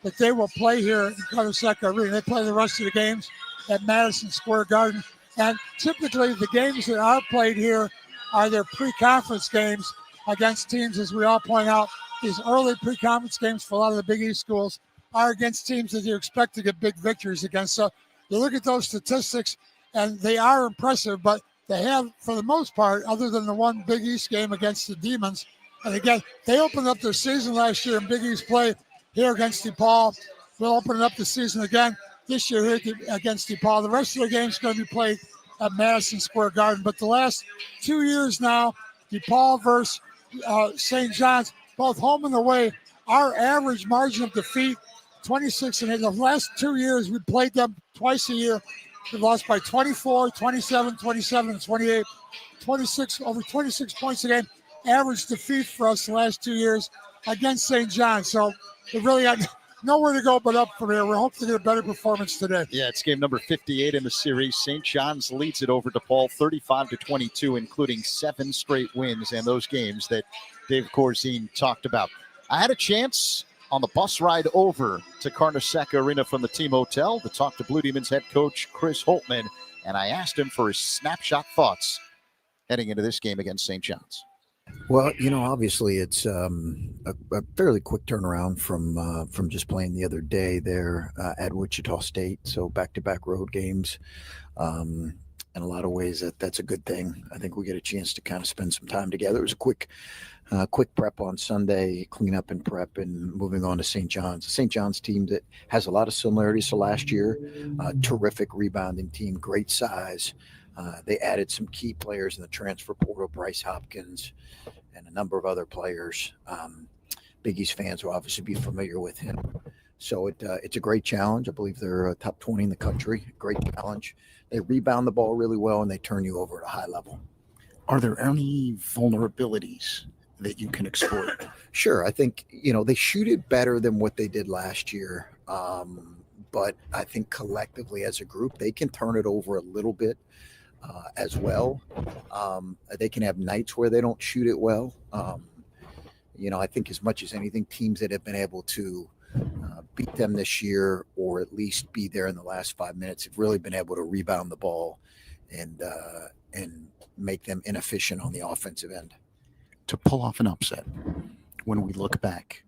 that they will play here in Carnesecca Arena. They play the rest of the games at Madison Square Garden. And typically the games that are played here are their pre-conference games against teams, as we all point out. These early pre-conference games for a lot of the Big East schools are against teams that you expect to get big victories against. So you look at those statistics, and they are impressive, but they have, for the most part, other than the one Big East game against the Demons. And again, they opened up their season last year in Big East play here against DePaul. We'll open up the season again this year here against DePaul. The rest of the game's going to be played at Madison Square Garden. But the last 2 years now, DePaul versus St. John's, both home and away, our average margin of defeat, 26 and 8. The last 2 years, we played them twice a year. We lost by 24, 27, 27, and 28. 26, over 26 points a game. Average defeat for us the last 2 years against St. John's. So we really had nowhere to go but up from here. We're hoping to get a better performance today. Yeah, it's game number 58 in the series. St. John's leads it over DePaul 35-22, including 7 straight wins, and those games that Dave Corzine talked about. I had a chance on the bus ride over to Carnesecca Arena from the team hotel to talk to Blue Demons head coach Chris Holtman, and I asked him for his snapshot thoughts heading into this game against St. John's. Well, obviously it's a fairly quick turnaround from just playing the other day there at Wichita State. So back-to-back road games. In a lot of ways, that's a good thing. I think we get a chance to kind of spend some time together. It was a quick prep on Sunday, clean up and prep, and moving on to St. John's. The St. John's team that has a lot of similarities to last year. Terrific rebounding team, great size. They added some key players in the transfer portal, Bryce Hopkins, and a number of other players. Big East fans will obviously be familiar with him. So it's a great challenge. I believe they're top 20 in the country. Great challenge. They rebound the ball really well, and they turn you over at a high level. Are there any vulnerabilities that you can exploit? Sure. I think, they shoot it better than what they did last year. But I think collectively as a group, they can turn it over a little bit as well. They can have nights where they don't shoot it well. I think as much as anything, teams that have been able to beat them this year, or at least be there in the last 5 minutes, have really been able to rebound the ball and make them inefficient on the offensive end. To pull off an upset, when we look back,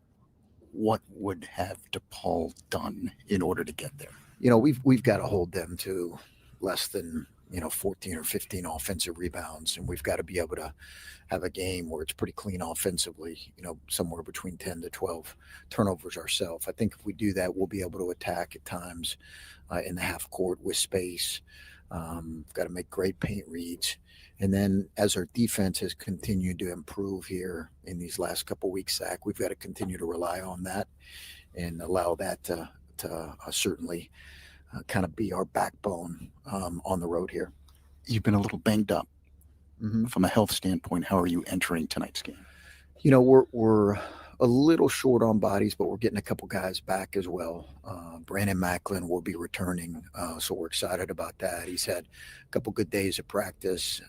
what would have DePaul done in order to get there? We've got to hold them to less than 14 or 15 offensive rebounds, and we've got to be able to have a game where it's pretty clean offensively, somewhere between 10 to 12 turnovers ourselves. I think if we do that, we'll be able to attack at times in the half court with space. We've got to make great paint reads. And then as our defense has continued to improve here in these last couple weeks, Zach, we've got to continue to rely on that and allow that to certainly kind of be our backbone on the road here. You've been a little banged up. Mm-hmm. From a health standpoint, how are you entering tonight's game? We're a little short on bodies, but we're getting a couple guys back as well. Brandon Macklin will be returning, so we're excited about that. He's had a couple good days of practice.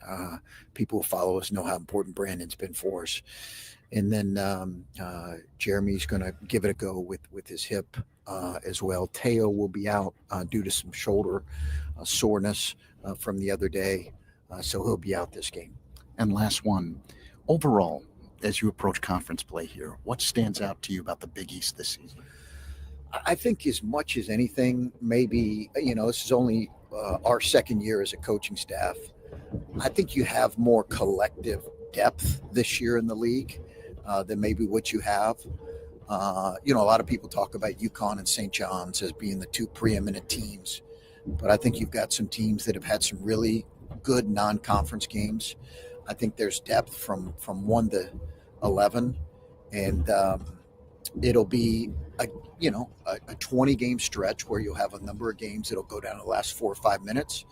People who follow us know how important Brandon's been for us. And then Jeremy's going to give it a go with his hip as well. Teo will be out due to some shoulder soreness from the other day, so he'll be out this game. And last one, overall, as you approach conference play here, what stands out to you about the Big East this season? I think as much as anything, maybe, this is only our second year as a coaching staff. I think you have more collective depth this year in the league than maybe what you have. A lot of people talk about UConn and St. John's as being the two preeminent teams, but I think you've got some teams that have had some really good non-conference games. I think there's depth from 1 to 11, and it'll be a 20-game stretch where you'll have a number of games that'll go down to the last 4 or 5 minutes,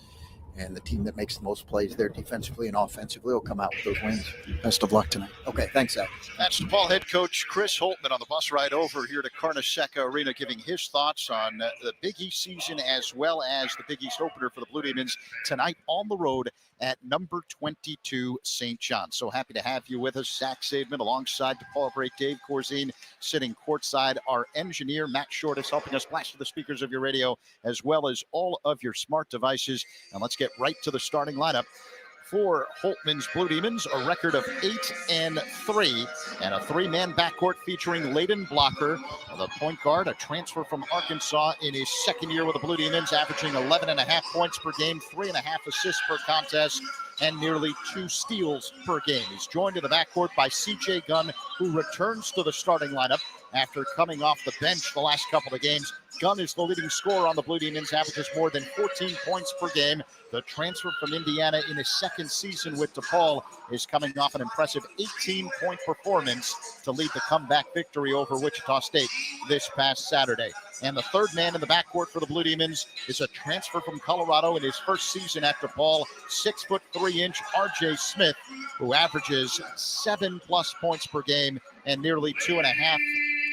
And the team that makes the most plays there defensively and offensively will come out with those wins. Best of luck tonight. Okay, thanks, Zach. That's DePaul head coach Chris Holtman on the bus ride over here to Carnesecca Arena, giving his thoughts on the Big East season as well as the Big East opener for the Blue Demons tonight on the road at number 22 St. John's. So happy to have you with us, Zach Saidman, alongside DePaul great Dave Corzine, sitting courtside. Our engineer, Matt Shortis, helping us blast to the speakers of your radio as well as all of your smart devices. And let's get right to the starting lineup. For Holtman's Blue Demons, a record of 8-3 and a three-man backcourt featuring Layden Blocker, the point guard, a transfer from Arkansas in his second year with the Blue Demons, averaging 11.5 points per game, 3.5 assists per contest, and nearly 2 steals per game. He's joined in the backcourt by C.J. Gunn, who returns to the starting lineup after coming off the bench the last couple of games. Gunn is the leading scorer on the Blue Demons, averages more than 14 points per game. The transfer from Indiana in his second season with DePaul is coming off an impressive 18-point performance to lead the comeback victory over Wichita State this past Saturday. And the third man in the backcourt for the Blue Demons is a transfer from Colorado in his first season at DePaul, 6'3" R.J. Smith, who averages 7+ points per game and nearly 2.5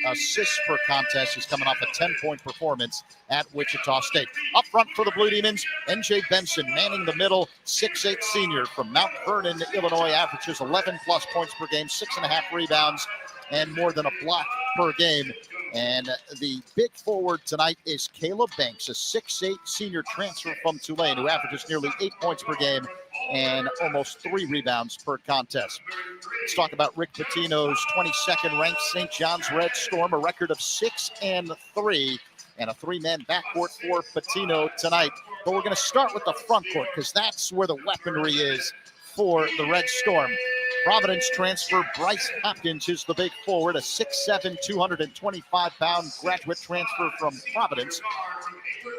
assists per contest. He's coming off a 10-point performance at Wichita State. Up front for the Blue Demons, N.J. Benson manning the middle, 6'8" senior from Mount Vernon, Illinois, averages 11+ points per game, 6.5 rebounds, and more than a block per game. And the big forward tonight is Caleb Banks, a 6'8" senior transfer from Tulane, who averages nearly 8 points per game and almost 3 rebounds per contest. Let's talk about Rick Pitino's 22nd ranked St. John's Red Storm, a record of 6-3 and a three-man backcourt for Pitino tonight. But we're going to start with the front court because that's where the weaponry is for the Red Storm. Providence transfer Bryce Hopkins is the big forward, a 6'7", 225-pound graduate transfer from Providence,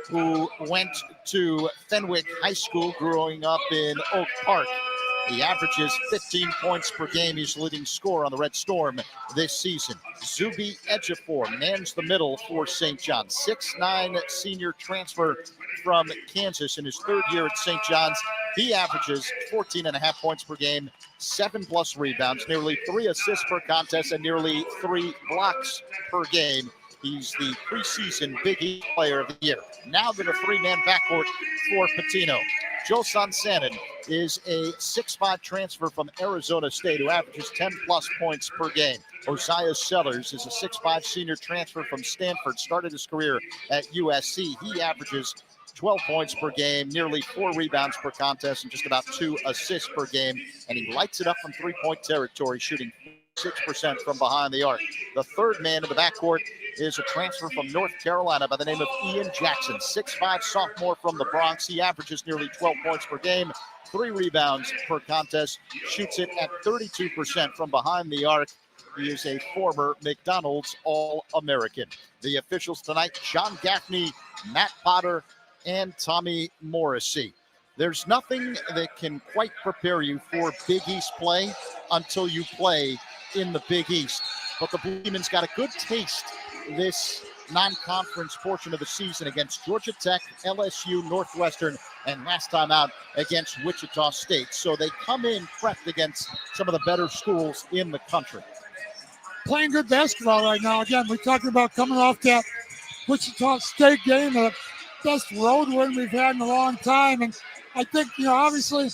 who went to Fenwick High School growing up in Oak Park. He averages 15 points per game. He's the leading scorer on the Red Storm this season. Zuby Ejiofor mans the middle for St. John's. 6'9" senior transfer from Kansas in his third year at St. John's. He averages 14.5 points per game, 7+ rebounds, nearly 3 assists per contest, and nearly 3 blocks per game. He's the preseason Big East Player of the Year. Now to the three-man backcourt for Pitino. Joe Sansanin is a 6'5" transfer from Arizona State who averages 10+ points per game. Osiah Sellers is a 6'5" senior transfer from Stanford, started his career at USC. He averages 12 points per game, nearly 4 rebounds per contest, and just about 2 assists per game. And he lights it up from three-point territory, shooting 6% from behind the arc. The third man in the backcourt is a transfer from North Carolina by the name of Ian Jackson, 6'5" sophomore from the Bronx. He averages nearly 12 points per game, 3 rebounds per contest, shoots it at 32% from behind the arc. He is a former McDonald's All-American. The officials tonight, John Gaffney, Matt Potter, and Tommy Morrissey. There's nothing that can quite prepare you for Big East play until you play in the Big East. But the Blue Demons got a good taste this non-conference portion of the season against Georgia Tech, LSU, Northwestern, and last time out against Wichita State. So they come in prepped against some of the better schools in the country. Playing good basketball right now. Again, we're talking about coming off that Wichita State game, the best road win we've had in a long time. And I think, obviously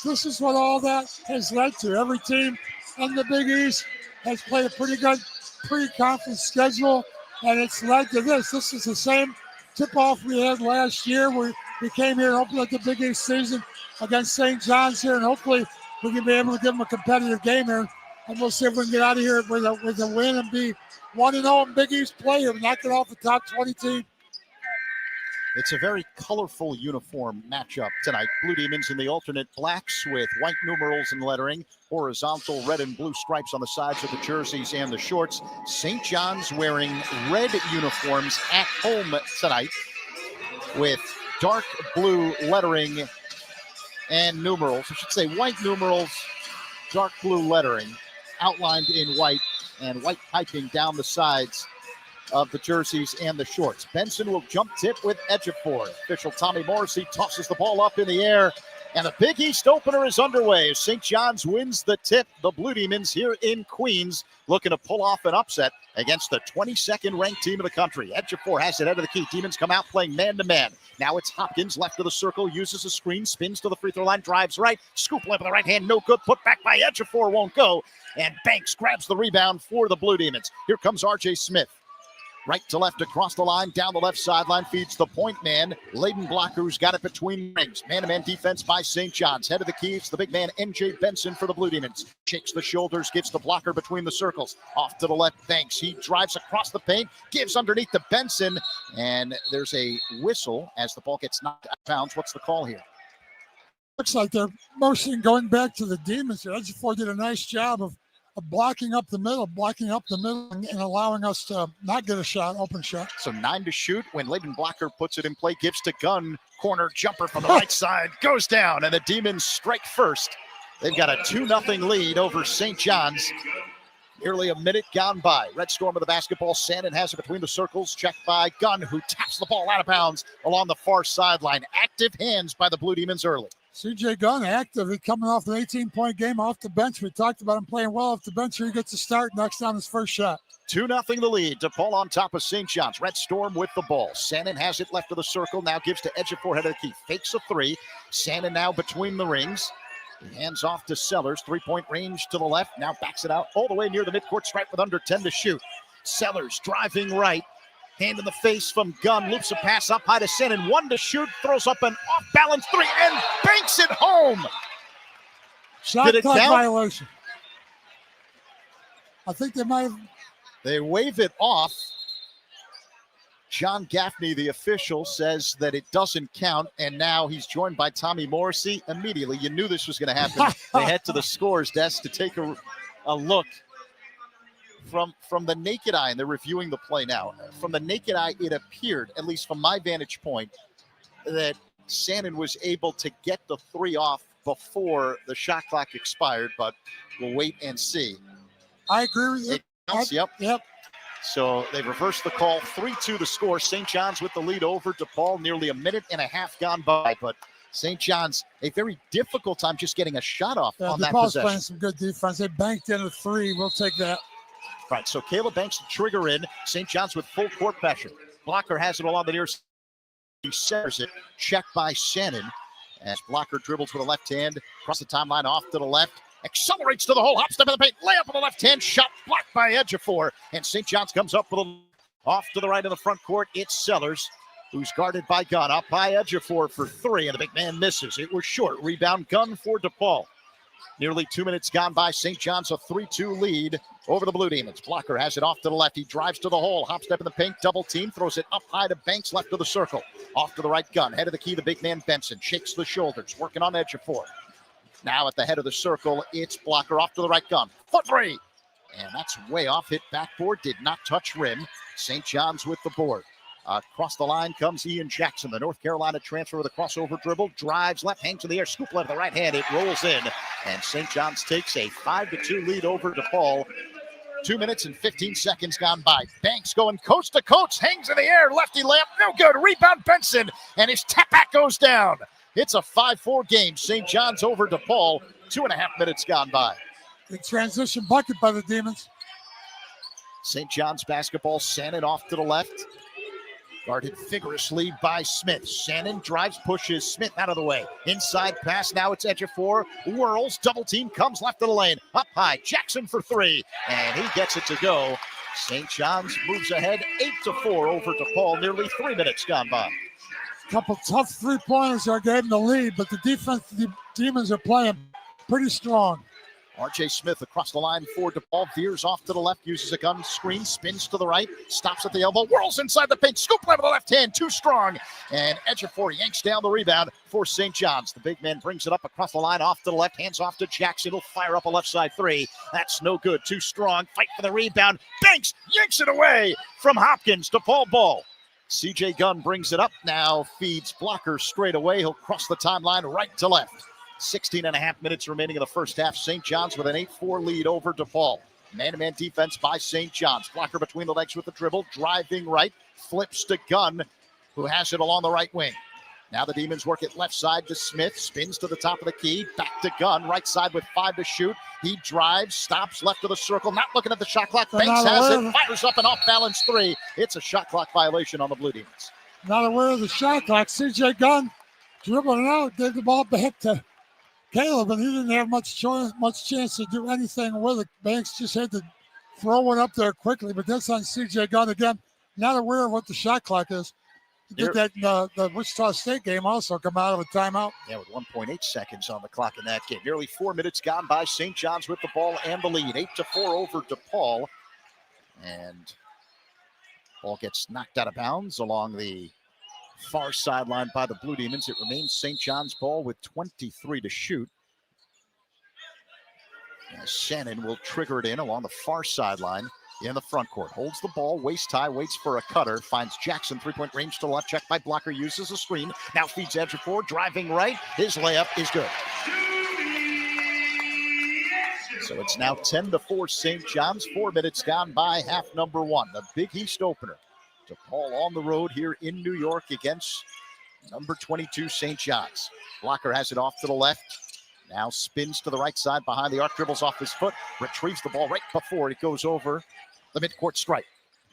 this is what all that has led to. Every team in the Big East has played a pretty good pre-conference schedule, and it's led to this. This is the same tip-off we had last year. We came here and opened up the Big East season against St. John's here, and hopefully we can be able to give them a competitive game here. And we'll see if we can get out of here with a win and be 1-0 in Big East play and knock it off the top 20 team. It's a very colorful uniform matchup tonight. Blue Demons in the alternate blacks with white numerals and lettering, horizontal red and blue stripes on the sides of the jerseys and the shorts. St. John's wearing red uniforms at home tonight with dark blue lettering and numerals. I should say white numerals, dark blue lettering outlined in white, and white piping down the sides of the jerseys and the shorts. Benson will jump tip with Ejiofor. Official Tommy Morrissey tosses the ball up in the air, And the Big East opener is underway as St. John's wins the tip. The Blue Demons here in Queens looking to pull off an upset against the 22nd ranked team in the country. Ejiofor has it out of the key. Demons come out playing man-to-man. Now it's Hopkins left of the circle, uses a screen, spins to the free throw line, drives right. Scoop left with the right hand, no good. Put back by Ejiofor, won't go. And Banks grabs the rebound for the Blue Demons. Here comes R.J. Smith. Right to left across the line, down the left sideline, feeds the point man. Layden Blocker, who's got it between rings. Man-to-man defense by St. John's. Head of the key, it's the big man, M.J. Benson for the Blue Demons. Shakes the shoulders, gets the blocker between the circles. Off to the left, Banks. He drives across the paint, gives underneath to Benson, and there's a whistle as the ball gets knocked out of bounds. What's the call here? Looks like they're motioning going back to the Demons here. Ejiofor did a nice job of blocking up the middle, and allowing us to not get a shot, open shot. So 9 to shoot when Layden Blocker puts it in play, gives to Gunn, corner jumper from the right side, goes down, and the Demons strike first. They've got a 2-0 lead over St. John's. Nearly a minute gone by. Red Storm with the basketball. Sandin has it between the circles, checked by Gunn, who taps the ball out of bounds along the far sideline. Active hands by the Blue Demons early. C.J. Gunn active. He's coming off an 18-point game off the bench. We talked about him playing well off the bench. Here he gets to start, knocks down his first shot. 2-0 the lead. DePaul on top of St. John's. Red Storm with the ball. Sandin has it left of the circle. Now gives to Ejiofor, head of the key. Fakes a three. Sandin now between the rings. He hands off to Sellers. 3-point range to the left. Now backs it out all the way near the midcourt stripe with under 10 to shoot. Sellers driving right. Hand in the face from Gunn, loops a pass up high to Sandin. 1 to shoot, throws up an off-balance three, and banks it home. Shot clock violation. I think they might have. They wave it off. John Gaffney, the official, says that it doesn't count, and now he's joined by Tommy Morrissey. Immediately, you knew this was going to happen. They head to the scorer's desk to take a look. From the naked eye, and they're reviewing the play now. From the naked eye, it appeared, at least from my vantage point, that Sandin was able to get the three off before the shot clock expired, but we'll wait and see. I agree with you. It counts, yep. So they reversed the call. 3-2 the score. St. John's with the lead over DePaul. Nearly a minute and a half gone by, but St. John's, a very difficult time just getting a shot off on that DePaul's possession. playing some good defense. They banked in a three. We'll take that. Right, so Caleb Banks the trigger in. St. John's with full court pressure. Blocker has it along the near side. He centers it. Checked by Shannon. As Blocker dribbles with the left hand. Across the timeline, off to the left. Accelerates to the hole. Hop step in the paint. Layup on the left hand. Shot blocked by Ejiofor. And St. John's comes up with a off to the right in the front court. It's Sellers, who's guarded by Gunn. Up by Ejiofor for three. And the big man misses. It was short. Rebound Gunn for DePaul. Nearly 2 minutes gone by. St. John's a 3-2 lead over the Blue Demons. Blocker has it off to the left. He drives to the hole. Hop step in the paint. Double team. Throws it up high to Banks left of the circle. Off to the right Gunn. Head of the key, the big man Benson. Shakes the shoulders. Working on Ejiofor. Now at the head of the circle, it's Blocker off to the right Gunn. Foot three. And that's way off. Hit backboard. Did not touch rim. St. John's with the board. Across the line comes Ian Jackson, the North Carolina transfer with a crossover dribble. Drives left, hangs in the air, scoop left, the right hand. It rolls in. And St. John's takes a 5-2 lead over DePaul. 2 minutes and 15 seconds gone by. Banks going coast to coast, hangs in the air, lefty layup, no good. Rebound Benson, and his tap back goes down. It's a 5-4 game. St. John's over DePaul. 2.5 minutes gone by. Big transition bucket by the Demons. St. John's basketball, Sandin off to the left. Guarded vigorously by Smith. Shannon drives, pushes Smith out of the way. Inside pass, now it's Ejiofor. Whirls, double team, comes left of the lane. Up high, Jackson for three. And he gets it to go. St. John's moves ahead 8-4 over DePaul. Nearly 3 minutes gone by. Couple tough three-pointers are getting the lead, but the defense, the Demons are playing pretty strong. R.J. Smith across the line for DePaul, veers off to the left, uses a gun screen, spins to the right, stops at the elbow, whirls inside the paint, scoop left with the left hand, too strong, and Ejiofor yanks down the rebound for St. John's. The big man brings it up across the line, off to the left, hands off to Jackson, he'll fire up a left side three. That's no good, too strong, fight for the rebound, Banks yanks it away from Hopkins. DePaul ball. C.J. Gunn brings it up, now feeds Blocker straight away, he'll cross the timeline right to left. 16.5 minutes remaining in the first half. St. John's with an 8-4 lead over DePaul. Man-to-man defense by St. John's. Blocker between the legs with the dribble. Driving right. Flips to Gunn, who has it along the right wing. Now the Demons work it left side to Smith. Spins to the top of the key. Back to Gunn. Right side with 5 to shoot. He drives, stops left of the circle. Not looking at the shot clock. Banks has it. Fires up an off-balance 3. It's a shot clock violation on the Blue Demons. Not aware of the shot clock. C.J. Gunn dribbling it out. Gave the ball back to Caleb, and he didn't have much chance to do anything with it. Banks just had to throw one up there quickly, but that's on C.J. Gunn again. Not aware of what the shot clock is. He did that in the Wichita State game also, come out of a timeout. Yeah, with 1.8 seconds on the clock in that game. Nearly 4 minutes gone by. St. John's with the ball and the lead. 8-4 over DePaul. And ball gets knocked out of bounds along the far sideline by the Blue Demons. It remains St. John's ball with 23 to shoot. And Shannon will trigger it in along the far sideline in the front court. Holds the ball, waist high, waits for a cutter, finds Jackson, 3-point range to left, checked by blocker, uses a screen, now feeds Ejiofor, driving right, his layup is good. So it's now 10-4 St. John's, 4 minutes gone by, half number 1, the Big East opener. DePaul on the road here in New York against number 22 St. John's. Blocker has it off to the left. Now spins to the right side behind the arc, dribbles off his foot, retrieves the ball right before it goes over the midcourt stripe.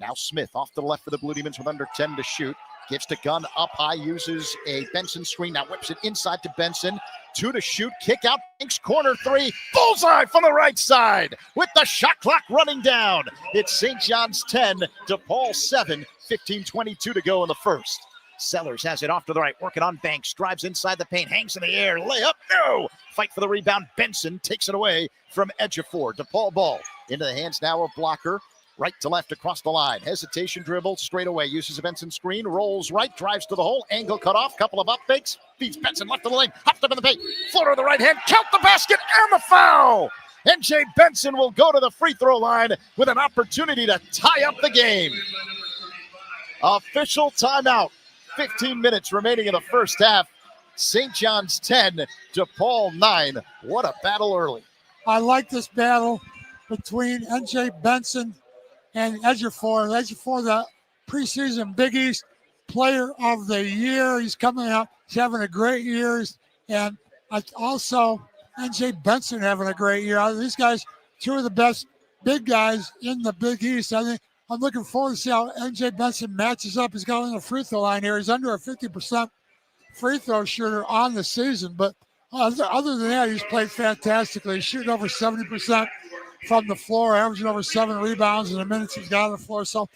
Now Smith off to the left for the Blue Demons with under 10 to shoot. Gives to Gunn up high, uses a Benson screen. Now whips it inside to Benson. 2 to shoot, kick out, Banks, corner 3. Bullseye from the right side with the shot clock running down. It's St. John's 10, DePaul 7, 15:22 to go in the first. Sellers has it off to the right, working on Banks, drives inside the paint, hangs in the air, layup, no! Fight for the rebound, Benson takes it away from Ejiofor. DePaul ball into the hands now of blocker, right to left across the line. Hesitation dribble, straight away, uses a Benson screen, rolls right, drives to the hole, angle cut off, couple of up fakes, feeds Benson left of the lane, hopped up in the paint, floater to the right hand, count the basket and the foul! NJ Benson will go to the free throw line with an opportunity to tie up the game. Official timeout. 15 minutes remaining in the first half. St. John's 10, DePaul 9. What a battle early. I like this battle between N.J. Benson and Ejiofor. Ejiofor, the preseason Big East Player of the Year. He's coming out. He's having a great year. And also N.J. Benson having a great year. These guys, 2 of the best big guys in the Big East. I think I'm looking forward to see how N.J. Benson matches up. He's got on the free throw line here. He's under a 50% free throw shooter on the season. But other than that, he's played fantastically. He's shooting over 70% from the floor, averaging over 7 rebounds in the minutes he's got on the floor. So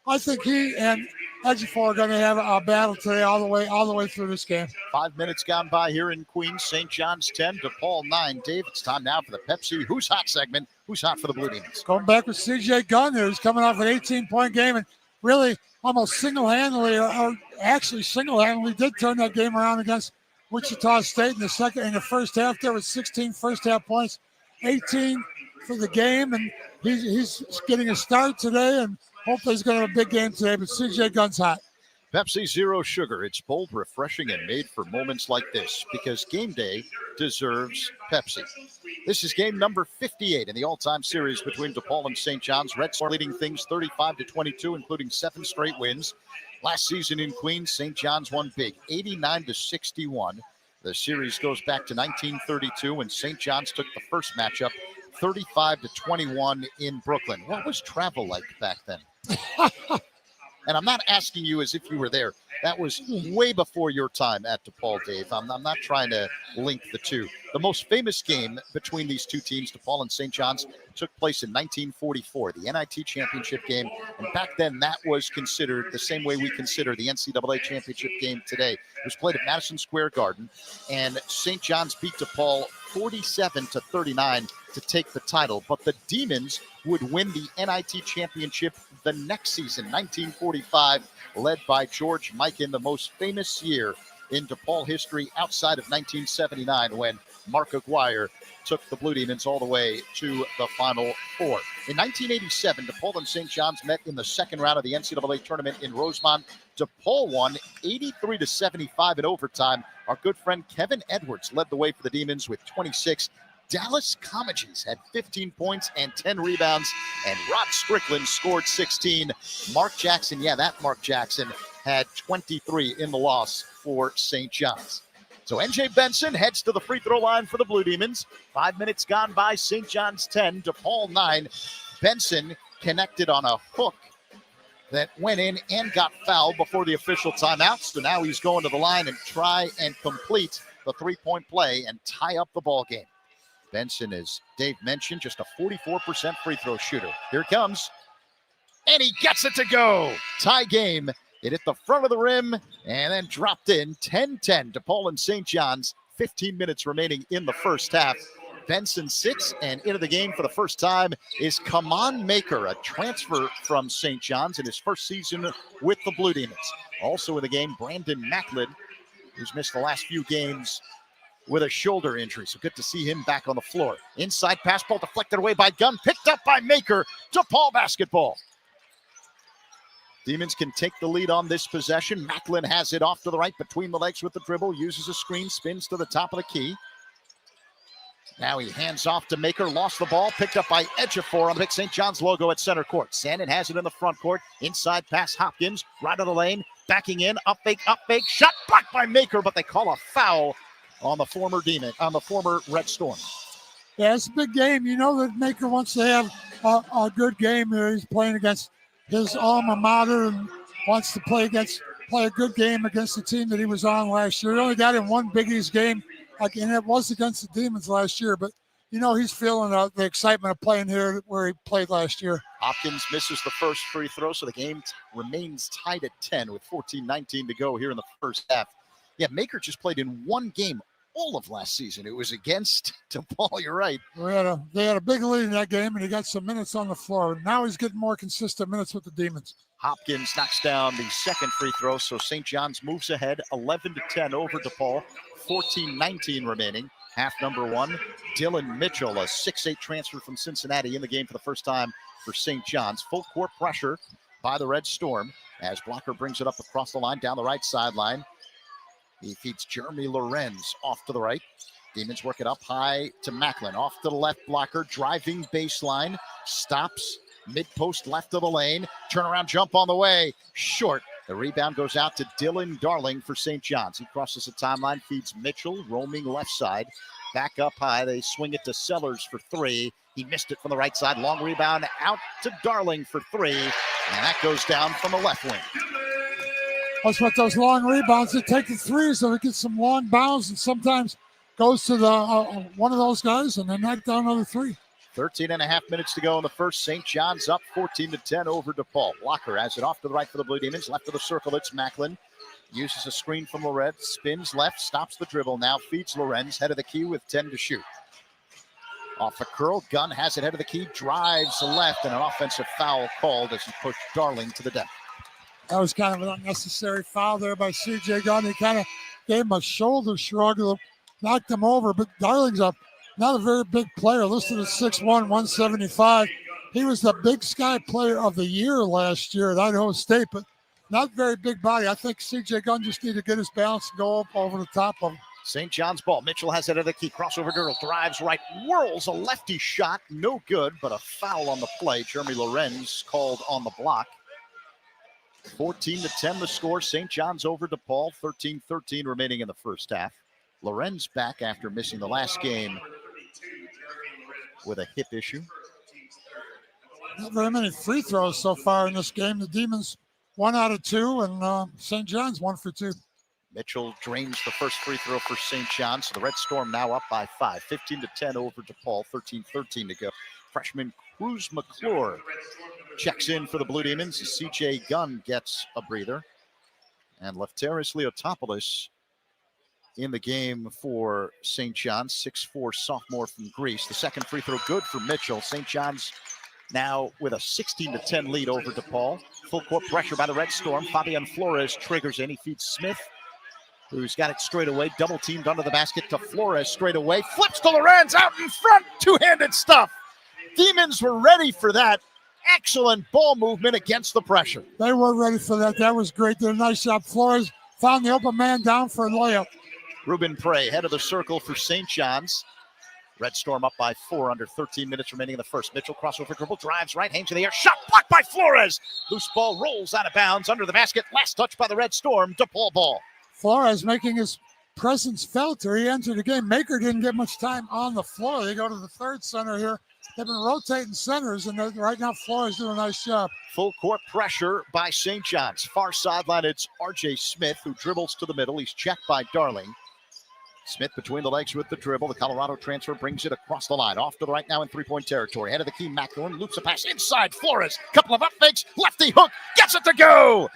I think he and Ejiofor are going to have a battle today all the way through this game. 5 minutes gone by here in Queens. St. John's 10, DePaul 9. Dave, it's time now for the Pepsi Who's Hot segment. Who's hot for the Blue Demons? Going back with C.J. Gunn, who's coming off an 18-point game and really almost single-handedly, or actually single-handedly, did turn that game around against Wichita State in the first half. There was 16 first-half points, 18 for the game, and he's getting a start today, and hopefully he's going to have a big game today. But C.J. Gunn's hot. Pepsi Zero Sugar. It's bold, refreshing, and made for moments like this because game day deserves Pepsi. This is game number 58 in the all-time series between DePaul and St. John's. Reds are leading things 35-22, including 7 straight wins. Last season in Queens, St. John's won big, 89-61. The series goes back to 1932 when St. John's took the first matchup, 35-21 in Brooklyn. What was travel like back then? And I'm not asking you as if you were there. That was way before your time at DePaul, Dave. I'm not trying to link the two. The most famous game between these two teams, DePaul and St. John's, took place in 1944, the NIT championship game. And back then, that was considered the same way we consider the NCAA championship game today. It was played at Madison Square Garden, and St. John's beat DePaul 47-39 to take the title. But the Demons would win the NIT championship the next season, 1945, led by George Mikan, the most famous year in DePaul history outside of 1979 when Mark Aguirre took the Blue Demons all the way to the Final Four. In 1987, DePaul and St. John's met in the second round of the NCAA tournament in Rosemont. DePaul won 83-75 in overtime. Our good friend Kevin Edwards led the way for the Demons with 26. Dallas Comegys had 15 points and 10 rebounds, and Rod Strickland scored 16. Mark Jackson, that Mark Jackson, had 23 in the loss for St. John's. So NJ Benson heads to the free throw line for the Blue Demons. 5 minutes gone by, St. John's 10, DePaul 9. Benson connected on a hook that went in and got fouled before the official timeout. So now he's going to the line and try and complete the three-point play and tie up the ball game. Benson, as Dave mentioned, just a 44% free throw shooter. Here it comes. And he gets it to go. Tie game. It hit the front of the rim and then dropped in 10-10. DePaul and St. John's, 15 minutes remaining in the first half. Benson sits, and into the game for the first time is Kaman Maker, a transfer from St. John's in his first season with the Blue Demons. Also in the game, Brandon Macklin, who's missed the last few games with a shoulder injury. So good to see him back on the floor. Inside pass ball deflected away by Gunn, picked up by Maker. DePaul basketball. Demons can take the lead on this possession. Macklin has it off to the right between the legs with the dribble, uses a screen, spins to the top of the key. Now he hands off to Maker, lost the ball, picked up by Ejiofor on the big St. John's logo at center court. Sandin has it in the front court. Inside pass, Hopkins, right of the lane, backing in, up fake, shot blocked by Maker, but they call a foul on the former Red Storm. Yeah, it's a big game. You know that Maker wants to have a good game. He's playing against his alma mater and wants to play a good game against the team that he was on last year. He only got in one Big East game, and it was against the Demons last year. But, you know, he's feeling the excitement of playing here where he played last year. Hopkins misses the first free throw, so the game remains tied at 10 with 14-19 to go here in the first half. Yeah, Maker just played in one game all of last season. It was against DePaul, you're right. They had a big lead in that game, and he got some minutes on the floor. Now he's getting more consistent minutes with the Demons. Hopkins knocks down the second free throw, so St. John's moves ahead 11-10 over DePaul. 14-19 remaining. Half number one, Dylan Mitchell, a 6'8 transfer from Cincinnati in the game for the first time for St. John's. Full court pressure by the Red Storm as Blocker brings it up across the line, down the right sideline. He feeds Jeremy Lorenz off to the right. Demons work it up high to Macklin. Off to the left, Blocker driving baseline. Stops mid-post left of the lane. Turnaround jump on the way. Short. The rebound goes out to Dylan Darling for St. John's. He crosses the timeline, feeds Mitchell, roaming left side. Back up high. They swing it to Sellers for three. He missed it from the right side. Long rebound out to Darling for three. And that goes down from the left wing. That's what those long rebounds, they take the three, so it gets some long bounds and sometimes goes to the one of those guys and then knock down another three. 13 and a half minutes to go in the first. St. John's up 14-10 over DePaul. Blocker has it off to the right for the Blue Demons. Left of the circle, it's Macklin. Uses a screen from Lorenz, spins left, stops the dribble, now feeds Lorenz, head of the key with 10 to shoot. Off a curl, Gunn has it head of the key, drives left, and an offensive foul called as he pushed Darling to the deck. That was kind of an unnecessary foul there by C.J. Gunn. He kind of gave him a shoulder shrug, knocked him over. But Darling's not a very big player, listed at 6'1", 175. He was the Big Sky Player of the Year last year at Idaho State, but not very big body. I think C.J. Gunn just needed to get his balance and go up over the top of him. St. John's ball. Mitchell has it at the key. Crossover Durrell drives right, whirls a lefty shot. No good, but a foul on the play. Jeremy Lorenz called on the block. 14-10 the score. St. John's over DePaul. 13-13 remaining in the first half. Lorenz back after missing the last game with a hip issue. Not very many free throws so far in this game. The Demons 1 out of 2, and St. John's 1 for 2. Mitchell drains the first free throw for St. John's. So the Red Storm now up by 5. 15-10 over DePaul. 13-13 to go. Freshman Cruz McClure checks in for the Blue Demons. C.J. Gunn gets a breather. And Lefteris Leotopoulos in the game for St. John's, 6'4" sophomore from Greece. The second free throw good for Mitchell. St. John's now with a 16-10 lead over DePaul. Full court pressure by the Red Storm. Fabian Flores triggers in. He feeds Smith, who's got it straight away. Double teamed under the basket to Flores straight away. Flips to Lorenz out in front. Two-handed stuff. Demons were ready for that. Excellent ball movement against the pressure. They were ready for that. That was great. Did a nice job. Flores found the open man down for a layup. Ruben Prey, head of the circle for St. John's. Red Storm up by 4 under 13 minutes remaining in the first. Mitchell crossover dribble, drives right, hangs in the air, shot blocked by Flores. Loose ball rolls out of bounds under the basket. Last touch by the Red Storm. DePaul ball. Flores making his presence felt here. He entered the game. Maker didn't get much time on the floor. They go to the third center here. They've been rotating centers, and right now Flores doing a nice job. Full court pressure by St. John's. Far sideline, it's R.J. Smith, who dribbles to the middle. He's checked by Darling. Smith between the legs with the dribble. The Colorado transfer brings it across the line. Off to the right now in three-point territory. Head of the key, Macklin loops a pass inside. Flores, couple of up fakes, lefty hook, gets it to go.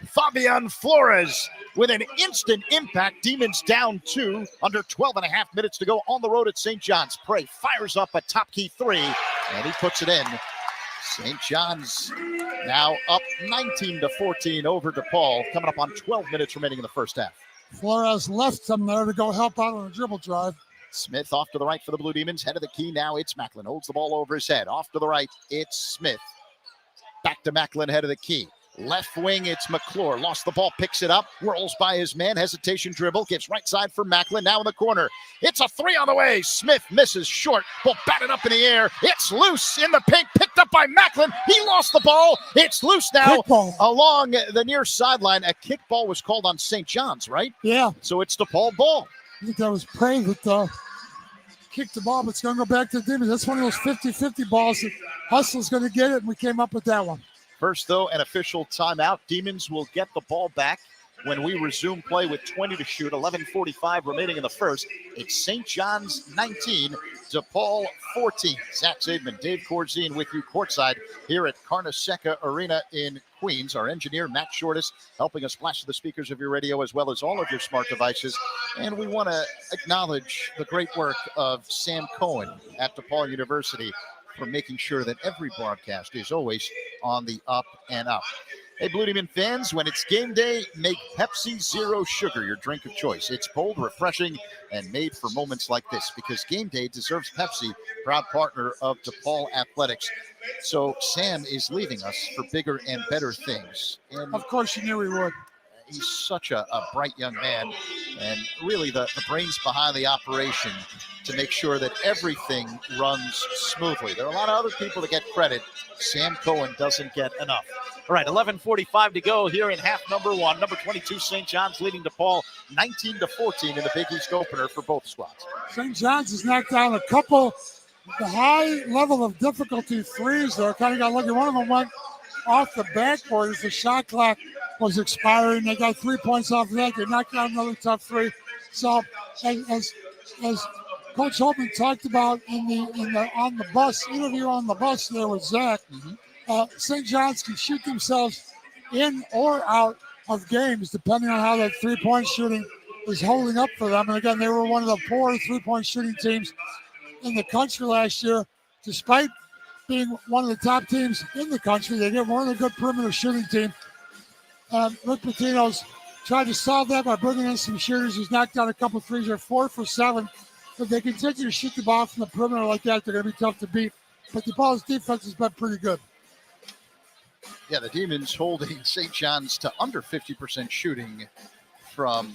Fabian Flores with an instant impact. Demons down 2 under 12 and a half minutes to go on the road at St. John's. Prey fires up a top key 3, and he puts it in. St. John's now up 19-14 over DePaul, coming up on 12 minutes remaining in the first half. Flores left him there to go help out on a dribble drive. Smith off to the right for the Blue Demons. Head of the key now, it's Macklin. Holds the ball over his head. Off to the right, it's Smith. Back to Macklin, head of the key. Left wing, it's McClure. Lost the ball, picks it up, whirls by his man. Hesitation dribble, gives right side for Macklin. Now in the corner. It's a 3 on the way. Smith misses short. Ball batted up in the air. It's loose in the paint, picked up by Macklin. He lost the ball. It's loose now along the near sideline. A kick ball was called on St. John's, right? Yeah. So it's DePaul ball. I think that was Prey that kicked the ball, but it's going to go back to the Demons. That's one of those 50-50 balls that Hustle's going to get it, and we came up with that one. First, though, an official timeout. Demons will get the ball back when we resume play with 20 to shoot. 11:45 remaining in the first. It's St. John's 19, DePaul 14. Zach Zaidman, Dave Corzine with you courtside here at Carneseca Arena in Queens. Our engineer, Matt Shortis, helping us flash to the speakers of your radio as well as all of your smart devices. And we want to acknowledge the great work of Sam Cohen at DePaul University for making sure that every broadcast is always on the up and up. Hey, Blue Demon fans, when it's game day, make Pepsi Zero Sugar your drink of choice. It's bold, refreshing, and made for moments like this because game day deserves Pepsi, proud partner of DePaul Athletics. So Sam is leaving us for bigger and better things. And of course you knew he would. He's such a bright young man and really the brains behind the operation to make sure that everything runs smoothly. There are a lot of other people that get credit. Sam Cohen doesn't get enough. All right, 11:45 to go here in half number 1. Number 22, St. John's leading DePaul 19-14 in the Big East opener for both squads. St. John's has knocked down a couple the high level of difficulty threes there. Kind of got lucky. One of them went off the backboard as the shot clock was expiring. They got 3 points off of that. They knocked down another tough 3. So as Coach Holtman talked about on the bus interview on the bus there with Zach, St. John's can shoot themselves in or out of games depending on how that 3-point shooting is holding up for them. And again, they were one of the poor 3-point shooting teams in the country last year. Despite being one of the top teams in the country, they weren't a good perimeter shooting team. Rick Pitino's tried to solve that by bringing in some shooters. He's knocked down a couple threes. They're 4 for 7. If they continue to shoot the ball from the perimeter like that, they're going to be tough to beat. But DePaul's defense has been pretty good. Yeah, the Demons holding St. John's to under 50% shooting from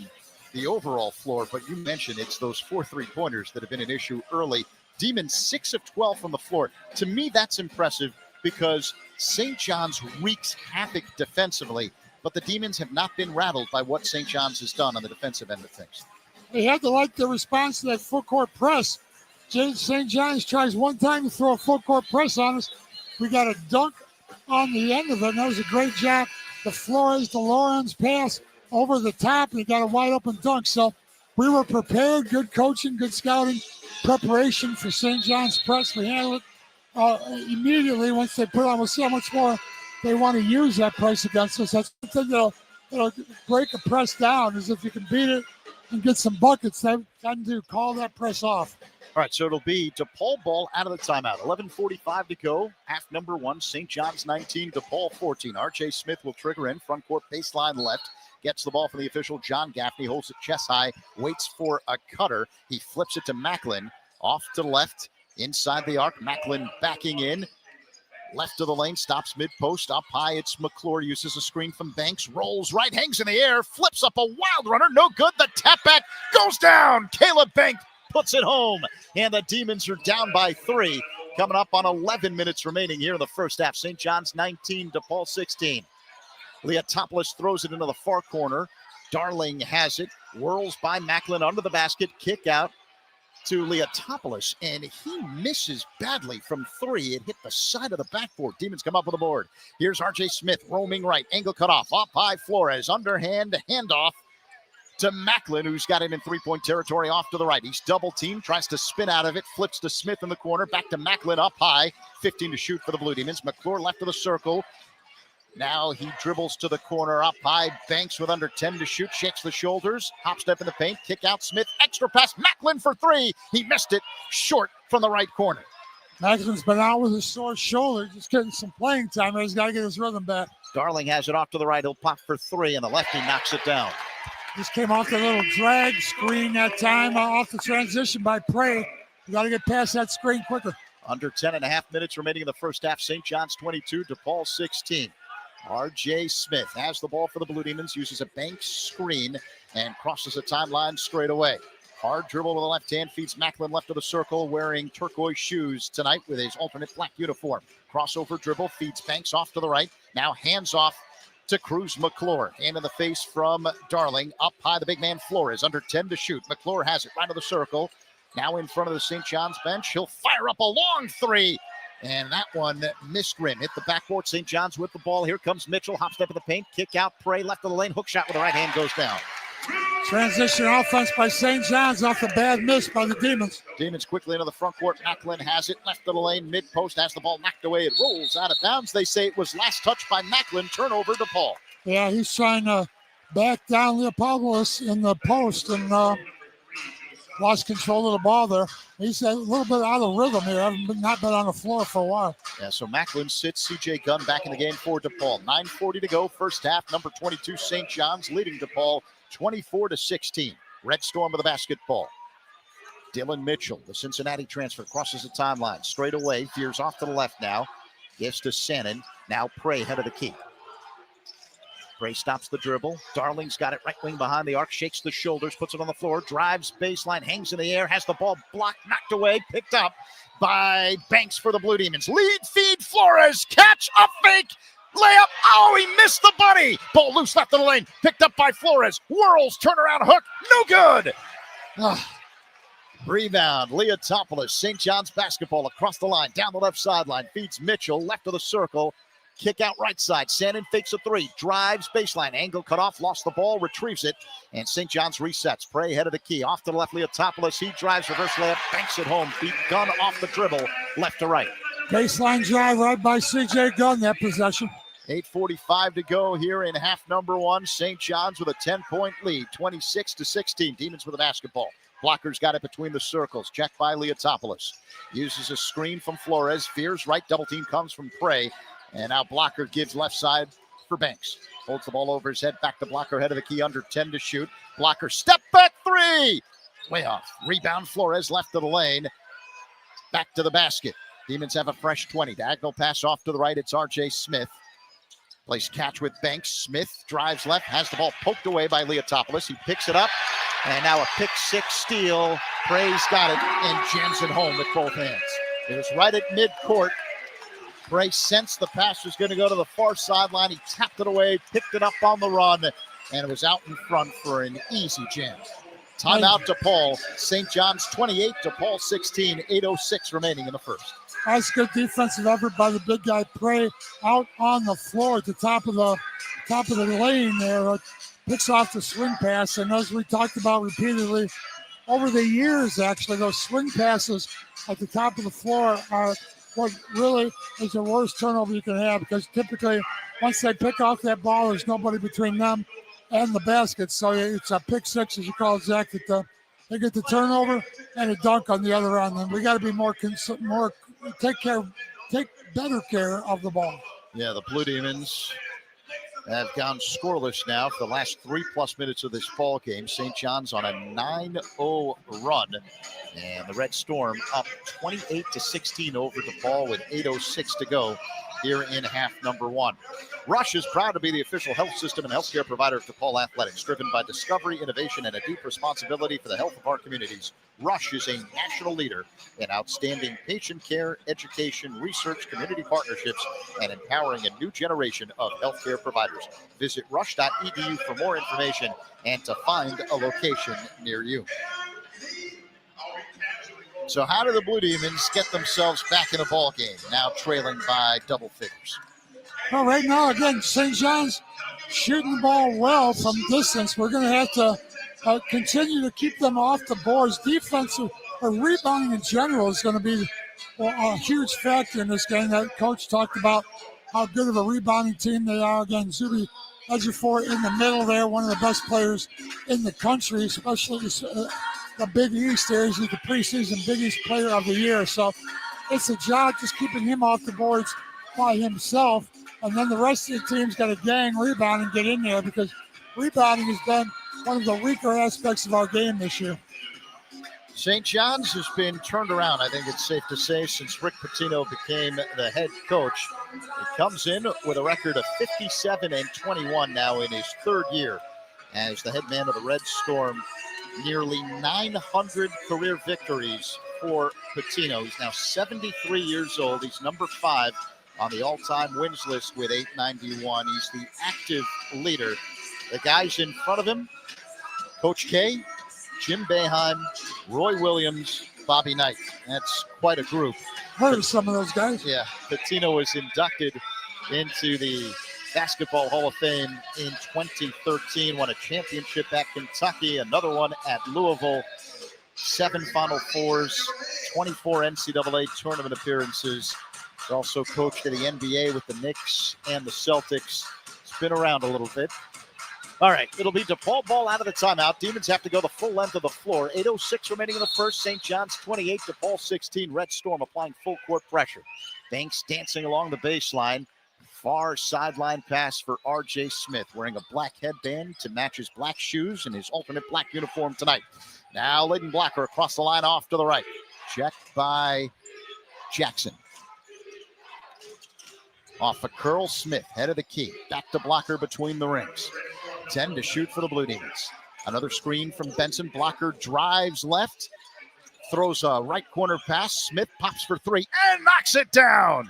the overall floor. But you mentioned it's those 4 3-pointers that have been an issue early. Demons 6 of 12 from the floor. To me, that's impressive because St. John's wreaks havoc defensively. But the Demons have not been rattled by what St. John's has done on the defensive end of things. They had to like the response to that full court press. St. John's tries one time to throw a full court press on us. We got a dunk on the end of it, and that was a great job. The Flores to Lawrence pass over the top, and he got a wide open dunk. So we were prepared, good coaching, good scouting, preparation for St. John's press. We handled it immediately once they put it on. We'll see how much more they want to use that press against us. That's the thing that'll break a press down, is if you can beat it and get some buckets, then to call that press off. All right, so it'll be DePaul ball out of the timeout. 11:45 to go. Half number 1, St. John's 19, DePaul 14. R.J. Smith will trigger in. Front court baseline left. Gets the ball from the official, John Gaffney. Holds it chest high. Waits for a cutter. He flips it to Macklin. Off to the left. Inside the arc. Macklin backing in. Left of the lane, stops mid-post, up high. It's McClure, uses a screen from Banks, rolls right, hangs in the air, flips up a wild runner, no good. The tap back goes down. Caleb Banks puts it home. And the Demons are down by 3. Coming up on 11 minutes remaining here in the first half. St. John's 19, DePaul 16. Leotopoulos throws it into the far corner. Darling has it. Whirls by Macklin under the basket. Kick out to Leotopoulos, and he misses badly from 3. It hit the side of the backboard. Demons come up with a board. Here's R.J. Smith roaming right. Angle cut off. Up high, Flores. Underhand handoff to Macklin, who's got it in three-point territory off to the right. He's double-teamed, tries to spin out of it, flips to Smith in the corner. Back to Macklin up high. 15 to shoot for the Blue Demons. McClure left of the circle. Now he dribbles to the corner up high. Banks with under 10 to shoot. Shakes the shoulders. Hop step in the paint. Kick out Smith. Extra pass. Macklin for 3. He missed it short from the right corner. Macklin's been out with his sore shoulder. Just getting some playing time. He's got to get his rhythm back. Darling has it off to the right. He'll pop for 3, and the lefty knocks it down. Just came off the little drag screen that time. Off the transition by Prey. You got to get past that screen quicker. Under 10.5 minutes remaining in the first half. St. John's 22, DePaul 16. R.J. Smith has the ball for the Blue Demons, uses a bank screen and crosses the timeline straight away. Hard dribble with the left hand, feeds Macklin left of the circle, wearing turquoise shoes tonight with his alternate black uniform. Crossover dribble, feeds Banks off to the right. Now hands off to Cruz McClure. Hand in the face from Darling. Up high, the big man Flores, under 10 to shoot. McClure has it right of the circle. Now in front of the St. John's bench. He'll fire up a long 3. And that one missed rim. Hit the backboard. St. John's with the ball. Here comes Mitchell. Hop step in the paint. Kick out. Prey left of the lane. Hook shot with the right hand goes down. Transition offense by St. John's off the bad miss by the Demons. Demons quickly into the front court. Macklin has it. Left of the lane. Mid post has the ball knocked away. It rolls out of bounds. They say it was last touch by Macklin. Turnover to Paul. Yeah, he's trying to back down Leopoldos in the post and lost control of the ball there. He's a little bit out of rhythm here. Not been on the floor for a while. Yeah, so Macklin sits C.J. Gunn back in the game for DePaul. 9:40 to go, first half. Number 22, St. John's leading DePaul 24-16. Red Storm with the basketball. Dylan Mitchell, the Cincinnati transfer, crosses the timeline. Straight away, veers off to the left now. Gives to Sannon. Now Prey head of the key. Prey stops the dribble. Darling's got it right wing behind the arc. Shakes the shoulders, puts it on the floor. Drives baseline, hangs in the air. Has the ball blocked, knocked away. Picked up by Banks for the Blue Demons. Lead feed, Flores. Catch, a fake. Layup. Oh, he missed the bunny. Ball loose left of the lane. Picked up by Flores. Whirls, turnaround hook. No good. Rebound. Leotopoulos. St. John's basketball across the line. Down the left sideline. Feeds Mitchell. Left of the circle. Kick out right side. Sannon fakes a 3. Drives baseline. Angle cut off. Lost the ball. Retrieves it. And St. John's resets. Prey head of the key. Off to the left. Leotopoulos. He drives. Reverse layup. Banks it home. Beat Gunn off the dribble. Left to right. Baseline drive right by C.J. Gunn, that possession. 8:45 to go here in half number 1. St. John's with a 10-point lead. 26-16. Demons with the basketball. Blocker's got it between the circles. Checked by Leotopoulos. Uses a screen from Flores. Veers right. Double team comes from Prey. And now Blocker gives left side for Banks. Holds the ball over his head. Back to Blocker, head of the key, under 10 to shoot. Blocker, step back 3. Way off. Rebound, Flores, left of the lane. Back to the basket. Demons have a fresh 20. Diagonal pass off to the right. It's R.J. Smith. Plays catch with Banks. Smith drives left. Has the ball poked away by Leotopoulos. He picks it up. And now a pick 6 steal. Prey's got it and jams it home with both hands. It was right at midcourt. Prey sensed the pass was going to go to the far sideline. He tapped it away, picked it up on the run, and it was out in front for an easy jam. Timeout DePaul. St. John's 28, DePaul 16, 8:06 remaining in the first. Nice good defensive effort by the big guy Prey out on the floor at the top of the lane there. Picks off the swing pass, and as we talked about repeatedly over the years, actually, those swing passes at the top of the floor are what really is the worst turnover you can have, because typically once they pick off that ball, there's nobody between them and the basket. So it's a pick 6, as you call it, Zach, that they get the turnover and a dunk on the other end. And we got to be take better care of the ball. Yeah, the Blue Demons have gone scoreless now for the last 3+ minutes of this ball game. St. John's on a 9-0 run, and the Red Storm up 28-16 over DePaul with 8:06 to go here in half number one. Rush is proud to be the official health system and healthcare provider of DePaul Athletics, driven by discovery, innovation, and a deep responsibility for the health of our communities. Rush is a national leader in outstanding patient care, education, research, community partnerships, and empowering a new generation of healthcare providers. Visit rush.edu for more information and to find a location near you. So how do the Blue Demons get themselves back in a ball game, now trailing by double figures? Well, right now, again, St. John's shooting the ball well from distance. We're going to have to continue to keep them off the boards. Defense or rebounding in general is going to be a huge factor in this game. That coach talked about how good of a rebounding team they are. Again, Zuby Ejiofor in the middle there, one of the best players in the country, especially the Big East there. He's the preseason Big East player of the year. So it's a job just keeping him off the boards by himself. And then the rest of the team's got to gang rebound and get in there, because rebounding has been one of the weaker aspects of our game this year. St. John's has been turned around, I think it's safe to say, since Rick Pitino became the head coach. He comes in with a record of 57-21 now in his third year as the head man of the Red Storm. Nearly 900 career victories for Pitino. He's now 73 years old. He's number 5 on the all-time wins list with 891. He's the active leader. The guys in front of him, Coach K, Jim Boeheim, Roy Williams, Bobby Knight. That's quite a group. Heard of some of those guys. Yeah, Pitino was inducted into the Basketball Hall of Fame in 2013, won a championship at Kentucky, another one at Louisville, 7 Final Fours, 24 NCAA tournament appearances. He's also coached at the NBA with the Knicks and the Celtics. He's been around a little bit. All right, it'll be DePaul ball out of the timeout. Demons have to go the full length of the floor. 8:06 remaining in the first. St. John's 28, DePaul 16. Red Storm applying full court pressure. Banks dancing along the baseline. Far sideline pass for R.J. Smith, wearing a black headband to match his black shoes and his alternate black uniform tonight. Now Layden Blocker across the line off to the right. Checked by Jackson. Off a curl, Smith, head of the key. Back to Blocker between the rings. 10 to shoot for the Blue Demons. Another screen from Benson. Blocker drives left. Throws a right corner pass. Smith pops for 3 and knocks it down.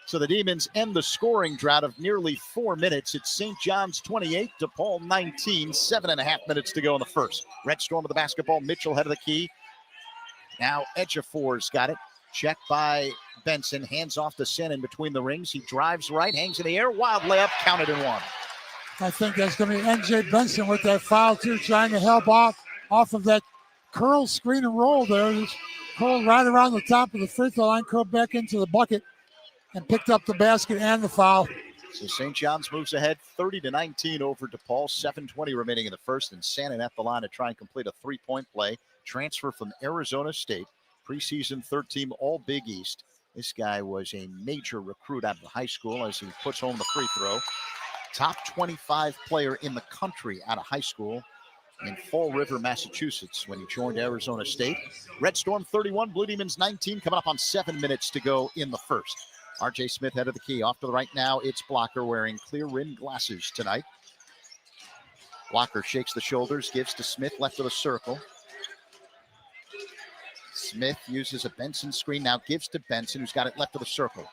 So the Demons end the scoring drought of nearly 4 minutes. It's St. John's 28, DePaul 19, 7.5 minutes to go in the first. Red Storm with the basketball. Mitchell head of the key. Now Ejiofor's got it. Checked by Benson. Hands off to Sen in between the rings. He drives right, hangs in the air. Wild layup, counted and one. I think that's going to be N.J. Benson with that foul, too, trying to help off of that curl screen and roll there. Just curled right around the top of the free throw line, curled back into the bucket, and picked up the basket and the foul. So St. John's moves ahead 30-19 over DePaul. 7:20 remaining in the first, and Sannon at the line to try and complete a three-point play. Transfer from Arizona State, preseason third team All Big East. This guy was a major recruit out of the high school as he puts home the free throw. Top 25 player in the country out of high school in Fall River, Massachusetts when he joined Arizona State. Red Storm 31, Blue Demons 19, coming up on 7 minutes to go in the first. R.J. Smith head of the key. Off to the right now, it's Blocker wearing clear rimmed glasses tonight. Blocker shakes the shoulders, gives to Smith left of the circle. Smith uses a Benson screen, now gives to Benson, who's got it left of the circle.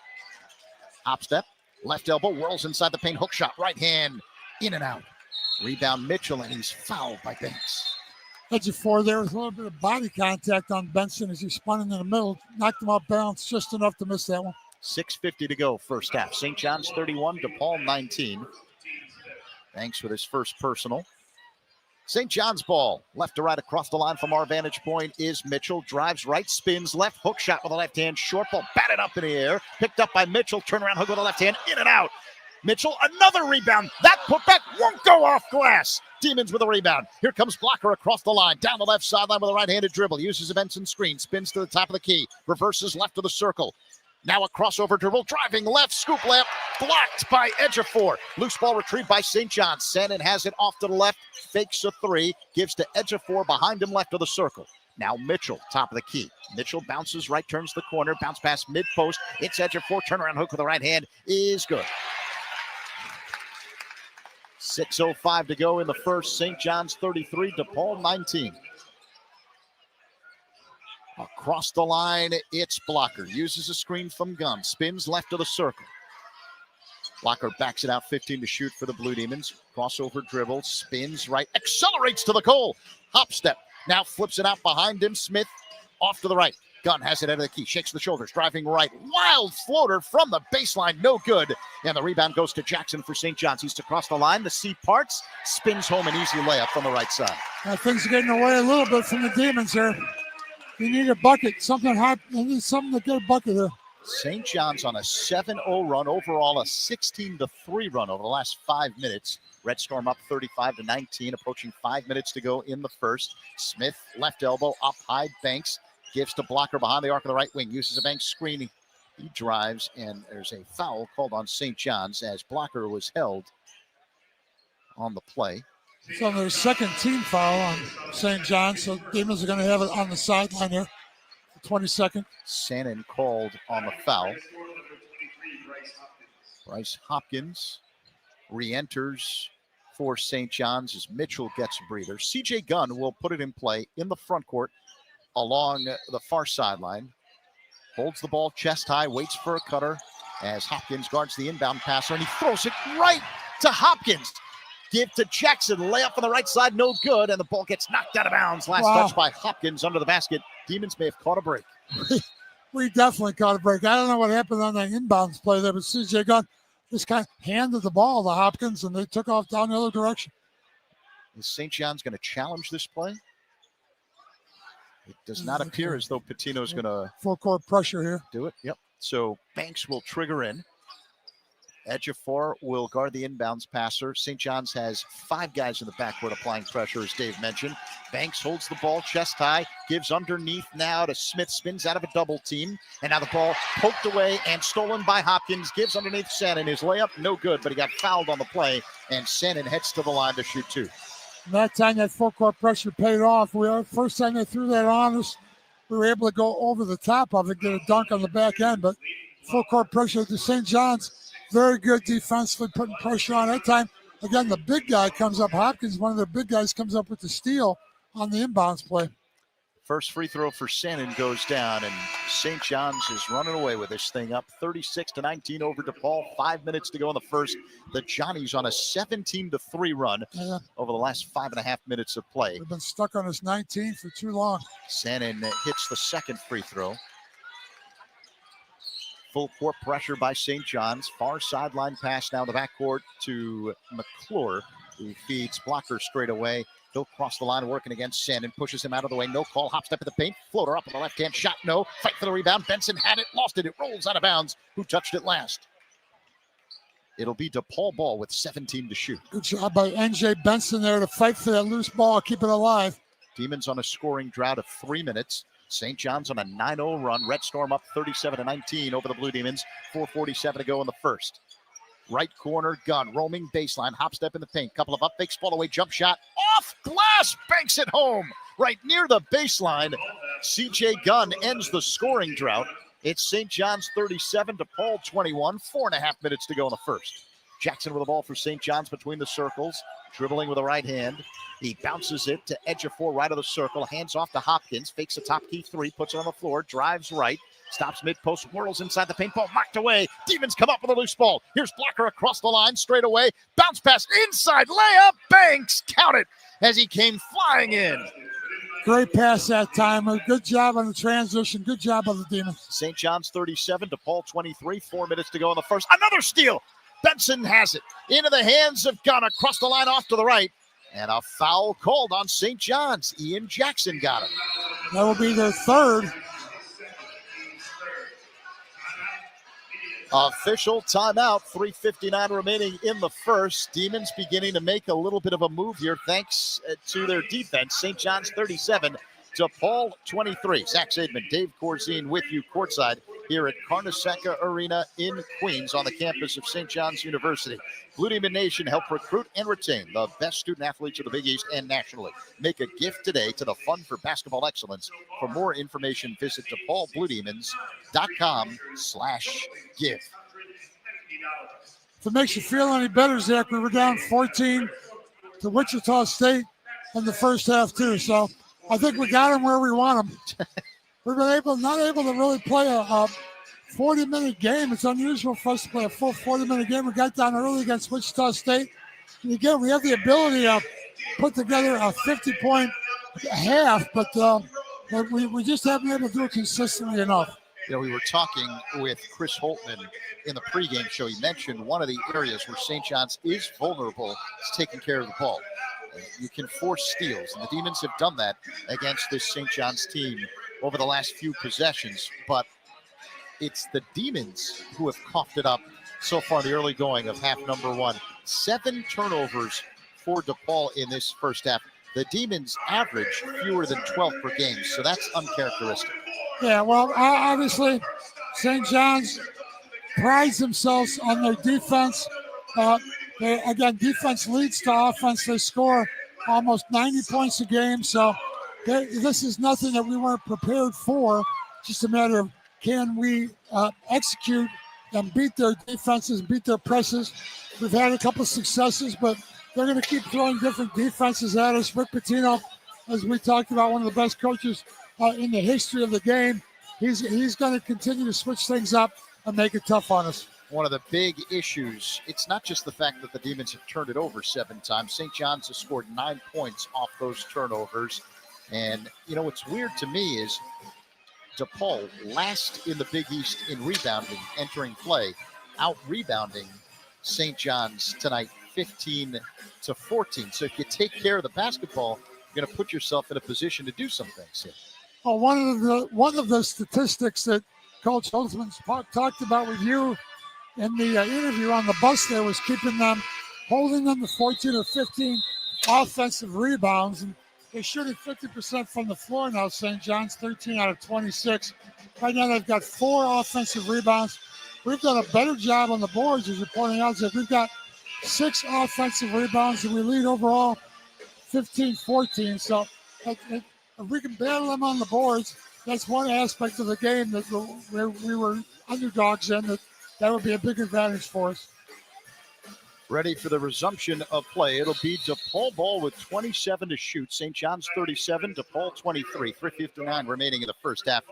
Hop step, left elbow, whirls inside the paint, hook shot, right hand, in and out. Rebound Mitchell, and he's fouled by Banks. Ejiofor there with a little bit of body contact on Benson as he spun in the middle, knocked him off balance just enough to miss that one. 6:50 to go first half. St. John's 31, DePaul 19. Banks with his first personal. St. John's ball, left to right across the line from our vantage point is Mitchell. Drives right, spins left, hook shot with the left hand. Short ball batted up in the air. Picked up by Mitchell. Turnaround hook with the left hand. In and out. Mitchell, another rebound. That putback won't go off glass. Demons with a rebound. Here comes Blocker across the line. Down the left sideline with a right-handed dribble. Uses a Benson screen. Spins to the top of the key. Reverses left of the circle. Now a crossover dribble, driving left, scoop layup, blocked by Ejiofor. Loose ball retrieved by St. John's. Sannon has it off to the left, fakes a 3, gives to Ejiofor behind him left of the circle. Now Mitchell, top of the key. Mitchell bounces right, turns the corner, bounce pass mid-post. It's Ejiofor, turnaround hook with the right hand is good. 6:05 to go in the first. St. John's 33, DePaul 19. Across the line, it's Blocker. Uses a screen from Gunn. Spins left of the circle. Blocker backs it out 15 to shoot for the Blue Demons. Crossover dribble, spins right, accelerates to the goal. Hop step. Now flips it out behind him. Smith off to the right. Gunn has it out of the key, shakes the shoulders, driving right. Wild floater from the baseline, no good. And the rebound goes to Jackson for St. John's. He's across the line. The C parts, spins home an easy layup from the right side. Things are getting away a little bit from the Demons here. You need a bucket, something hot. You need something to get a bucket here. St. John's on a 7-0 run, overall a 16-3 run over the last 5 minutes. Red Storm up 35-19, approaching 5 minutes to go in the first. Smith, left elbow, up high, Banks. Gives to Blocker behind the arc of the right wing. Uses a Banks screen. He drives, and there's a foul called on St. John's as Blocker was held on the play. So their second team foul on St. John's. So Demons are going to have it on the sideline here. 22nd. Sannon called on the foul. Bryce Hopkins re-enters for St. John's as Mitchell gets a breather. CJ Gunn will put it in play in the front court along the far sideline. Holds the ball chest high, waits for a cutter as Hopkins guards the inbound passer, and he throws it right to Hopkins. Give to Jackson, layup on the right side, no good, and the ball gets knocked out of bounds. Last touch by Hopkins under the basket. Demons may have caught a break. We definitely caught a break. I don't know what happened on that inbounds play there, but CJ Gunn just kind of handed the ball to Hopkins, and they took off down the other direction. Is St. John's going to challenge this play? It does not appear as though Patino's going to full court pressure here. Do it. Yep. So Banks will trigger in. Ejiofor will guard the inbounds passer. St. John's has 5 guys in the backcourt applying pressure, as Dave mentioned. Banks holds the ball chest high, gives underneath now to Smith, spins out of a double team, and now the ball poked away and stolen by Hopkins, gives underneath Sannon. His layup, no good, but he got fouled on the play, and Sannon heads to the line to shoot 2. That time that full court pressure paid off. First time they threw that on us, we were able to go over the top of it, get a dunk on the back end, but full court pressure to St. John's. Very good defensively, putting pressure on that time. Again, the big guy comes up. Hopkins, one of their big guys, comes up with the steal on the inbounds play. First free throw for Sannon goes down, and St. John's is running away with this thing up 36-19 over DePaul. 5 minutes to go in the first. The Johnnies on a 17-3 run over the last 5.5 minutes of play. They've been stuck on this 19 for too long. Sannon hits the second free throw. Full court pressure by St. John's. Far sideline pass now the backcourt to McClure, who feeds Blocker straight away. He'll cross the line working against Sannon, pushes him out of the way. No call, hop step in the paint. Floater up on the left-hand shot, no. Fight for the rebound. Benson had it, lost it. It rolls out of bounds. Who touched it last? It'll be DePaul ball with 17 to shoot. Good job by N.J. Benson there to fight for that loose ball, keep it alive. Demons on a scoring drought of 3 minutes. St. John's on a 9-0 run. Red Storm up 37-19 over the Blue Demons. 4:47 to go in the first. Right corner, Gunn, roaming baseline, hop step in the paint. Couple of up fakes, fall away, jump shot. Off glass, banks it home. Right near the baseline. CJ Gunn ends the scoring drought. It's St. John's 37, DePaul 21. 4.5 minutes to go in the first. Jackson with the ball for St. John's between the circles. Dribbling with the right hand. He bounces it to Ejiofor right of the circle. Hands off to Hopkins. Fakes a top key 3. Puts it on the floor. Drives right. Stops mid-post. Whirls inside the paint. Ball knocked away. Demons come up with a loose ball. Here's Blocker across the line. Straight away. Bounce pass inside. Layup. Banks. Count it as he came flying in. Great pass that time. A good job on the transition. Good job of the Demons. St. John's 37. DePaul 23. 4 minutes to go in the first. Another steal. Benson has it into the hands of Gunn across the line off to the right. And a foul called on St. John's. Ian Jackson got it. That will be their third. Official timeout. 3:59 remaining in the first. Demons beginning to make a little bit of a move here thanks to their defense. St. John's 37, DePaul 23. Zach Zaidman, Dave Corzine with you courtside here at Carnesecca Arena in Queens on the campus of St. John's University. Blue Demon Nation help recruit and retain the best student athletes of the Big East and nationally. Make a gift today to the Fund for Basketball Excellence. For more information, visit DePaulBlueDemons.com/give. If it makes you feel any better, Zach, we were down 14 to Wichita State in the first half, too. So I think we got them where we want them. We've been not able to really play a 40-minute game. It's unusual for us to play a full 40-minute game. We got down early against Wichita State. And again, we have the ability to put together a 50-point half, but we just haven't been able to do it consistently enough. You know, we were talking with Chris Holtman in the pregame show. He mentioned one of the areas where St. John's is vulnerable is taking care of the ball. You can force steals, and the Demons have done that against this St. John's team over the last few possessions, but it's the Demons who have coughed it up so far in the early going of half number one. 7 turnovers for DePaul in this first half. The Demons average fewer than 12 per game, so that's uncharacteristic. Yeah, well, obviously, St. John's prides themselves on their defense. Defense leads to offense. They score almost 90 points a game, so this is nothing that we weren't prepared for. Just a matter of can we execute and beat their defenses, beat their presses. We've had a couple of successes, but they're going to keep throwing different defenses at us. Rick Pitino, as we talked about, one of the best coaches in the history of the game. He's going to continue to switch things up and make it tough on us. One of the big issues, it's not just the fact that the Demons have turned it over 7 times. St. John's has scored 9 points off those turnovers. And, you know, what's weird to me is DePaul, last in the Big East in rebounding, entering play, out-rebounding St. John's tonight, 15-14. So if you take care of the basketball, you're going to put yourself in a position to do some things here. Well, one of the statistics that Coach Holtzman talked about with you in the interview on the bus there was holding them to 14 or 15 offensive rebounds. And they're shooting 50% from the floor now, St. John's, 13 out of 26. Right now they've got 4 offensive rebounds. We've done a better job on the boards, as you're pointing out. So we've got 6 offensive rebounds, and we lead overall 15-14. So if we can battle them on the boards, that's one aspect of the game that we were underdogs in. That would be a big advantage for us. Ready for the resumption of play. It'll be DePaul ball with 27 to shoot. St. John's 37, DePaul 23. 3:59 remaining in the first half.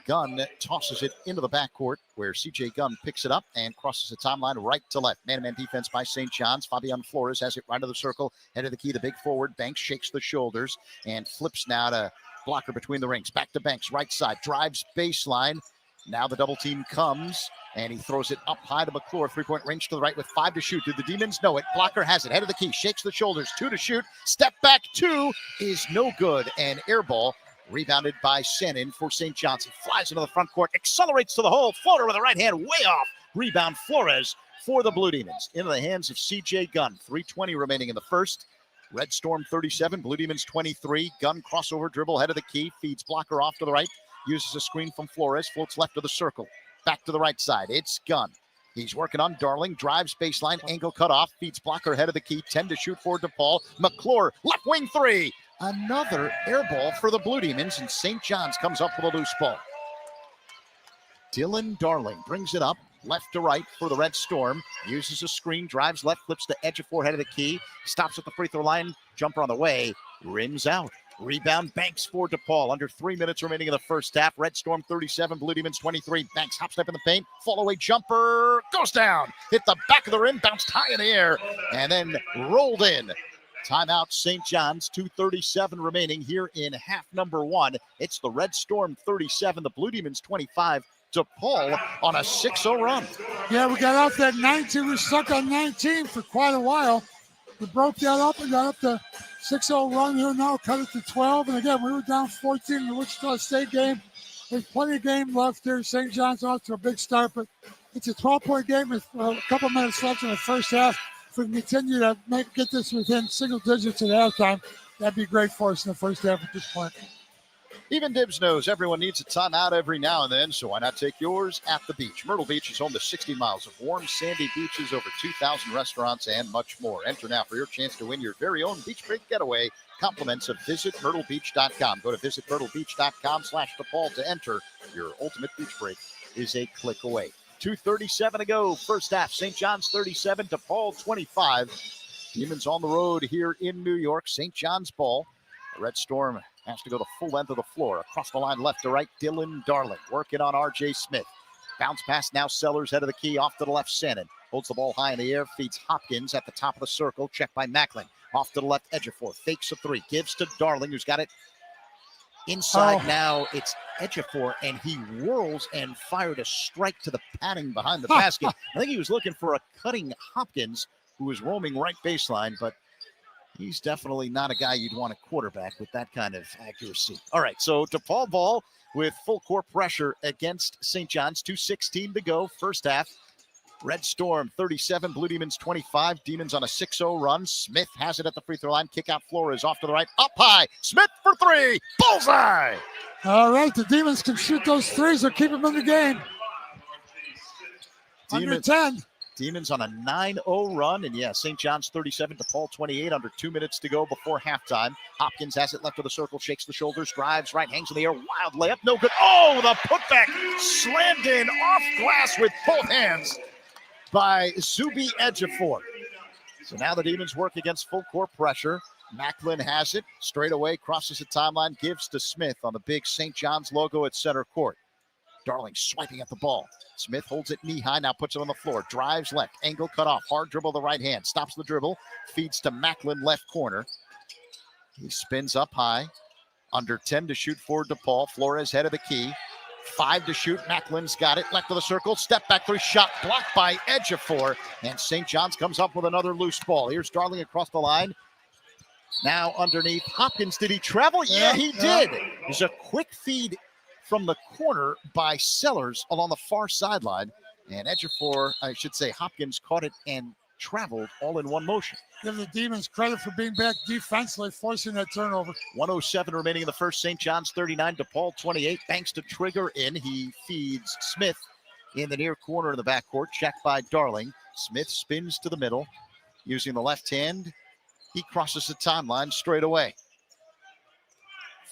Gunn tosses it into the backcourt where C.J. Gunn picks it up and crosses the timeline right to left. Man-to-man defense by St. John's. Fabian Flores has it right of the circle. Head of the key, the big forward. Banks shakes the shoulders and flips now to Blocker between the rings. Back to Banks, right side. Drives baseline. Now the double team comes, and he throws it up high to McClure. 3-point range to the right with 5 to shoot. Did the Demons know it? Blocker has it. Head of the key, shakes the shoulders. 2 to shoot. Step back 2 is no good. And air ball rebounded by Senin for St. John's. He flies into the front court, accelerates to the hole. Floater with the right hand, way off. Rebound Flores for the Blue Demons. Into the hands of C.J. Gunn. 3:20 remaining in the first. Red Storm 37, Blue Demons 23. Gunn crossover dribble, head of the key. Feeds Blocker off to the right. Uses a screen from Flores. Floats left of the circle. Back to the right side. It's Gunn. He's working on Darling. Drives baseline. Angle cut off. Feeds Blocker head of the key. 10 to shoot for DePaul. McClure. Left wing 3. Another air ball for the Blue Demons. And St. John's comes up with a loose ball. Dylan Darling brings it up. Left to right for the Red Storm. Uses a screen. Drives left. Flips to edge of forehead of the key. Stops at the free throw line. Jumper on the way. Rims out. Rebound Banks for DePaul. Under 3 minutes remaining in the first half. Red Storm 37, Blue Demons 23. Banks hop step in the paint. Fall away jumper. Goes down. Hit the back of the rim. Bounced high in the air. And then rolled in. Timeout St. John's. 2:37 remaining here in half number one. It's the Red Storm 37, the Blue Demons 25. DePaul on a 6-0 run. Yeah, we got out that 19. We were stuck on 19 for quite a while. We broke that up and got up to 6-0 run here now, cut it to 12. And again, we were down 14 in the Wichita State game. There's plenty of game left here. St. John's off to a big start, but it's a 12-point game with a couple minutes left in the first half. If we can continue to get this within single digits at halftime, that'd be great for us in the first half at this point. Even Dibs knows everyone needs a timeout every now and then, so why not take yours at the beach? Myrtle Beach is home to 60 miles of warm, sandy beaches, over 2,000 restaurants, and much more. Enter now for your chance to win your very own beach break getaway. Compliments of visitmyrtlebeach.com. Go to visitmyrtlebeach.com/DePaul to enter. Your ultimate beach break is a click away. 2:37 to go. First half, St. John's 37, DePaul 25. Demons on the road here in New York. St. John's ball. The Red Storm has to go the full length of the floor. Across the line, left to right, Dylan Darling working on R.J. Smith. Bounce pass now, Sellers head of the key, off to the left, Shannon. Holds the ball high in the air, feeds Hopkins at the top of the circle. Checked by Macklin. Off to the left, Ejiofor fakes a three. Gives to Darling, who's got it inside now. It's Ejiofor, and he whirls and fired a strike to the padding behind the basket. I think he was looking for a cutting Hopkins, who was roaming right baseline, but he's definitely not a guy you'd want to quarterback with that kind of accuracy. All right, so DePaul ball with full court pressure against St. John's. 2:16 to go, first half. Red Storm 37, Blue Demons 25. Demons on a 6-0 run. Smith has it at the free throw line. Kick out, Flores off to the right. Up high. Smith for three. Bullseye. All right, the Demons can shoot those threes or keep them in the game. Under 10. Demons on a 9-0 run. And yeah, St. John's 37, DePaul 28, under 2 minutes to go before halftime. Hopkins has it left of the circle, shakes the shoulders, drives right, hangs in the air, wild layup, no good. Oh, the putback slammed in off glass with both hands by Zubi Ejiofor. So now the Demons work against full court pressure. Macklin has it straight away, crosses the timeline, gives to Smith on the big St. John's logo at center court. Darling swiping at the ball. Smith holds it knee high, now puts it on the floor. Drives left, angle cut off, hard dribble the right hand. Stops the dribble, feeds to Macklin left corner. He spins up high. Under 10 to shoot for DePaul. Flores head of the key. 5 to shoot. Macklin's got it. Left of the circle. Step back three shot blocked by Ejiofor. And St. John's comes up with another loose ball. Here's Darling across the line. Now underneath. Hopkins, did he travel? Yeah, he did. There's a quick feed from the corner by Sellers along the far sideline. And Ejiofor, I should say, Hopkins caught it and traveled all in one motion. Give the Demons credit for being back defensively, forcing that turnover. 1:07 remaining in the first. St. John's 39, DePaul 28. Banks to trigger in. He feeds Smith in the near corner of the backcourt. Checked by Darling. Smith spins to the middle. Using the left hand, he crosses the timeline straight away.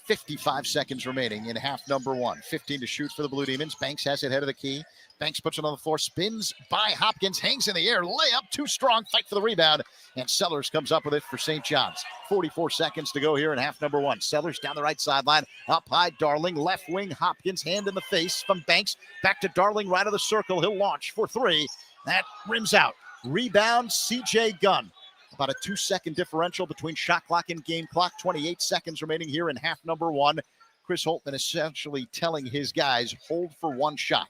55 seconds remaining in half number one. 15 to shoot for the Blue Demons. Banks has it head of the key. Banks puts it on the floor, spins by Hopkins, hangs in the air, layup, too strong, fight for the rebound, and Sellers comes up with it for St. John's. 44 seconds to go here in half number one. Sellers down the right sideline, up high, Darling, left wing, Hopkins, hand in the face from Banks, back to Darling, right of the circle, he'll launch for three. That rims out. Rebound, C.J. Gunn. About a 2-second differential between shot clock and game clock. 28 seconds remaining here in half number one. Chris Holtman essentially telling his guys, hold for one shot.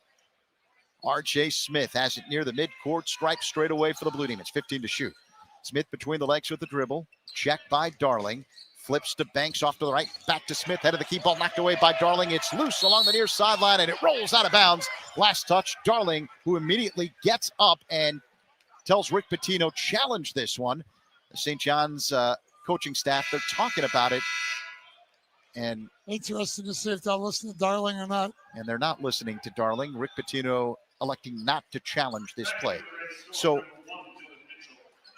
R.J. Smith has it near the midcourt stripe straight away for the Blue Demons. 15 to shoot. Smith between the legs with the dribble. Checked by Darling. Flips to Banks off to the right. Back to Smith. Head of the key ball knocked away by Darling. It's loose along the near sideline and it rolls out of bounds. Last touch, Darling, who immediately gets up and tells Rick Pitino, challenge this one. The St. John's coaching staff, they're talking about it. And interesting to see if they'll listen to Darling or not. And they're not listening to Darling. Rick Pitino electing not to challenge this play. So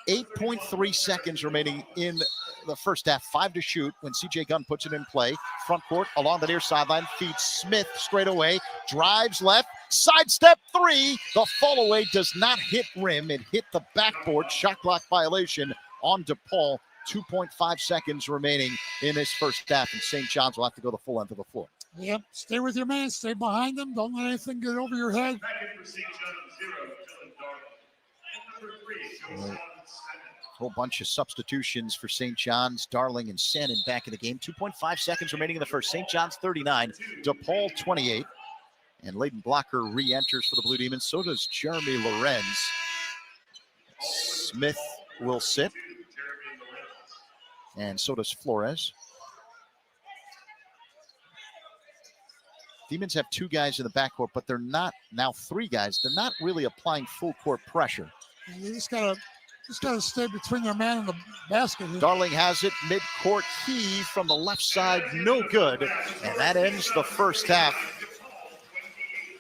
8.3 seconds remaining in the first half. 5 to shoot when C.J. Gunn puts it in play. Front court along the near sideline. Feeds Smith straight away. Drives left. Sidestep three. The fall away does not hit rim. It hit the backboard. Shot clock violation on DePaul. 2.5 seconds remaining in this first half. And St. John's will have to go the full length of the floor. Yep. Stay with your man. Stay behind them. Don't let anything get over your head. A whole bunch of substitutions for St. John's. Darling and Shannon back in the game. 2.5 seconds remaining in the first. St. John's 39, DePaul 28. And Leighton Blocker re-enters for the Blue Demons. So does Jeremy Lorenz. Smith will sit. And so does Flores. Demons have 2 guys in the backcourt, but they're not, now 3 guys, they're not really applying full court pressure. You just got to just got to stay between their man and the basket. Darling has it, midcourt key from the left side, no good. And that ends the first half.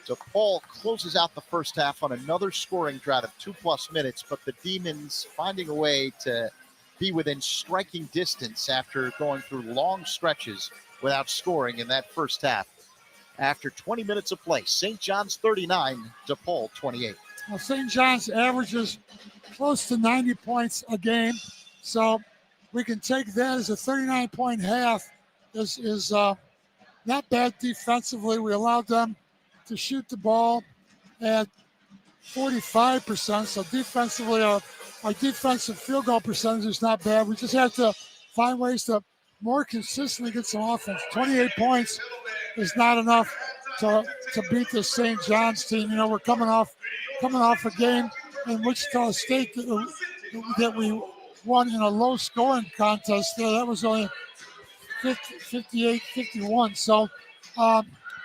DePaul closes out the first half on another scoring drought of 2+ minutes, but the Demons finding a way to be within striking distance after going through long stretches without scoring in that first half. After 20 minutes of play, St. John's 39, DePaul 28. Well, St. John's averages close to 90 points a game, so we can take that as a 39-point half. Is not bad defensively. We allowed them to shoot the ball at 45%, so defensively, our defensive field goal percentage is not bad. We just have to find ways to more consistently get some offense. 28 points is not enough to beat this St. John's team. You know, we're coming off a game in Wichita State that we won in a low-scoring contest. That was only 58-51. So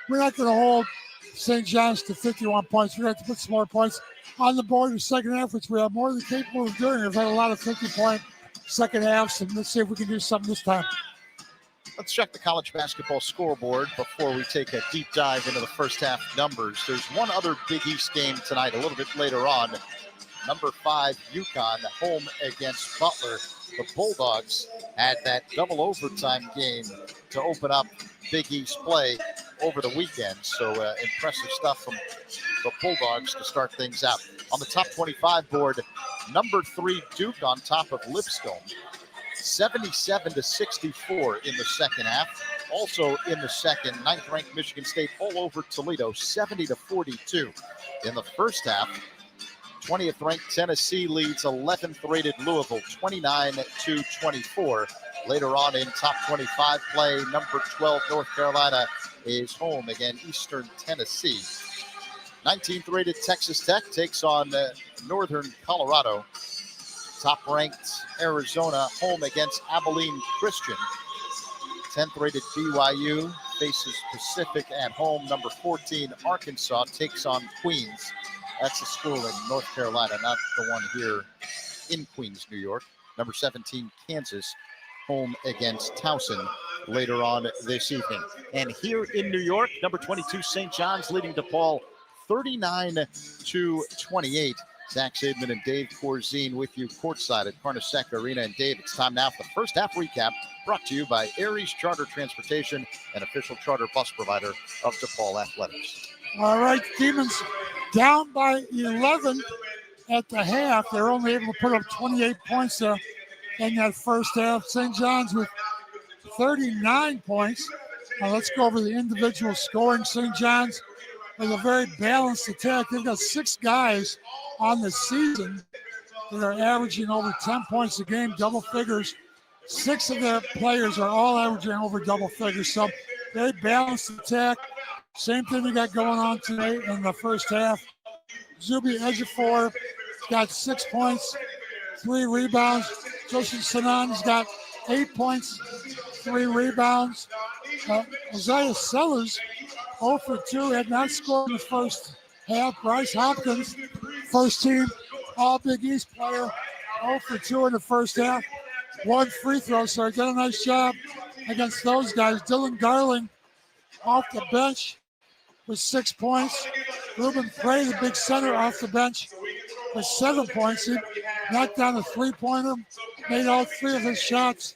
we're not going to hold St. John's to 51 points. We're going to have to put some more points on the board in the second half, which we are more than capable of doing. We've had a lot of 50-point second halves, and let's see if we can do something this time. Let's check the college basketball scoreboard before we take a deep dive into the first half numbers. There's one other Big East game tonight a little bit later on. Number 5, UConn, home against Butler. The Bulldogs had that double overtime game to open up Big East play over the weekend. So impressive stuff from the Bulldogs to start things out. On the top 25 board, number 3 Duke on top of Lipscomb. 77-64 in the second half. Also in the second, 9th-ranked Michigan State all over Toledo, 70-42. In the first half, 20th-ranked Tennessee leads 11th-rated Louisville, 29-24. Later on in top 25 play, number 12 North Carolina is home against Eastern Tennessee. 19th-rated Texas Tech takes on Northern Colorado. Top-ranked Arizona home against Abilene Christian. 10th-rated BYU faces Pacific at home. Number 14 Arkansas takes on Queens. That's a school in North Carolina, not the one here in Queens, New York. Number 17 Kansas home against Towson later on this evening. And here in New York, number 22 St. John's leading DePaul 39-28. Zach Zaidman and Dave Corzine with you courtside at Carnesecca Arena. And Dave, it's time now for the first half recap, brought to you by Aries Charter Transportation, an official charter bus provider of DePaul Athletics. All right, Demons down by 11 at the half. They're only able to put up 28 points in that first half. St. John's with 39 points. Now let's go over the individual scoring. St. John's with a very balanced attack. They've got 6 guys on the season that are averaging over 10 points a game, double figures. 6 of their players are all averaging over double figures. So very balanced attack. Same thing we got going on today in the first half. Zuby Ejiofor got 6 points, 3 rebounds. Joseph Sanan's got 8 points, 3 rebounds. Isaiah Sellers, 0 for 2, had not scored in the first half. Bryce Hopkins, first team All Big East player, 0 for 2 in the first half. 1 free throw, so he did a nice job against those guys. Dylan Garling off the bench with 6 points. Ruben Prey, the big center, off the bench with 7 points. He knocked down a 3-pointer, made all 3 of his shots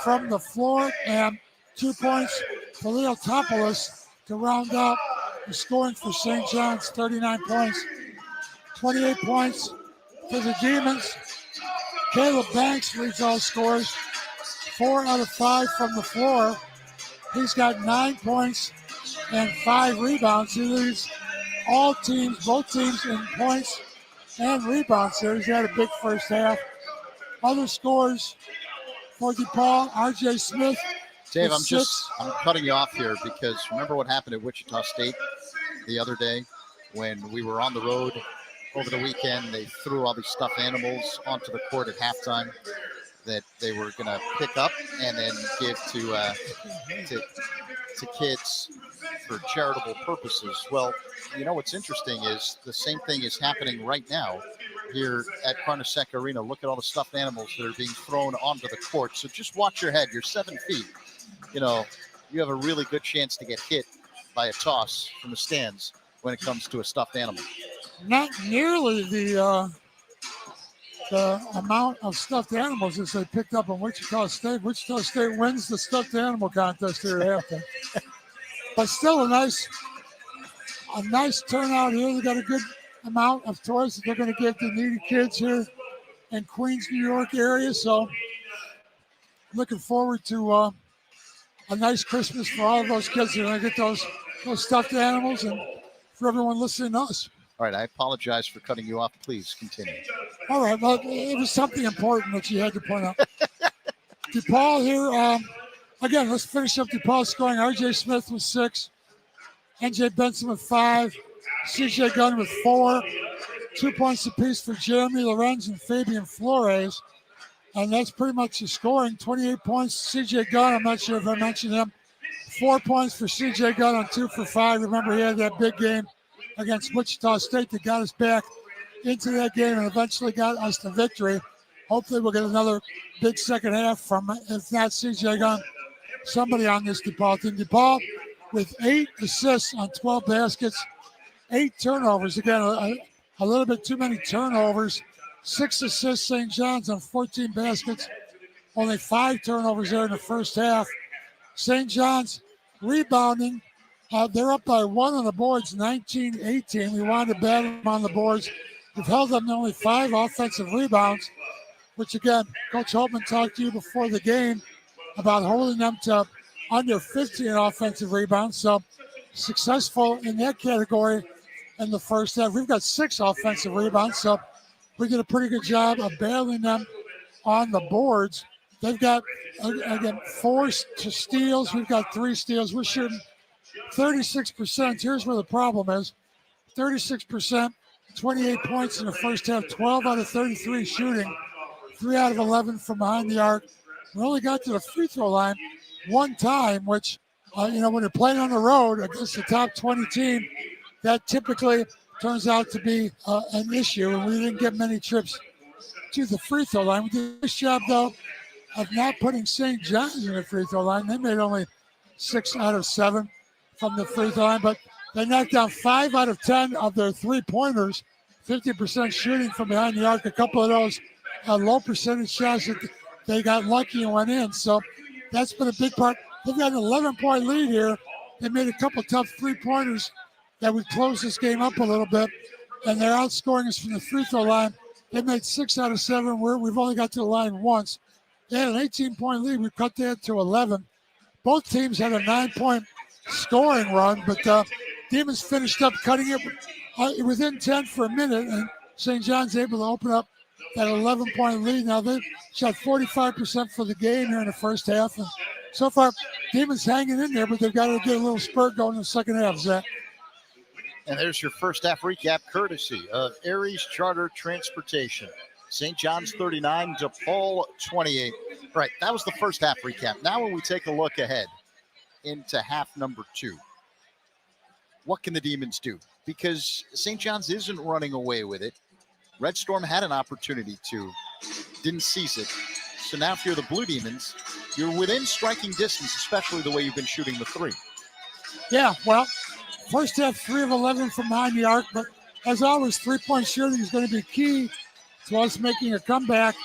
from the floor, and 2 points for Leo Topoulos to round out the scoring for St. John's, 39 points. 28 points for the Demons. Caleb Banks leads all scores, 4 out of 5 from the floor. He's got 9 points and 5 rebounds. He leads all teams, both teams, in points and rebounds here. He's had a big first half. Other scores for DePaul, R.J. Smith. Dave, I'm cutting you off here because remember what happened at Wichita State the other day when we were on the road over the weekend? They threw all these stuffed animals onto the court at halftime that they were going to pick up and then give to kids for charitable purposes. Well, you know what's interesting is the same thing is happening right now here at Carnesecca Arena. Look at all the stuffed animals that are being thrown onto the court. So just watch your head. You're 7 feet. You know, you have a really good chance to get hit by a toss from the stands when it comes to a stuffed animal. Not nearly the amount of stuffed animals as they picked up in Wichita State. Wichita State wins the stuffed animal contest here at halftime. But still a nice turnout here. They got a good amount of toys that they're going to give to needy kids here in Queens, New York area. So looking forward to a nice Christmas for all of those kids that are going to get those stuffed animals, and for everyone listening to us. All right, I apologize for cutting you off. Please continue. All right, well, it was something important that you had to point out. DePaul here, again, let's finish up DePaul scoring. R.J. Smith with 6, N.J. Benson with 5, C.J. Gunn with 4, 2 points apiece for Jeremy Lorenz and Fabian Flores. And that's pretty much the scoring. 28 points, C.J. Gunn. I'm not sure if I mentioned him. 4 points for C.J. Gunn on 2 for 5. Remember, he had that big game against Wichita State that got us back into that game and eventually got us the victory. Hopefully we'll get another big second half from, if not C.J. Gunn, somebody on this DePaul team. DePaul with 8 assists on 12 baskets, 8 turnovers. Again, a little bit too many turnovers. 6 assists, St. John's on 14 baskets. Only 5 turnovers there in the first half. St. John's rebounding. They're up by 1 on the boards, 19-18. We wanted to battle them on the boards. We've held them to only 5 offensive rebounds, which, again, Coach Holtman talked to you before the game about holding them to under 15 offensive rebounds. So successful in that category in the first half. We've got 6 offensive rebounds, so we did a pretty good job of battling them on the boards. They've got, again, 4 steals. We've got 3 steals. We're shooting 36%. Here's where the problem is. 36%, 28 points in the first half, 12 out of 33 shooting, 3 out of 11 from behind the arc. We only got to the free throw line 1 time, which, when you're playing on the road against the top 20 team, that typically turns out to be an issue, and we didn't get many trips to the free throw line. We did a nice job, though, of not putting St. John's in the free throw line. They made only 6 out of 7 from the free throw line, but they knocked down 5 out of 10 of their 3-pointers, 50% shooting from behind the arc. A couple of those low percentage shots that they got lucky and went in. So that's been a big part. They've got an 11-point lead here. They made a couple tough 3-pointers that would close this game up a little bit, and they're outscoring us from the free throw line. They made 6 out of 7. We've only got to the line once. They had an 18-point lead. We cut that to 11. Both teams had a 9-point scoring run, but Demons finished up cutting it within 10 for a minute, and St. John's able to open up that 11-point lead. Now they shot 45% for the game here in the first half, and so far Demons hanging in there, but they've got to get a little spurt going in the second half, Zach. And there's your first half recap courtesy of Aries Charter Transportation. St. John's 39, DePaul 28. Right, that was the first half recap. Now when we take a look ahead into half number 2, what can the Demons do? Because St. John's isn't running away with it. Red Storm had an opportunity to, didn't seize it. So now if you're the Blue Demons, you're within striking distance, especially the way you've been shooting the 3. Yeah, well, first half 3 of 11 from behind the arc, but as always, 3-point shooting is going to be key to us making a comeback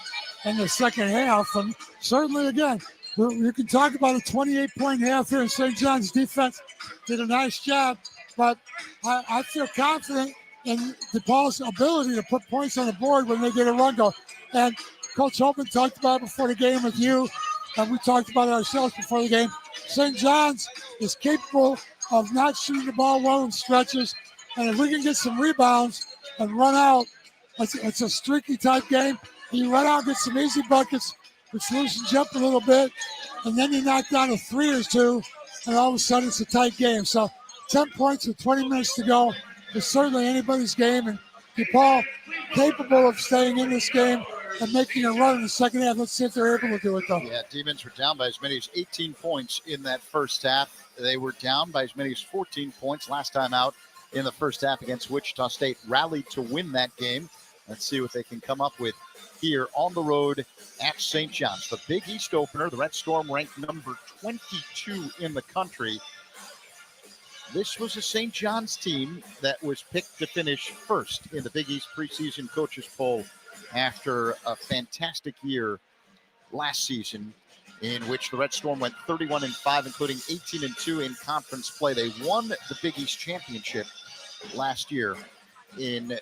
in the second half. And certainly, again, you can talk about a 28-point half here, and St. John's defense did a nice job, but I feel confident in DePaul's ability to put points on the board when they get a run going. And Coach Holtman talked about it before the game with you, and we talked about it ourselves before the game. St. John's is capable of not shooting the ball well in stretches, and if we can get some rebounds and run out, it's a streaky type game. You run out, get some easy buckets, which loosens you up a little bit, and then you knock down a 3 or 2, and all of a sudden it's a tight game. So 10 points with 20 minutes to go is certainly anybody's game, and DePaul capable of staying in this game and making a run in the second half. Let's see if they're able to do it, though. Yeah, Demons were down by as many as 18 points in that first half. They were down by as many as 14 points last time out in the first half against Wichita State. Rallied to win that game. Let's see what they can come up with here on the road at St. John's. The Big East opener, the Red Storm ranked number 22 in the country. This was a St. John's team that was picked to finish first in the Big East preseason coaches poll after a fantastic year last season, in which the Red Storm went 31-5, including 18-2 in conference play. They won the Big East championship last year in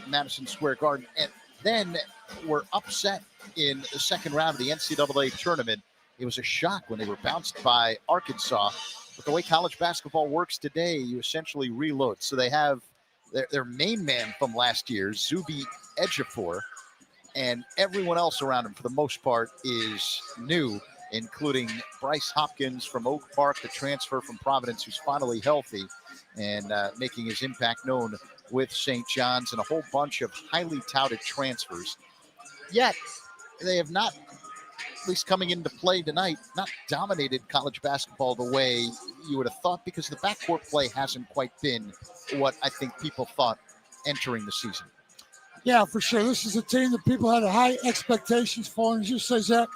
Madison Square Garden, and then were upset in the second round of the NCAA tournament. It was a shock when they were bounced by Arkansas. But the way college basketball works today, you essentially reload. So they have their main man from last year, Zuby Ejiofor, and everyone else around him, for the most part, is new, including Bryce Hopkins from Oak Park, the transfer from Providence, who's finally healthy and making his impact known with St. John's, and a whole bunch of highly touted transfers. Yet, they have not, at least coming into play tonight, not dominated college basketball the way you would have thought, because the backcourt play hasn't quite been what I think people thought entering the season. Yeah, for sure. This is a team that people had high expectations for, and just says that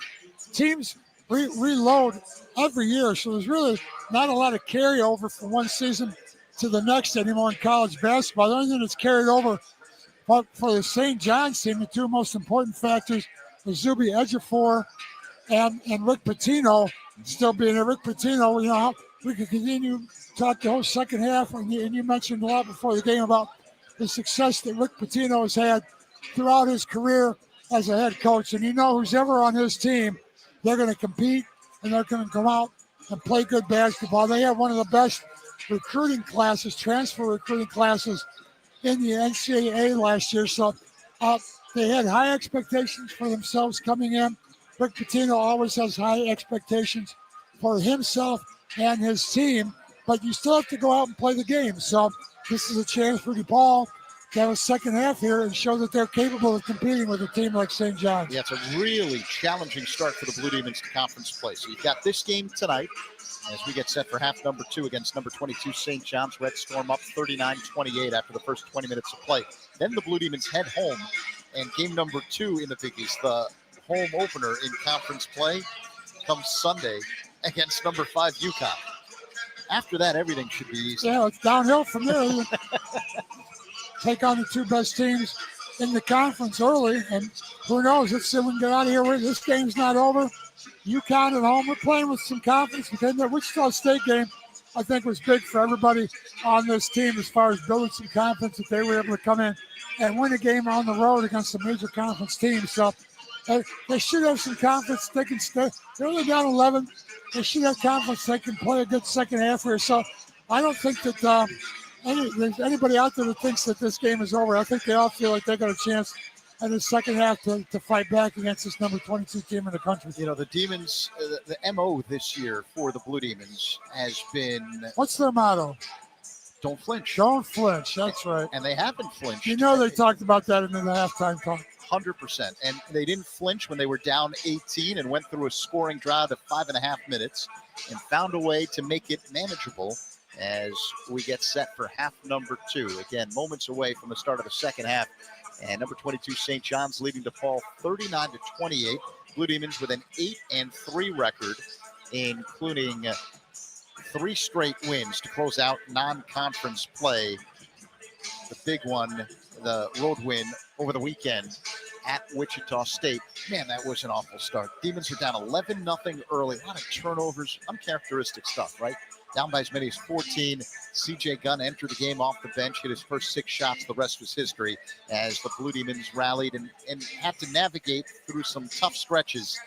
teams reload every year, so there's really not a lot of carryover from one season to the next anymore in college basketball. The only thing that's carried over for the St. John's team, the two most important factors are Zuby Ejiofor and Rick Pitino still being there. Rick Pitino, you know, we could continue to talk the whole second half, and you mentioned a lot before the game about the success that Rick Pitino has had throughout his career as a head coach. And you know, who's ever on his team, they're going to compete and they're going to come out and play good basketball. They have one of the best recruiting classes, transfer recruiting classes in the NCAA last year. So they had high expectations for themselves coming in. Rick Pitino always has high expectations for himself and his team, but you still have to go out and play the game. So this is a chance for DePaul to have a second half here and show that they're capable of competing with a team like St. John's. Yeah, it's a really challenging start for the Blue Demons to conference play. So you've got this game tonight as we get set for half number 2 against number 22 St. John's. Red Storm up 39-28 after the first 20 minutes of play. Then the Blue Demons head home, and game number 2 in the Big East, the home opener in conference play, comes Sunday against number 5 UConn. After that, everything should be easy. Yeah, it's downhill from there. Take on the two best teams in the conference early, and who knows, let's see if we can get out of here. This game's not over. UConn at home, we're playing with some confidence. Because the Wichita State game, I think, was big for everybody on this team as far as building some confidence that they were able to come in and win a game on the road against a major conference team. So they should have some confidence. They can stay. They're only down 11. They should have confidence they can play a good second half here. So I don't think that there's anybody out there that thinks that this game is over. I think they all feel like they got a chance in the second half to fight back against this number 22 team in the country. You know, the Demons, the MO this year for the Blue Demons has been... What's their motto? Don't flinch. Don't flinch, that's right. And they haven't flinched. You know, they talked about that in the halftime talk. 100%. And they didn't flinch when they were down 18 and went through a scoring drought of 5.5 minutes and found a way to make it manageable as we get set for half number 2. Again, moments away from the start of the second half. And number 22, St. John's, leading DePaul 39-28. Blue Demons with an 8-3 record, including 3 straight wins to close out non-conference play. The big one, the road win over the weekend at Wichita State. Man, that was an awful start. Demons were down 11-0 early. A lot of turnovers, uncharacteristic stuff, right? Down by as many as 14. CJ Gunn entered the game off the bench, hit his first 6 shots. The rest was history as the Blue Demons rallied and had to navigate through some tough stretches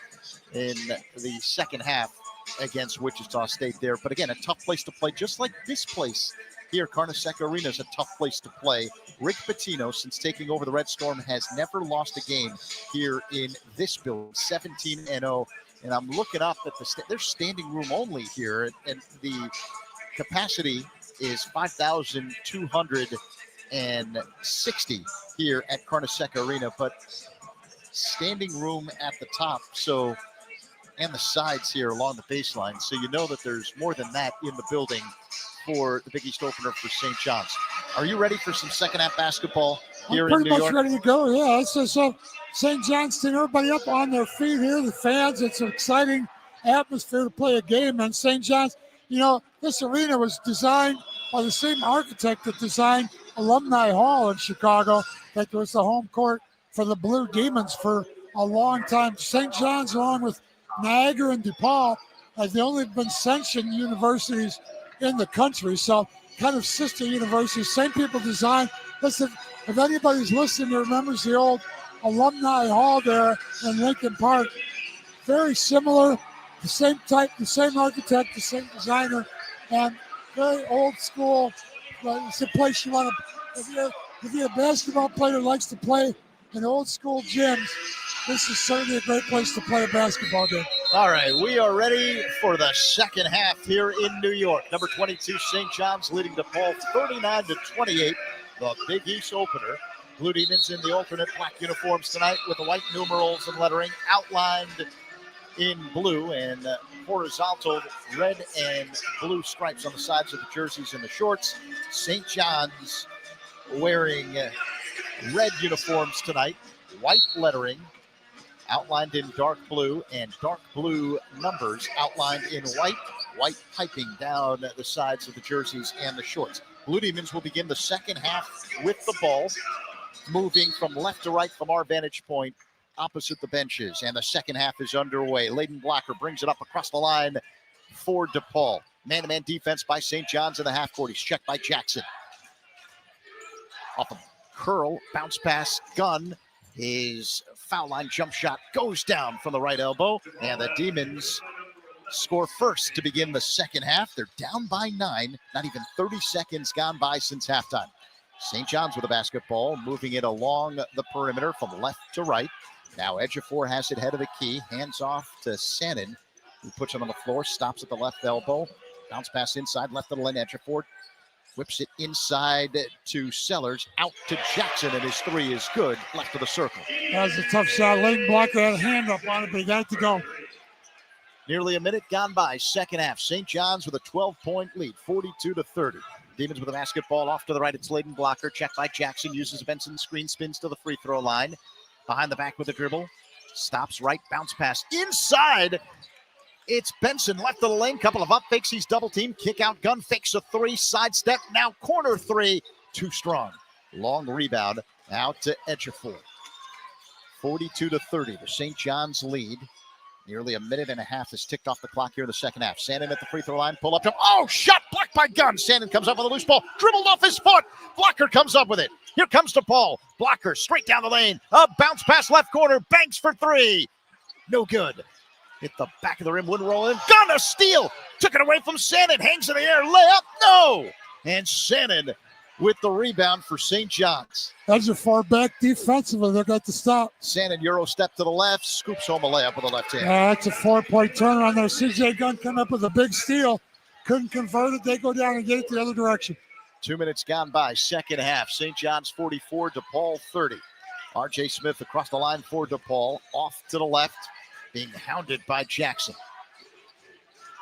in the second half against Wichita State there. But again, a tough place to play, just like this place here. Carnesecca Arena is a tough place to play. Rick Pitino, since taking over the Red Storm, has never lost a game here in this building, 17-0. And I'm looking up at there's standing room only here, and the capacity is 5,260 here at Carnesecca Arena, but standing room at the top, so, and the sides here along the baseline. So you know that there's more than that in the building for the Big East opener for St. John's. Are you ready for some second half basketball? here in pretty New much York? ready to go. Yeah, it's just St. Johnston, everybody up on their feet here, the fans. It's an exciting atmosphere to play a game. And St. John's, this arena was designed by the same architect that designed Alumni Hall in Chicago, that was the home court for the Blue Demons for a long time. St. John's, along with Niagara and DePaul, have the only been sanctioned universities in the country. So kind of sister universities, same people design. Listen, if anybody's listening who remembers the old Alumni Hall there in Lincoln Park, very similar, the same type, the same architect, the same designer, and very old school. It's a place you want to, if you're a basketball player who likes to play in old school gyms, this is certainly a great place to play a basketball game. All right, we are ready for the second half here in New York. Number 22, St. John's leading DePaul 39-28. The Big East opener. Blue Demons in the alternate black uniforms tonight with the white numerals and lettering outlined in blue and horizontal red and blue stripes on the sides of the jerseys and the shorts. St. John's wearing red uniforms tonight, white lettering outlined in dark blue, and dark blue numbers outlined in white piping down the sides of the jerseys and the shorts. Blue Demons will begin the second half with the ball, moving from left to right from our vantage point opposite the benches, and the second half is underway. Layden Blocker brings it up across the line for DePaul. Man-to-man defense by St. John's in the half court. He's checked by Jackson. Off a curl, bounce pass, Gunn. His foul line jump shot goes down from the right elbow, and the Demons score first to begin the second half. They're down by 9, not even 30 seconds gone by since halftime. St. John's with the basketball, moving it along the perimeter from left to right. Now Ejiofor has it head of the key, hands off to Sannon, who puts it on the floor, stops at the left elbow, bounce pass inside, left of the lane, Ejiofor whips it inside to Sellers, out to Jackson, and his three is good, left of the circle. That was a tough shot. Layden Blocker had a hand up on it, but he got it to go. Nearly a minute gone by, second half. St. John's with a 12-point lead, 42-30. Demons with the basketball off to the right. It's Layden Blocker, checked by Jackson, uses Benson screen, spins to the free throw line. Behind the back with a dribble, stops right, bounce pass inside. It's Benson, left of the lane, couple of up fakes, he's double teamed, kick out, Gun fakes a three, sidestep, now corner three, too strong. Long rebound, out to Ejiofor. 42-30, the St. John's lead. Nearly a minute and a half has ticked off the clock here in the second half. Sandin at the free throw line, pull up to him. Oh, shot blocked by Gunn. Sandin comes up with a loose ball, dribbled off his foot. Blocker comes up with it. Here comes DePaul. Blocker straight down the lane. A bounce pass left corner, banks for three. No good. Hit the back of the rim, wouldn't roll in. Gunn, a steal. Took it away from Sandin. Hangs in the air, layup, no. And Sandin with the rebound for St. John's. That's a far back defensively. They got to stop. Sandin Euro step to the left, scoops home a layup with the left hand. That's a 4-point turnaround there. CJ Gunn come up with a big steal. Couldn't convert it. They go down and get it the other direction. 2 minutes gone by, second half. St. John's 44, DePaul 30. R.J. Smith across the line for DePaul. Off to the left, being hounded by Jackson.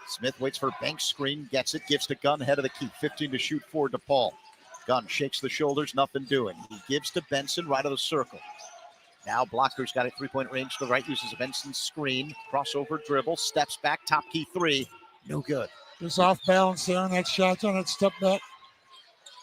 Smith waits for Banks screen, gets it, gives to Gunn, head of the key. 15 to shoot for DePaul. Gunn shakes the shoulders, nothing doing. He gives to Benson, right of the circle. Now Blocker's got a three-point range to the right, uses a Benson screen, crossover dribble, steps back, top key three, no good. Just off balance there on that shot, on that step back.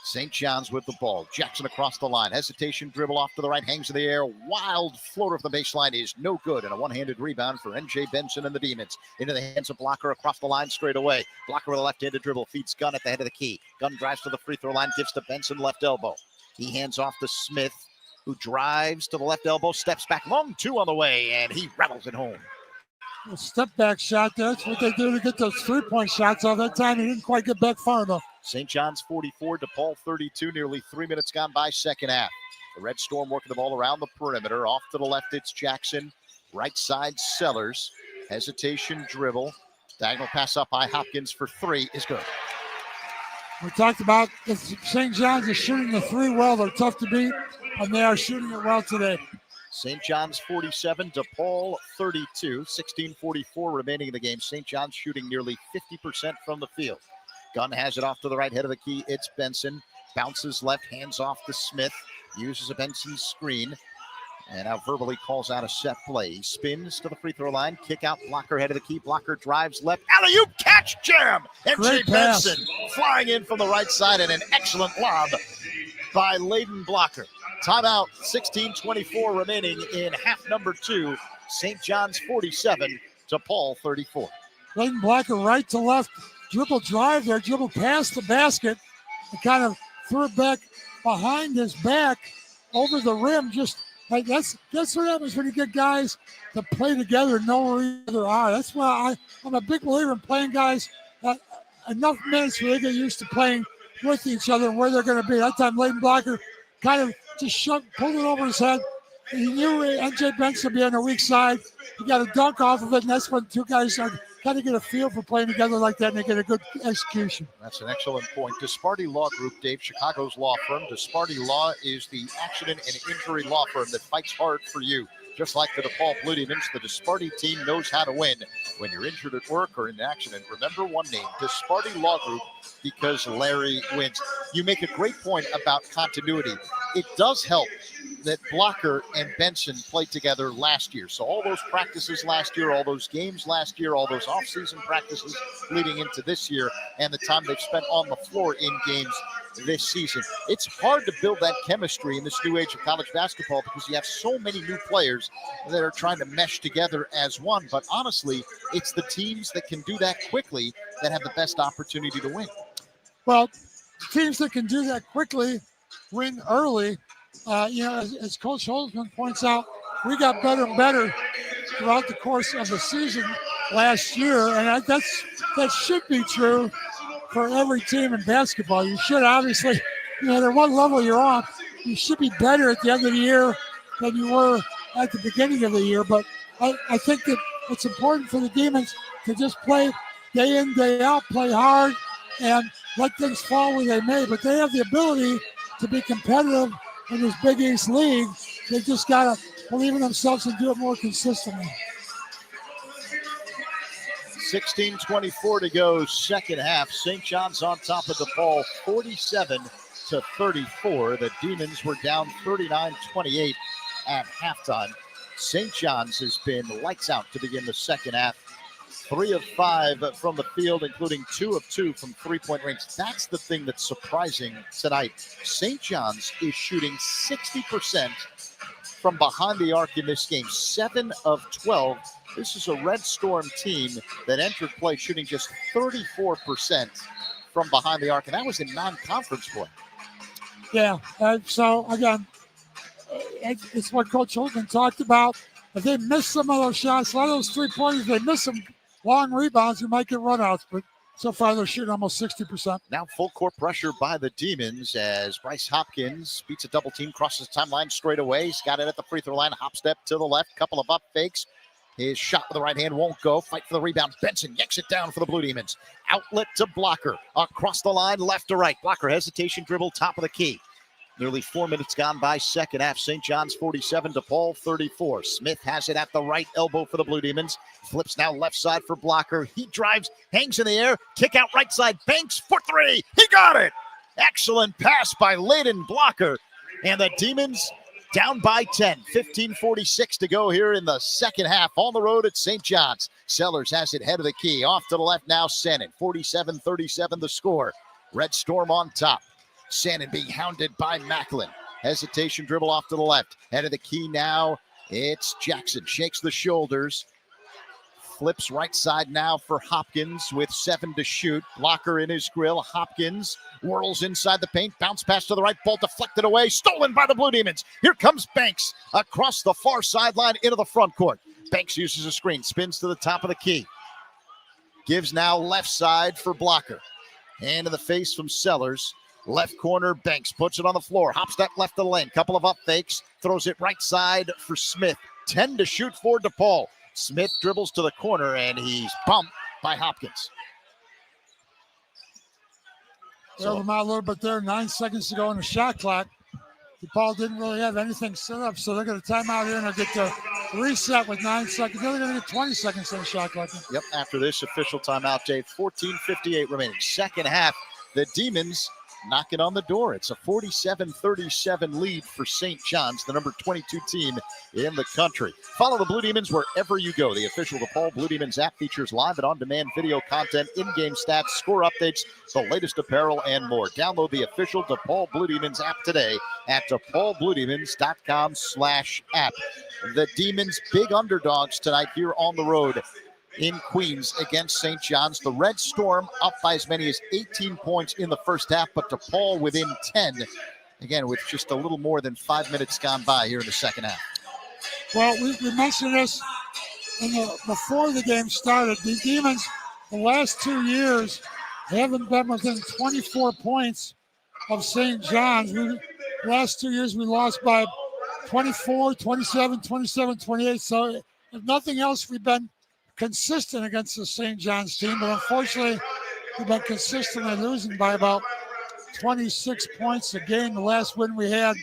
St. John's with the ball. Jackson across the line. Hesitation dribble off to the right. Hangs in the air. Wild floater of the baseline is no good. And a one-handed rebound for N.J. Benson and the Demons. Into the hands of Blocker across the line straight away. Blocker with a left-handed dribble. Feeds Gunn at the head of the key. Gunn drives to the free throw line. Gives to Benson left elbow. He hands off to Smith, who drives to the left elbow. Steps back. Long two on the way. And he rattles it home. A step back shot there. That's what they do to get those three-point shots off. That time he didn't quite get back far enough. St. John's 44, DePaul 32, nearly 3 minutes gone by, second half. The Red Storm working the ball around the perimeter. Off to the left, it's Jackson. Right side, Sellers. Hesitation dribble. Diagonal pass up by Hopkins for three is good. We talked about St. John's is shooting the three well. They're tough to beat, and they are shooting it well today. St. John's 47, DePaul 32, 16:44 remaining in the game. St. John's shooting nearly 50% from the field. Gunn has it off to the right head of the key. It's Benson. Bounces left, hands off to Smith. uses a Benson screen. And now verbally calls out a set play. He spins to the free throw line. Kick out, Blocker head of the key. Blocker drives left. Alley-oop catch jam. MJ Benson flying in from the right side, and an excellent lob by Layden Blocker. Timeout, 16:24 remaining in half number 2. St. John's 47, DePaul 34. Layden Blocker right to left. Dribble drive there. Dribble past the basket. And kind of threw it back behind his back over the rim. Just like that's what happens when you get guys to play together and know where each other are. That's why I'm a big believer in playing guys enough minutes where they get used to playing with each other and where they're going to be. That time, Layden Blocker kind of just pulled it over his head. He knew MJ Benson would be on the weak side. He got a dunk off of it, and that's when two guys are kind of get a feel for playing together like that, and they get a good execution. That's an excellent point. Disparty Law Group, Dave, Chicago's law firm. Disparty Law is the accident and injury law firm that fights hard for you. Just like the DePaul Blue Demons, the Disparty team knows how to win. When you're injured at work or in an accident, remember one name, Disparty Law Group, because Larry wins. You make a great point about continuity. It does help that Blocker and Benson played together last year. So all those practices last year, all those games last year, all those off-season practices leading into this year, and the time they've spent on the floor in games this season. It's hard to build that chemistry in this new age of college basketball because you have so many new players that are trying to mesh together as one. But honestly, it's the teams that can do that quickly that have the best opportunity to win. Well, teams that can do that quickly win early. As Coach Holtzman points out, we got better and better throughout the course of the season last year, and that should be true for every team in basketball. You should obviously, no matter what level you're on, you should be better at the end of the year than you were at the beginning of the year. But I think that it's important for the Demons to just play day in, day out, play hard, and let things fall where they may. But they have the ability to be competitive in this Big East League. They just got to believe in themselves and do it more consistently. 16:24 to go, second half. St. John's on top of DePaul, 47-34. The Demons were down 39-28 at halftime. St. John's has been lights out to begin the second half. 3 of 5 from the field, including 2 of 2 from three-point range. That's the thing that's surprising tonight. St. John's is shooting 60% from behind the arc in this game, 7 of 12. This is a Red Storm team that entered play shooting just 34% from behind the arc, and that was in non-conference play. Yeah, so again, it's what Coach Holtzman talked about. If they miss some of those shots, a lot of those three-pointers, they miss some long rebounds, you might get runouts, but so far they're shooting almost 60%. Now full court pressure by the Demons as Bryce Hopkins beats a double team, crosses the timeline straight away. He's got it at the free throw line, hop step to the left, couple of up fakes. His shot with the right hand won't go. Fight for the rebound. Benson yanks it down for the Blue Demons. Outlet to Blocker. Across the line, left to right. Blocker hesitation dribble, top of the key. Nearly 4 minutes gone by, second half. St. John's 47, DePaul 34. Smith has it at the right elbow for the Blue Demons. Flips now left side for Blocker. He drives, hangs in the air. Kick out right side. Banks for three. He got it. Excellent pass by Layden Blocker. And the Demons down by 10. 15:46 to go here in the second half on the road at St. John's. Sellers has it head of the key. Off to the left now, Shannon. 47-37 the score. Red Storm on top. Shannon being hounded by Macklin. Hesitation dribble off to the left. Head of the key now. It's Jackson. Shakes the shoulders. Flips right side now for Hopkins with 7 to shoot. Blocker in his grill. Hopkins whirls inside the paint. Bounce pass to the right. Ball deflected away. Stolen by the Blue Demons. Here comes Banks across the far sideline into the front court. Banks uses a screen. Spins to the top of the key. Gives now left side for Blocker. Hand to the face from Sellers. Left corner, Banks puts it on the floor. Hop step left of the lane. Couple of up fakes. Throws it right side for Smith. 10 to shoot for DePaul. Smith dribbles to the corner, and he's bumped by Hopkins. Throw them out a little bit there. 9 seconds to go in the shot clock. DePaul didn't really have anything set up, so they're going to time out here and they'll get to reset with 9 seconds. They're going to get 20 seconds on the shot clock. Yep, after this official timeout, Dave, 14:58 remaining. Second half, the Demons knocking on the door. It's a 47-37 lead for St. John's, the number 22 team in the country. Follow the Blue Demons wherever you go. The official DePaul Blue Demons app features live and on-demand video content, in-game stats, score updates, the latest apparel, and more. Download the official DePaul Blue Demons app today at DePaulBlueDemons.com/app. The Demons, big underdogs tonight here on the road in Queens against St. John's. The Red Storm up by as many as 18 points in the first half, but DePaul within 10. Again, with just a little more than 5 minutes gone by here in the second half. Well, we mentioned this before the game started. The Demons, the last 2 years, haven't been within 24 points of St. John's. The last 2 years we lost by 24, 27, 27, 28. So if nothing else, we've been consistent against the St. John's team, but unfortunately, we've been consistently losing by about 26 points a game. The last win we had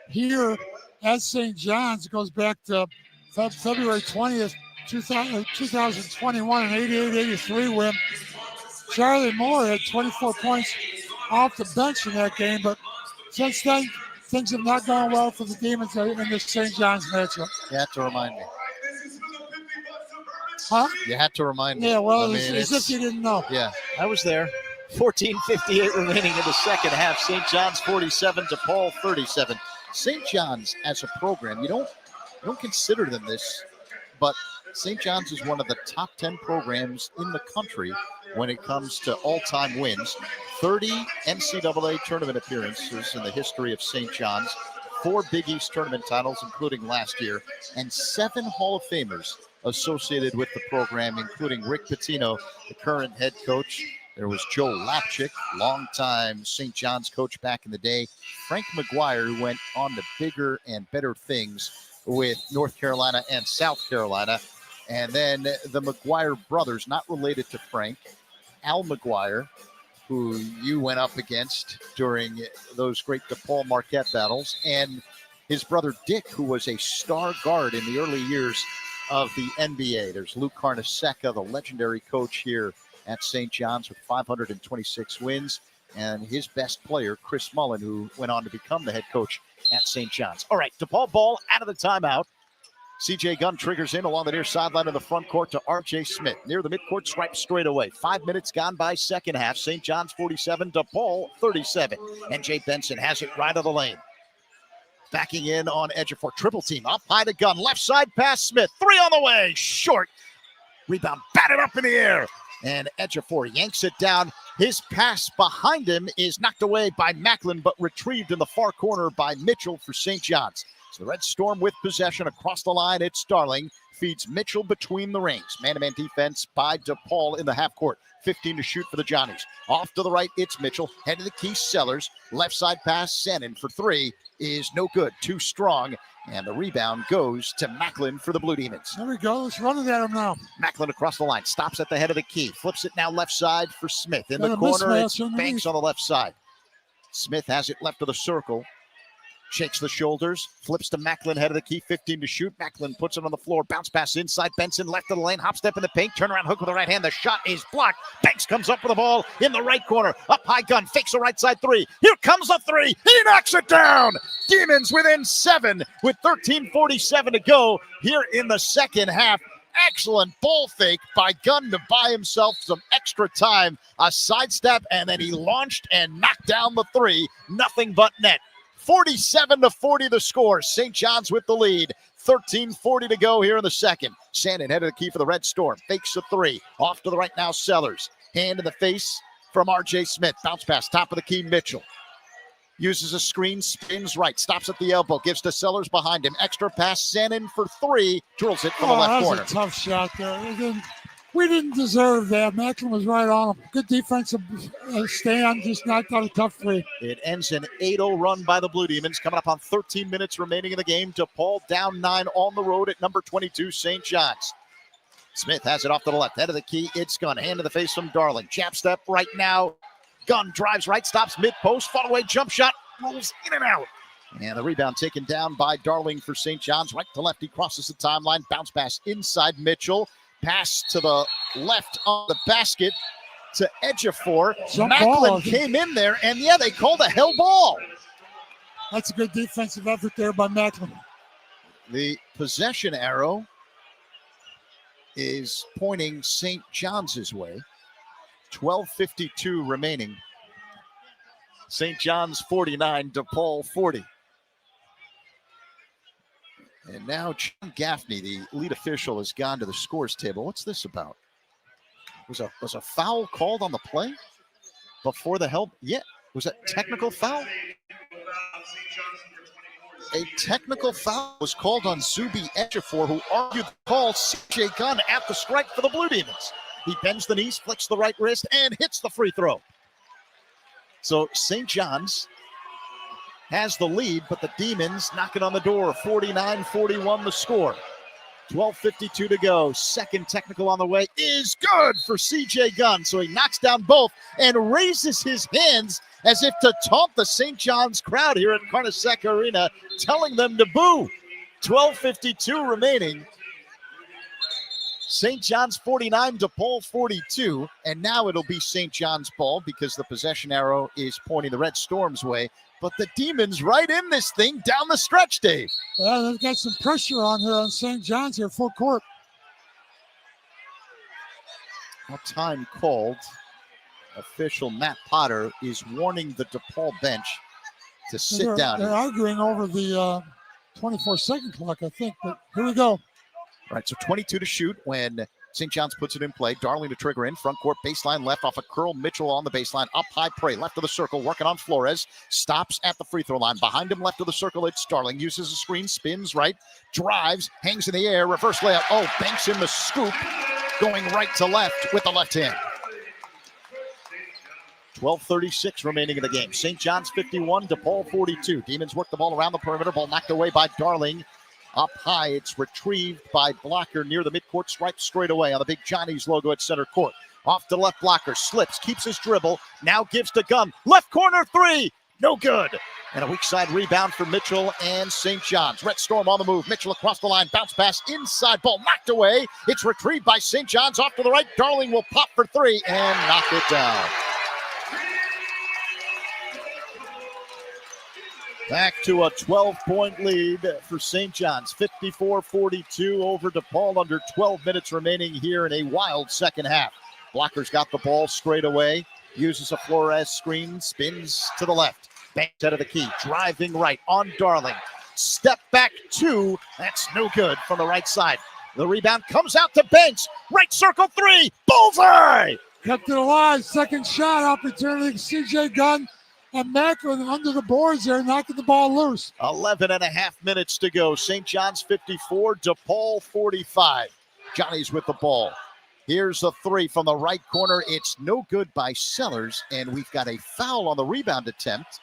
here at St. John's goes back to February 20th, 2021, an 88-83 win. Charlie Moore had 24 points off the bench in that game, but since then, things have not gone well for the Demons in the St. John's matchup. You have to remind me. Huh? You had to remind me. Yeah, well, I mean, as if you didn't know. Yeah, I was there. 14:58 remaining in the second half. St. John's 47, DePaul 37. St. John's as a program, you don't consider them this, but St. John's is one of the top 10 programs in the country when it comes to all-time wins. 30 NCAA tournament appearances in the history of St. John's, 4 Big East tournament titles, including last year, and 7 Hall of Famers associated with the program, including Rick Pitino, the current head coach. There was Joe Lapchick, longtime St. John's coach back in the day. Frank McGuire, who went on to bigger and better things with North Carolina and South Carolina. And then the McGuire brothers, not related to Frank, Al McGuire, who you went up against during those great DePaul Marquette battles, and his brother Dick, who was a star guard in the early years of the NBA. There's Luke Carnesecca, the legendary coach here at St. John's with 526 wins, and his best player, Chris Mullen, who went on to become the head coach at St. John's. All right, DePaul ball out of the timeout. C.J. Gunn triggers in along the near sideline of the front court to R.J. Smith. Near the midcourt stripe straight away. 5 minutes gone by second half. St. John's 47, DePaul 37. And Jay Benson has it right of the lane. Backing in on Ejiofor. Triple team up high to Gunn. Left side pass Smith. 3 on the way. Short. Rebound batted up in the air. And Ejiofor yanks it down. His pass behind him is knocked away by Macklin, but retrieved in the far corner by Mitchell for St. John's. So the Red Storm with possession across the line. It's Darling. Feeds Mitchell between the rings. Man-to-man defense by DePaul in the half court. 15 to shoot for the Johnnies. Off to the right, it's Mitchell. Head to the key, Sellers. Left side pass, Sennin for 3 is no good. Too strong. And the rebound goes to Macklin for the Blue Demons. There we go. Let's run it at him now. Macklin across the line. Stops at the head of the key. Flips it now left side for Smith. In the corner, it's Banks on the left side. Smith has it left of the circle. Shakes the shoulders, flips to Macklin, head of the key, 15 to shoot. Macklin puts it on the floor, bounce pass inside. Benson, left of the lane, hop step in the paint, turnaround hook with the right hand. The shot is blocked. Banks comes up with the ball in the right corner. Up high Gun, fakes a right side 3. Here comes the 3. He knocks it down. Demons within 7 with 13:47 to go here in the second half. Excellent ball fake by Gunn to buy himself some extra time. A sidestep, and then he launched and knocked down the 3. Nothing but net. 47-40 the score. St. John's with the lead. 13:40 to go here in the second. Sandin head of the key for the Red Storm. Fakes a 3. Off to the right now, Sellers. Hand in the face from R.J. Smith. Bounce pass, top of the key, Mitchell. Uses a screen, spins right, stops at the elbow, gives to Sellers behind him. Extra pass, Sandin for 3. Drills it from the left corner. That was a tough shot there. We didn't deserve that. Macklin was right on him. Good defensive stand, just knocked out a tough 3. It ends an 8-0 run by the Blue Demons. Coming up on 13 minutes remaining in the game. DePaul down 9 on the road at number 22, St. John's. Smith has it off to the left. Head of the key, it's Gunn. Hand to the face from Darling. Jab step right now. Gunn drives right, stops mid-post. Fall away jump shot, rolls in and out. And the rebound taken down by Darling for St. John's. Right to left, he crosses the timeline. Bounce pass inside Mitchell. Pass to the left on the basket. to Ejiofor. Jump Macklin ball. came in there, and they called a hell ball. That's a good defensive effort there by Macklin. The possession arrow is pointing St. John's way. 12:52 remaining. St. John's 49, DePaul 40. And now John Gaffney, the lead official, has gone to the scores table. What's this about? Was a foul called on the play before the help? Yeah. Was that technical foul? A technical foul was called on Zuby Ejiofor, who argued the call. CJ Gunn at the strike for the Blue Demons. He bends the knees, flicks the right wrist, and hits the free throw. So St. John's has the lead, but the Demons knocking on the door. 49-41 the score. 12:52 to go. Second technical on the way is good for CJ Gunn. So he knocks down both and raises his hands as if to taunt the St. John's crowd here at Carnesecca Arena, telling them to boo. 12:52 remaining. St. John's 49, DePaul 42, and now it'll be St. John's ball because the possession arrow is pointing the Red Storm's way. But the Demons right in this thing down the stretch, Dave. Yeah, they've got some pressure on here on St. John's here, full court. A time called. Official Matt Potter is warning the DePaul bench to sit down. They're arguing over the 24-second clock, I think, but here we go. All right, so 22 to shoot when St. John's puts it in play. Darling to trigger in. Front court baseline left off a curl. Mitchell on the baseline. Up high Prey. Left of the circle. Working on Flores. Stops at the free throw line. Behind him left of the circle. It's Darling. Uses a screen. Spins right. Drives. Hangs in the air. Reverse layup. Oh, banks in the scoop. Going right to left with the left hand. 12:36 remaining in the game. St. John's 51. DePaul 42. Demons work the ball around the perimeter. Ball knocked away by Darling. Up high, it's retrieved by Blocker near the midcourt stripe straight away on the big Johnny's logo at center court. Off to left, Blocker slips, keeps his dribble, now gives to Gunn. Left corner three, no good. And a weak side rebound for Mitchell and St. John's. Red Storm on the move. Mitchell across the line, bounce pass inside, ball knocked away. It's retrieved by St. John's off to the right. Darling will pop for three and knock it down. Back to a 12-point lead for St. John's. 54-42 over DePaul. Under 12 minutes remaining here in a wild second half. Blocker's got the ball straight away. Uses a Flores screen. Spins to the left. Banks out of the key. Driving right on Darling. Step back two. That's no good from the right side. The rebound comes out to Banks. Right circle three. Bullseye! Kept it alive. Second shot opportunity. CJ Gunn. And Macklin under the boards there, knocking the ball loose. 11 and a half minutes to go. St. John's 54, DePaul 45. Johnny's with the ball. Here's the three from the right corner. It's no good by Sellers, and we've got a foul on the rebound attempt.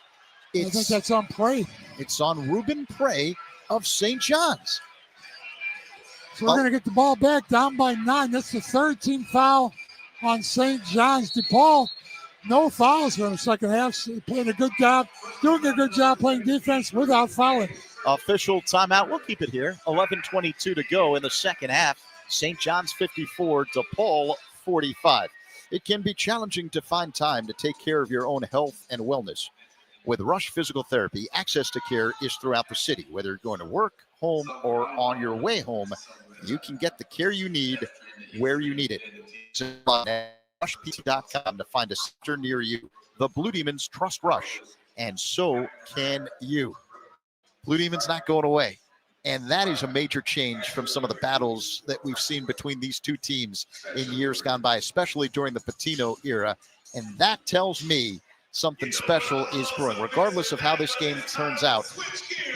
I think that's on Prey. It's on Ruben Prey of St. John's. So we're going to get the ball back down by 9. That's the third team foul on St. John's. DePaul, no fouls for the second half. Playing a good job, doing a good job playing defense without fouling. Official timeout. We'll keep it here. 11:22 to go in the second half. St. John's 54, DePaul 45. It can be challenging to find time to take care of your own health and wellness. With Rush Physical Therapy, access to care is throughout the city. Whether you're going to work, home, or on your way home, you can get the care you need where you need it. RushPT.com to find a center near you. The Blue Demons trust Rush, and so can you. Blue Demons not going away. And that is a major change from some of the battles that we've seen between these two teams in years gone by, especially during the Patino era. And that tells me something special is brewing. Regardless of how this game turns out,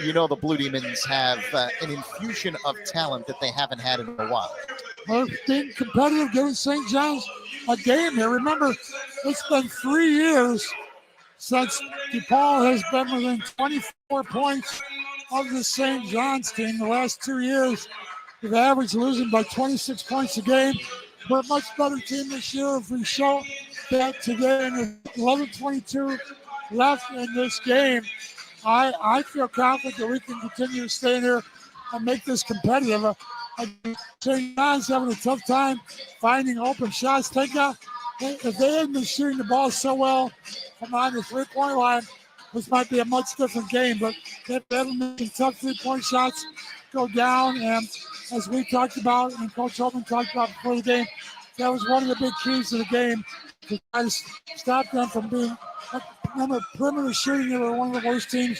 you know the Blue Demons have an infusion of talent that they haven't had in a while. Well, being competitive, giving St. John's a game here. Remember, it's been 3 years since DePaul has been within 24 points of the St. John's team. The last 2 years, they've averaged losing by 26 points a game. We're a much better team this year if we show that today. And 11:22 left in this game. I feel confident that we can continue to stay in here and make this competitive. St. John's having a tough time finding open shots. Take out if they hadn't been shooting the ball so well from on the 3-point line, this might be a much different game. But they haven't made some tough 3-point shots go down. And as we talked about, and Coach Holman talked about before the game, that was one of the big keys to the game to try to stop them from being. Remember, perimeter shooting, they were one of the worst teams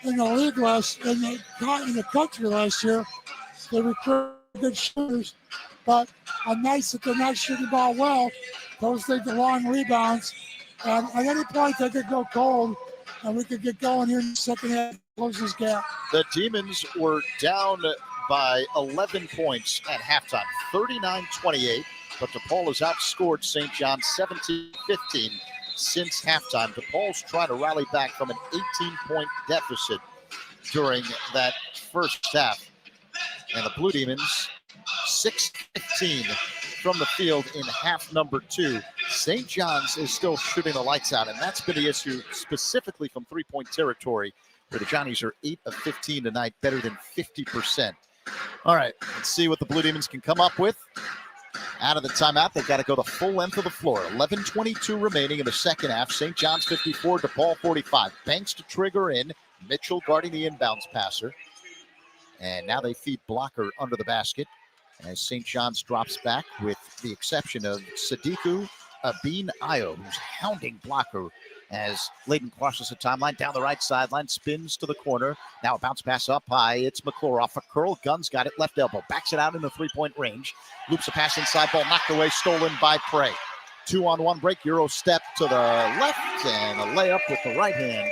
in the league in the country last year. They recruited good shooters, but on nights that they're not shooting the ball well, those take the long rebounds. And at any point, they could go cold, and we could get going here in the second half, close this gap. The Demons were down by 11 points at halftime, 39-28, but DePaul has outscored St. John's 17-15 since halftime. DePaul's trying to rally back from an 18-point deficit during that first half. And the Blue Demons, 6-15 from the field in half number 2. St. John's is still shooting the lights out, and that's been the issue specifically from three-point territory, where the Johnnies are 8 of 15 tonight, better than 50%. All right, let's see what the Blue Demons can come up with. Out of the timeout, they've got to go the full length of the floor. 11:22 remaining in the second half. St. John's 54, DePaul 45. Banks to trigger in. Mitchell guarding the inbounds passer. And now they feed Blocker under the basket as St. John's drops back, with the exception of Sadiku Abin Ayo, who's hounding Blocker as Layden crosses the timeline down the right sideline, spins to the corner. Now a bounce pass up high. It's McClure off a curl. Gunn's got it left elbow. Backs it out in the three-point range. Loops a pass inside, ball knocked away, stolen by Prey. 2-on-1 break, Euro step to the left, and a layup with the right hand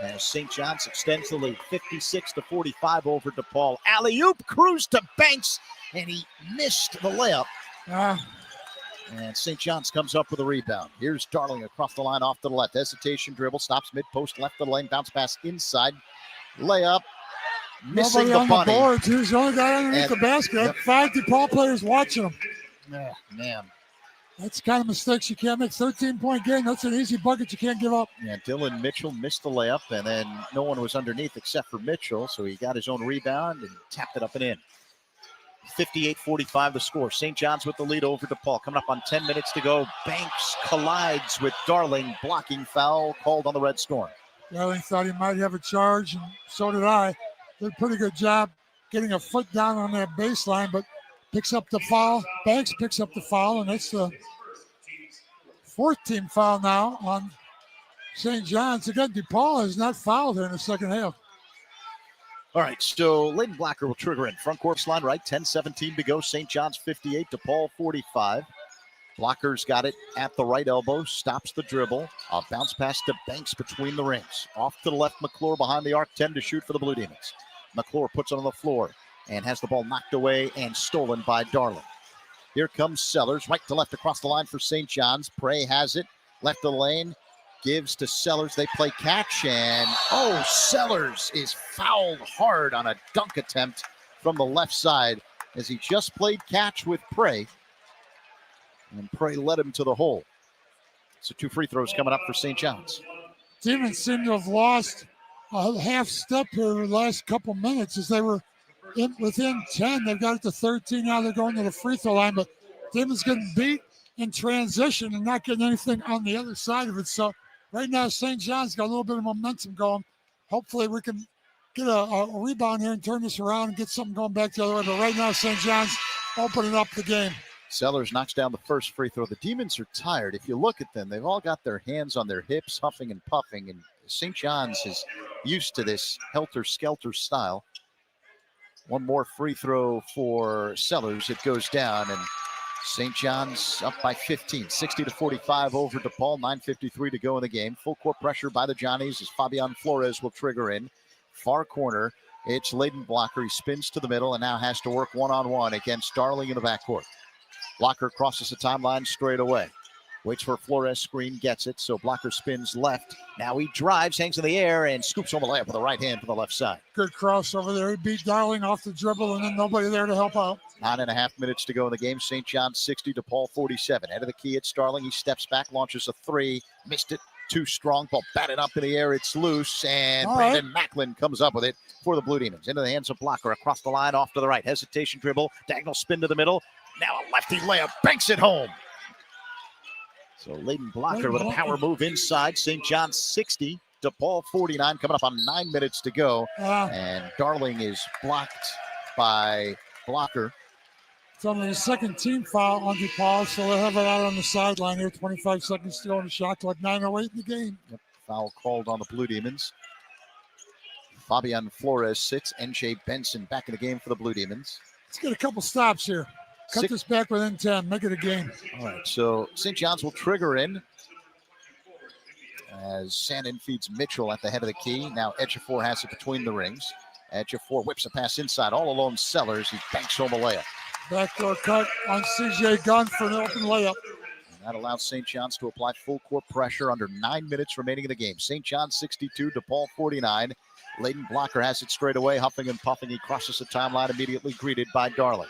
as St. John's extends the lead, 56-45 over DePaul. Alley-oop, cruise to Banks, and he missed the layup. And St. John's comes up with a rebound. Here's Darling across the line off to the left. Hesitation dribble, stops mid-post, left of the lane, bounce pass inside. Layup, missing Nobody the on bunny. the board. He's the only guy underneath the basket. Yep. 5 DePaul players watching him. Yeah, man. That's the kind of mistakes you can't make. 13-point game. That's an easy bucket you can't give up. Yeah, Dylan Mitchell missed the layup, and then no one was underneath except for Mitchell, so he got his own rebound and tapped it up and in. 58-45 the score. St. John's with the lead over DePaul. Coming up on 10 minutes to go. Banks collides with Darling. Blocking foul called on the Red Storm. Darling thought he might have a charge, and so did I. Did a pretty good job getting a foot down on that baseline, but picks up the foul. Banks picks up the foul, and it's the 4th team foul now on St. John's. Again, DePaul has not fouled here in the second half. All right, so Layden Blocker will trigger in. Front court line right, 10-17 to go. St. John's 58, DePaul 45. Blocker's got it at the right elbow, stops the dribble. A bounce pass to Banks between the rings. Off to the left, McClure behind the arc, 10 to shoot for the Blue Demons. McClure puts it on the floor and has the ball knocked away and stolen by Darling. Here comes Sellers, right to left across the line for St. John's. Prey has it, left of the lane, gives to Sellers. They play catch, and Sellers is fouled hard on a dunk attempt from the left side as he just played catch with Prey, and Prey led him to the hole. So 2 free throws coming up for St. John's. Demons seem to have lost a half step here the last couple minutes as they were within 10. They've got it to 13 now. They're going to the free throw line, but Demons getting beat in transition and not getting anything on the other side of it. So right now, St. John's got a little bit of momentum going. Hopefully we can get a rebound here and turn this around and get something going back the other way. But right now, St. John's opening up the game. Sellers knocks down the first free throw. The Demons are tired. If you look at them, they've all got their hands on their hips, huffing and puffing. And St. John's is used to this helter-skelter style. One more free throw for Sellers. It goes down, and St. John's up by 15, 60-45 over DePaul, 9:53 to go in the game. Full court pressure by the Johnnies as Fabian Flores will trigger in. Far corner, it's Layden Blocker. He spins to the middle and now has to work one-on-one against Darling in the backcourt. Blocker crosses the timeline straight away. Waits for a Flores screen, gets it, so Blocker spins left. Now he drives, hangs in the air, and scoops home a layup with the right hand from the left side. Good cross over there. He beat Darling off the dribble, and then nobody there to help out. 9.5 minutes to go in the game. St. John's 60, DePaul 47. Head of the key, it's Darling. He steps back, launches a 3. Missed it. Too strong. Ball batted up in the air. It's loose, and Brandon Macklin comes up with it for the Blue Demons. Into the hands of Blocker. Across the line, off to the right. Hesitation dribble. Diagonal spin to the middle. Now a lefty layup. Banks it home. So Layden Blocker with a power move inside. St. John's 60, DePaul 49, coming up on 9 minutes to go. And Darling is blocked by Blocker. It's only the second team foul on DePaul, so they'll have it out on the sideline here. 25 seconds to go in the shot clock, 9:08 in the game. Yep. Foul called on the Blue Demons. Fabian Flores sits. N.J. Benson back in the game for the Blue Demons. Let's get a couple stops here. Cut this back within 10. Make it a game. All right, so St. John's will trigger in as Sandin feeds Mitchell at the head of the key. Now Ejiofor has it between the rings. Ejiofor whips a pass inside. All alone Sellers. He banks home a layup. Backdoor cut on C.J. Gunn for an open layup. And that allows St. John's to apply full court pressure under 9 minutes remaining in the game. St. John's 62, DePaul 49. Layden Blocker has it straight away, huffing and puffing. He crosses the timeline, immediately greeted by Darling.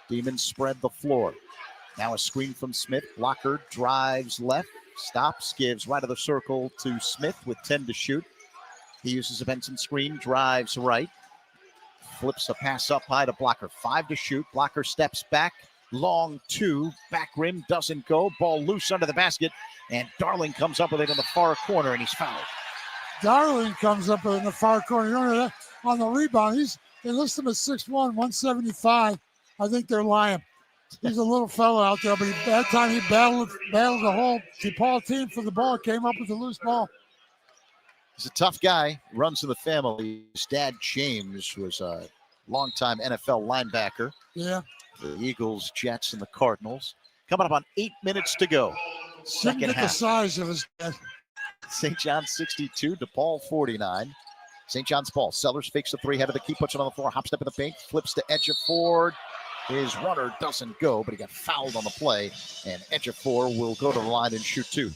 Demons spread the floor. Now a screen from Smith. Blocker drives left, stops, gives right of the circle to Smith with 10 to shoot. He uses a Benson screen, drives right, flips a pass up high to Blocker. 5 to shoot. Blocker steps back. Long two, back rim doesn't go. Ball loose under the basket, and Darling comes up with it in the far corner, and he's fouled. Darling comes up in the far corner. You know, on the rebound, they list him at 6'1", 175. I think they're lying. He's a little fella out there, but that time he battled the whole DePaul team for the ball. Came up with a loose ball. He's a tough guy. Runs in the family. His dad, James, was a longtime NFL linebacker. Yeah. The Eagles, Jets, and the Cardinals. Coming up on 8 minutes to go. Second half. The size of his dad. St. John's 62, DePaul 49. St. John's ball. Sellers fakes the three, head of the key, puts it on the floor, hop step in the paint, flips to Ejiofor. His runner doesn't go, but he got fouled on the play, and Ejiofor will go to the line and shoot two.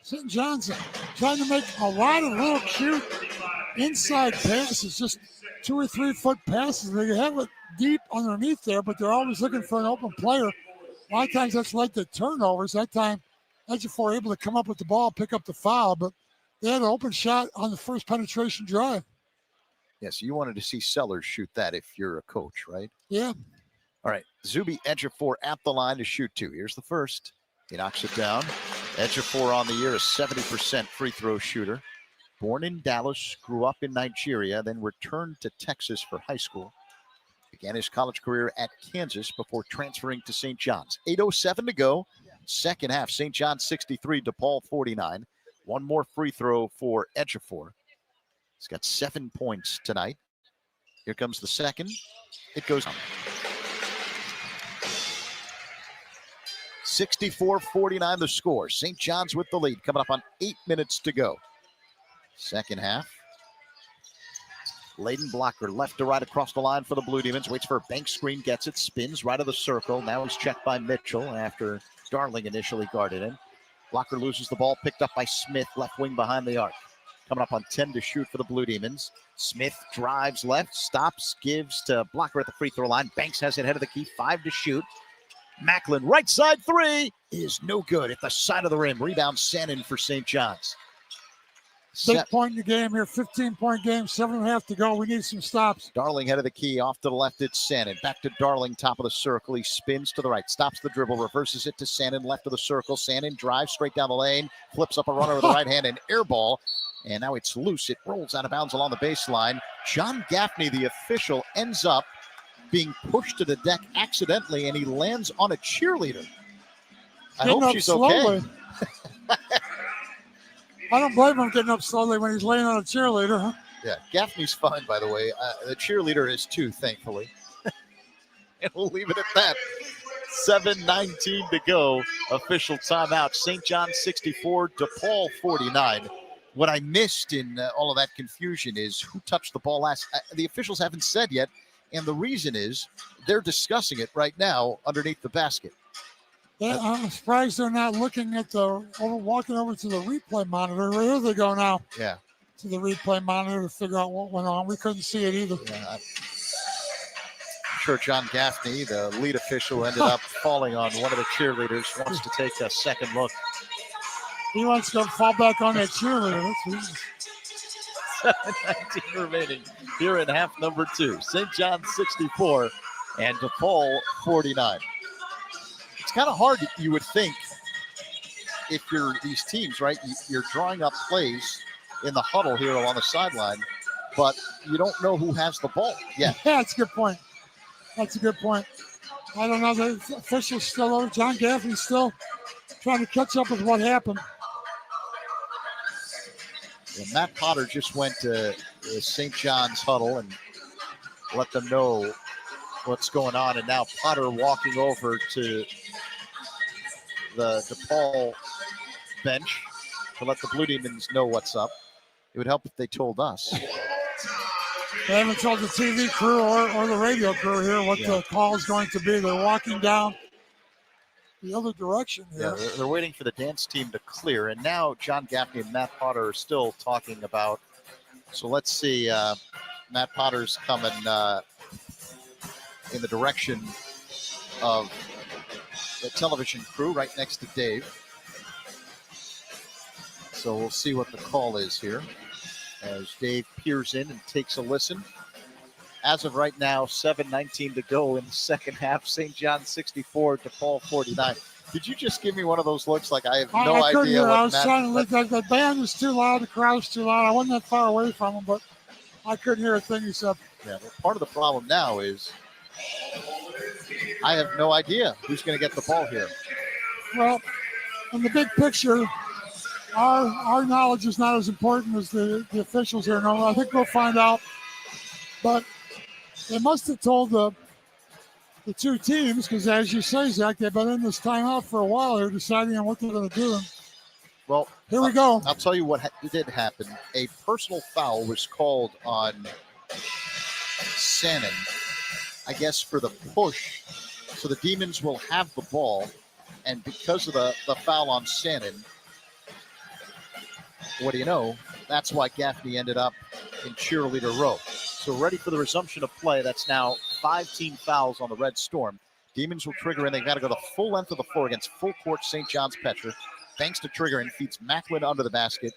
St. John's trying to make a lot of little cute inside passes, just 2 or 3 foot passes. They have it deep underneath there, but they're always looking for an open player. A lot of times that's led to turnovers. That time, Ejiofor able to come up with the ball, pick up the foul, but they had an open shot on the first penetration drive. Yes, you wanted to see Sellers shoot that if you're a coach, right? Yeah. All right, Zuby Ejiofor at the line to shoot two. Here's the first. He knocks it down. Ejiofor on the year, a 70% free throw shooter. Born in Dallas, grew up in Nigeria, then returned to Texas for high school. Began his college career at Kansas before transferring to St. John's. 8:07 to go. Second half, St. John's 63, DePaul 49. One more free throw for Ejiofor. He's got 7 points tonight. Here comes the second. It goes on. 64-49 the score. St. John's with the lead. Coming up on 8 minutes to go. Second half. Layden Blocker left to right across the line for the Blue Demons. Waits for a bank screen, gets it, spins right of the circle. Now he's checked by Mitchell after Darling initially guarded him. Blocker loses the ball, picked up by Smith, left wing behind the arc. Coming up on 10 to shoot for the Blue Demons. Smith drives left, stops, gives to Blocker at the free throw line. Banks has it head of the key, 5 to shoot. Macklin, right side three is no good at the side of the rim. Rebound Sandin for St. John's. Big point in the game here, 15-point game, 7.5 to go. We need some stops. Darling head of the key, off to the left, it's Sandin. Back to Darling, top of the circle. He spins to the right, stops the dribble, reverses it to Sandin, left of the circle. Sandin drives straight down the lane, flips up a runner with the right hand and air ball. And now it's loose. It rolls out of bounds along the baseline. John Gaffney, the official, ends up being pushed to the deck accidentally, and he lands on a cheerleader. I hope she's okay. I don't blame him getting up slowly when he's laying on a cheerleader. Huh? Yeah, Gaffney's fine, by the way. The cheerleader is too, thankfully. And we'll leave it at that. 7:19 to go. Official timeout. St. John's 64, DePaul 49. What I missed in all of that confusion is who touched the ball last. The officials haven't said yet, and the reason is they're discussing it right now underneath the basket. Yeah, I'm surprised they're not looking at walking over to the replay monitor. Here they go now. Yeah. To the replay monitor to figure out what went on. We couldn't see it either. Yeah, I'm sure John Gaffney, the lead official, ended up falling on one of the cheerleaders, wants to take a second look. He wants to fall back on that cheerleader. 7:19 remaining here in half number 2. St. John's 64 and DePaul 49. It's kind of hard, you would think, if you're these teams, right? You're drawing up plays in the huddle here along the sideline, but you don't know who has the ball yet. Yeah, that's a good point. That's a good point. I don't know. The officials still over. John Gaffney's still trying to catch up with what happened. And Matt Potter just went to the St. John's huddle and let them know what's going on. And now Potter walking over to the DePaul bench to let the Blue Demons know what's up. It would help if they told us. They haven't told the TV crew or the radio crew here what the call is going to be. They're walking down the other direction here. Yeah, they're waiting for the dance team to clear. And now John Gaffney and Matt Potter are still talking about. So let's see. Matt Potter's coming in the direction of the television crew right next to Dave. So we'll see what the call is here as Dave peers in and takes a listen. As of right now, 7:19 to go in the second half. St. John 64, DePaul 49. Did you just give me one of those looks like I have no I couldn't idea hear. what I was Matt, trying to look. The band was too loud. The crowd was too loud. I wasn't that far away from them, but I couldn't hear a thing he said. Yeah, well, part of the problem now is I have no idea who's going to get the ball here. Well, in the big picture, our knowledge is not as important as the officials here know. I think we'll find out. But they must have told the two teams, because as you say, Zach, they've been in this timeout for a while. They're deciding on what they're going to do. Well, here we go. I'll tell you what did happen. A personal foul was called on Sannon, I guess, for the push. So the Demons will have the ball. And because of the foul on Sannon, what do you know? That's why Gaffney ended up in cheerleader row. So ready for the resumption of play. That's now 5 team fouls on the Red Storm. Demons will trigger in. They've got to go the full length of the floor against full court St. John's Petra. Thanks to trigger and feeds Macklin under the basket.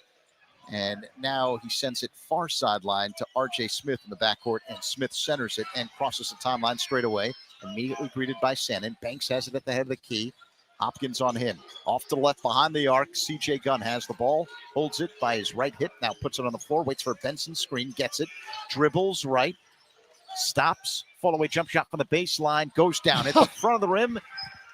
And now he sends it far sideline to R.J. Smith in the backcourt, and Smith centers it and crosses the timeline straight away. Immediately greeted by Sannon. Banks has it at the head of the key. Hopkins on him. Off to the left behind the arc. C.J. Gunn has the ball. Holds it by his right hip. Now puts it on the floor. Waits for Benson's screen. Gets it. Dribbles right. Stops. Fall away jump shot from the baseline. Goes down at the front of the rim.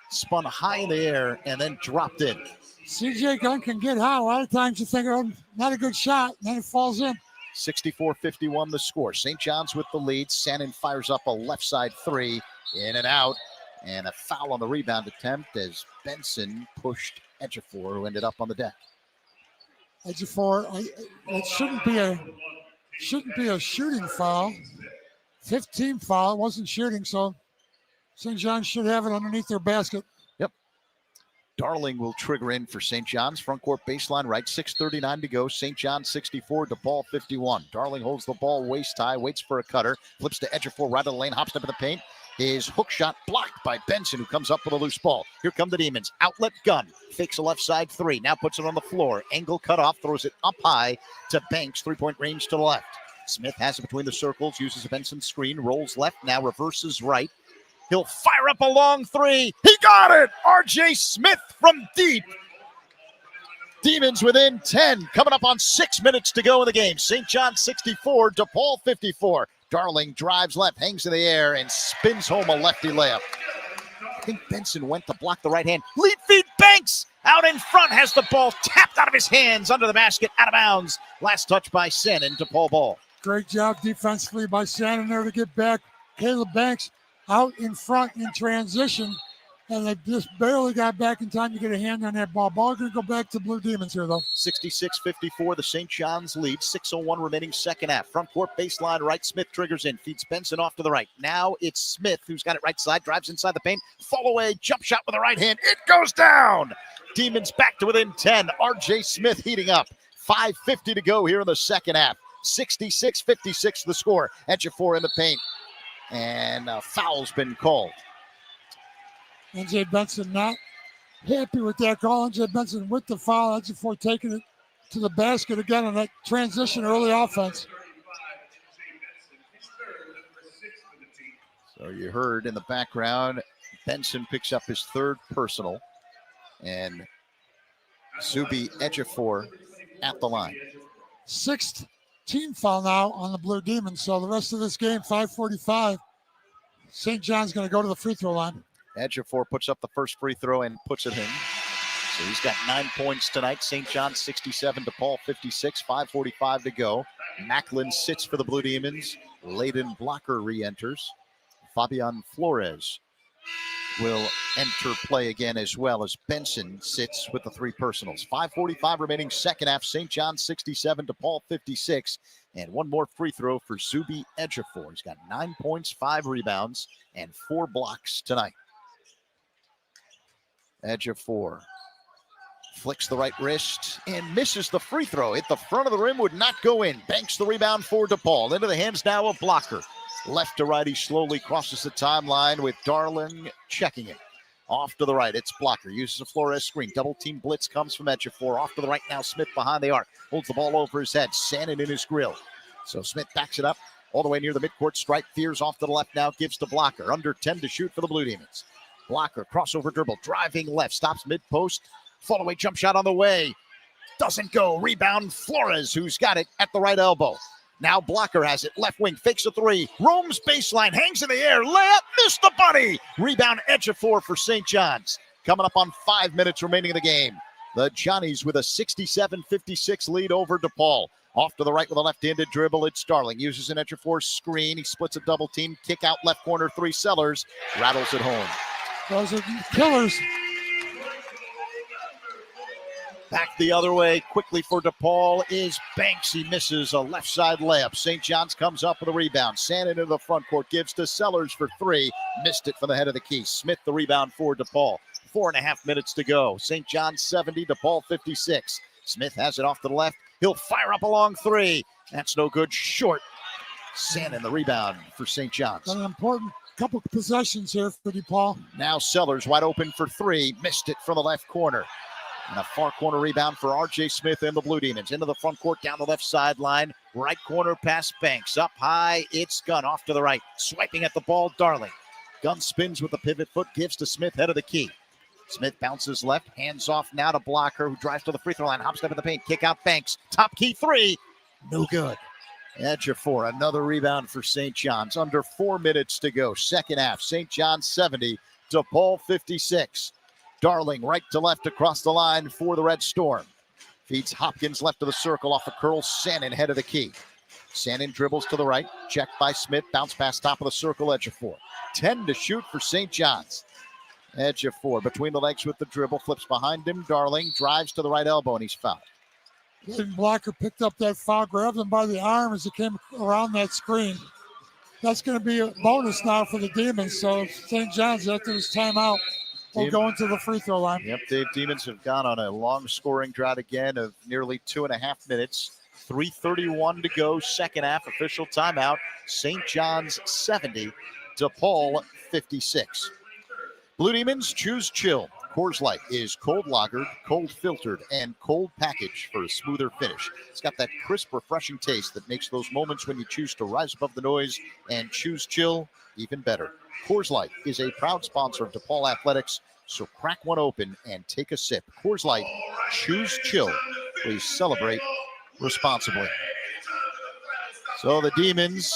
Spun high in the air and then dropped in. C.J. Gunn can get high. A lot of times you think, oh, not a good shot. And then it falls in. 64-51 the score. St. John's with the lead. Sannon fires up a left side three. In and out. And a foul on the rebound attempt as Benson pushed Ejiofor, who ended up on the deck. Ejiofor, it shouldn't be a shooting foul. 15 foul. It wasn't shooting, so St. John's should have it underneath their basket. Yep. Darling will trigger in for St. John's. Front court baseline right. 6:39 to go. St. John's 64, DePaul 51. Darling holds the ball waist high, waits for a cutter. Flips to Ejiofor right of the lane, hops up in the paint. His hook shot blocked by Benson, who comes up with a loose ball. Here come the Demons. Outlet Gunn. Fakes a left side three. Now puts it on the floor. Angle cut off. Throws it up high to Banks. 3-point range to the left. Smith has it between the circles. Uses a Benson screen. Rolls left. Now reverses right. He'll fire up a long three. He got it! R.J. Smith from deep. Demons within 10. Coming up on 6 minutes to go in the game. St. John 64, DePaul 54. Darling drives left, hangs in the air, and spins home a lefty layup. I think Benson went to block the right hand. Lead feed Banks out in front, has the ball tapped out of his hands under the basket, out of bounds. Last touch by Sannon to Paul Ball. Great job defensively by Sannon there to get back. Caleb Banks out in front in transition, and they just barely got back in time to get a hand on that ball. Ball going to go back to Blue Demons here, though. 66-54, the St. John's lead. 6:01 remaining second half. Front court baseline right. Smith triggers in, feeds Benson off to the right. Now it's Smith who's got it right side, drives inside the paint. Fall away, jump shot with the right hand. It goes down. Demons back to within 10. R.J. Smith heating up. 5:50 to go here in the second half. 66-56 the score. Ejiofor in the paint. And a foul's been called. N.J. Benson not happy with that call. N.J. Benson with the foul. Ejiofor taking it to the basket again on that transition early offense. So you heard in the background, Benson picks up his third personal. And Zuby Ejiofor at the line. Sixth team foul now on the Blue Demons. So the rest of this game, 5:45, St. John's going to go to the free throw line. Ejiofor puts up the first free throw and puts it in. So he's got 9 points tonight. St. John's 67, DePaul 56, 5:45 to go. Macklin sits for the Blue Demons. Layden Blocker re-enters. Fabian Flores will enter play again, as well as Benson sits with the three personals. 5:45 remaining second half. St. John's 67, DePaul 56. And one more free throw for Zuby Ejiofor. He's got 9 points, 5 rebounds, and 4 blocks tonight. Ejiofor flicks the right wrist and misses the free throw. Hit the front of the rim, would not go in. Banks the rebound for DePaul. Into the hands now of Blocker. Left to right, he slowly crosses the timeline with Darling checking it. Off to the right, it's Blocker. Uses a Flores screen. Double team blitz comes from Ejiofor. Off to the right now, Smith behind the arc. Holds the ball over his head. Sandin in his grill. So Smith backs it up all the way near the midcourt stripe. Fears off to the left now, gives to Blocker. Under 10 to shoot for the Blue Demons. Blocker, crossover dribble, driving left. Stops mid-post. Fall away jump shot on the way. Doesn't go. Rebound Flores, who's got it at the right elbow. Now Blocker has it. Left wing, fakes a three. Roams baseline, hangs in the air. Layup, missed the bunny. Rebound Ejiofor for St. John's. Coming up on 5 minutes remaining in the game. The Johnnies with a 67-56 lead over DePaul. Off to the right with a left-handed dribble. It's Darling. Uses an Ejiofor screen. He splits a double team. Kick out left corner three. Sellers rattles it home. Those are killers. Back the other way quickly for DePaul is Banks. He misses a left side layup. St. John's comes up with a rebound. Sand into the front court, gives to Sellers for three. Missed it from the head of the key. Smith the rebound for DePaul. 4.5 minutes to go. St. John's 70, DePaul 56. Smith has it off to the left. He'll fire up a long three. That's no good. Short. Sand in the rebound for St. John's. An important couple possessions here for DePaul. Now Sellers wide open for three. Missed it from the left corner. And a far corner rebound for R.J. Smith and the Blue Demons. Into the front court, down the left sideline. Right corner pass Banks. Up high, it's Gunn off to the right. Swiping at the ball, Darling. Gunn spins with the pivot foot, gives to Smith, head of the key. Smith bounces left, hands off now to Blocker, who drives to the free throw line. Hops up in the paint, kick out Banks. Top key three, no good. Ejiofor, another rebound for St. John's. Under 4 minutes to go. Second half, St. John's 70, DePaul 56. Darling right to left across the line for the Red Storm. Feeds Hopkins left of the circle off a curl. Sandin head of the key. Sandin dribbles to the right. Checked by Smith. Bounce pass top of the circle. Ejiofor. 10 to shoot for St. John's. Ejiofor between the legs with the dribble. Flips behind him. Darling drives to the right elbow and he's fouled. Blocker picked up that foul, grabbed him by the arm as he came around that screen. That's going to be a bonus now for the Demons. So St. John's, after this timeout, will go into the free throw line. Yep, Dave, Demons have gone on a long scoring drought again of nearly 2.5 minutes. 3:31 to go, second half, official timeout. St. John's 70, DePaul 56. Blue Demons choose chill. Coors Light is cold lagered, cold filtered, and cold packaged for a smoother finish. It's got that crisp, refreshing taste that makes those moments when you choose to rise above the noise and choose chill even better. Coors Light is a proud sponsor of DePaul Athletics, so crack one open and take a sip. Coors Light, choose chill. Please celebrate responsibly. So the Demons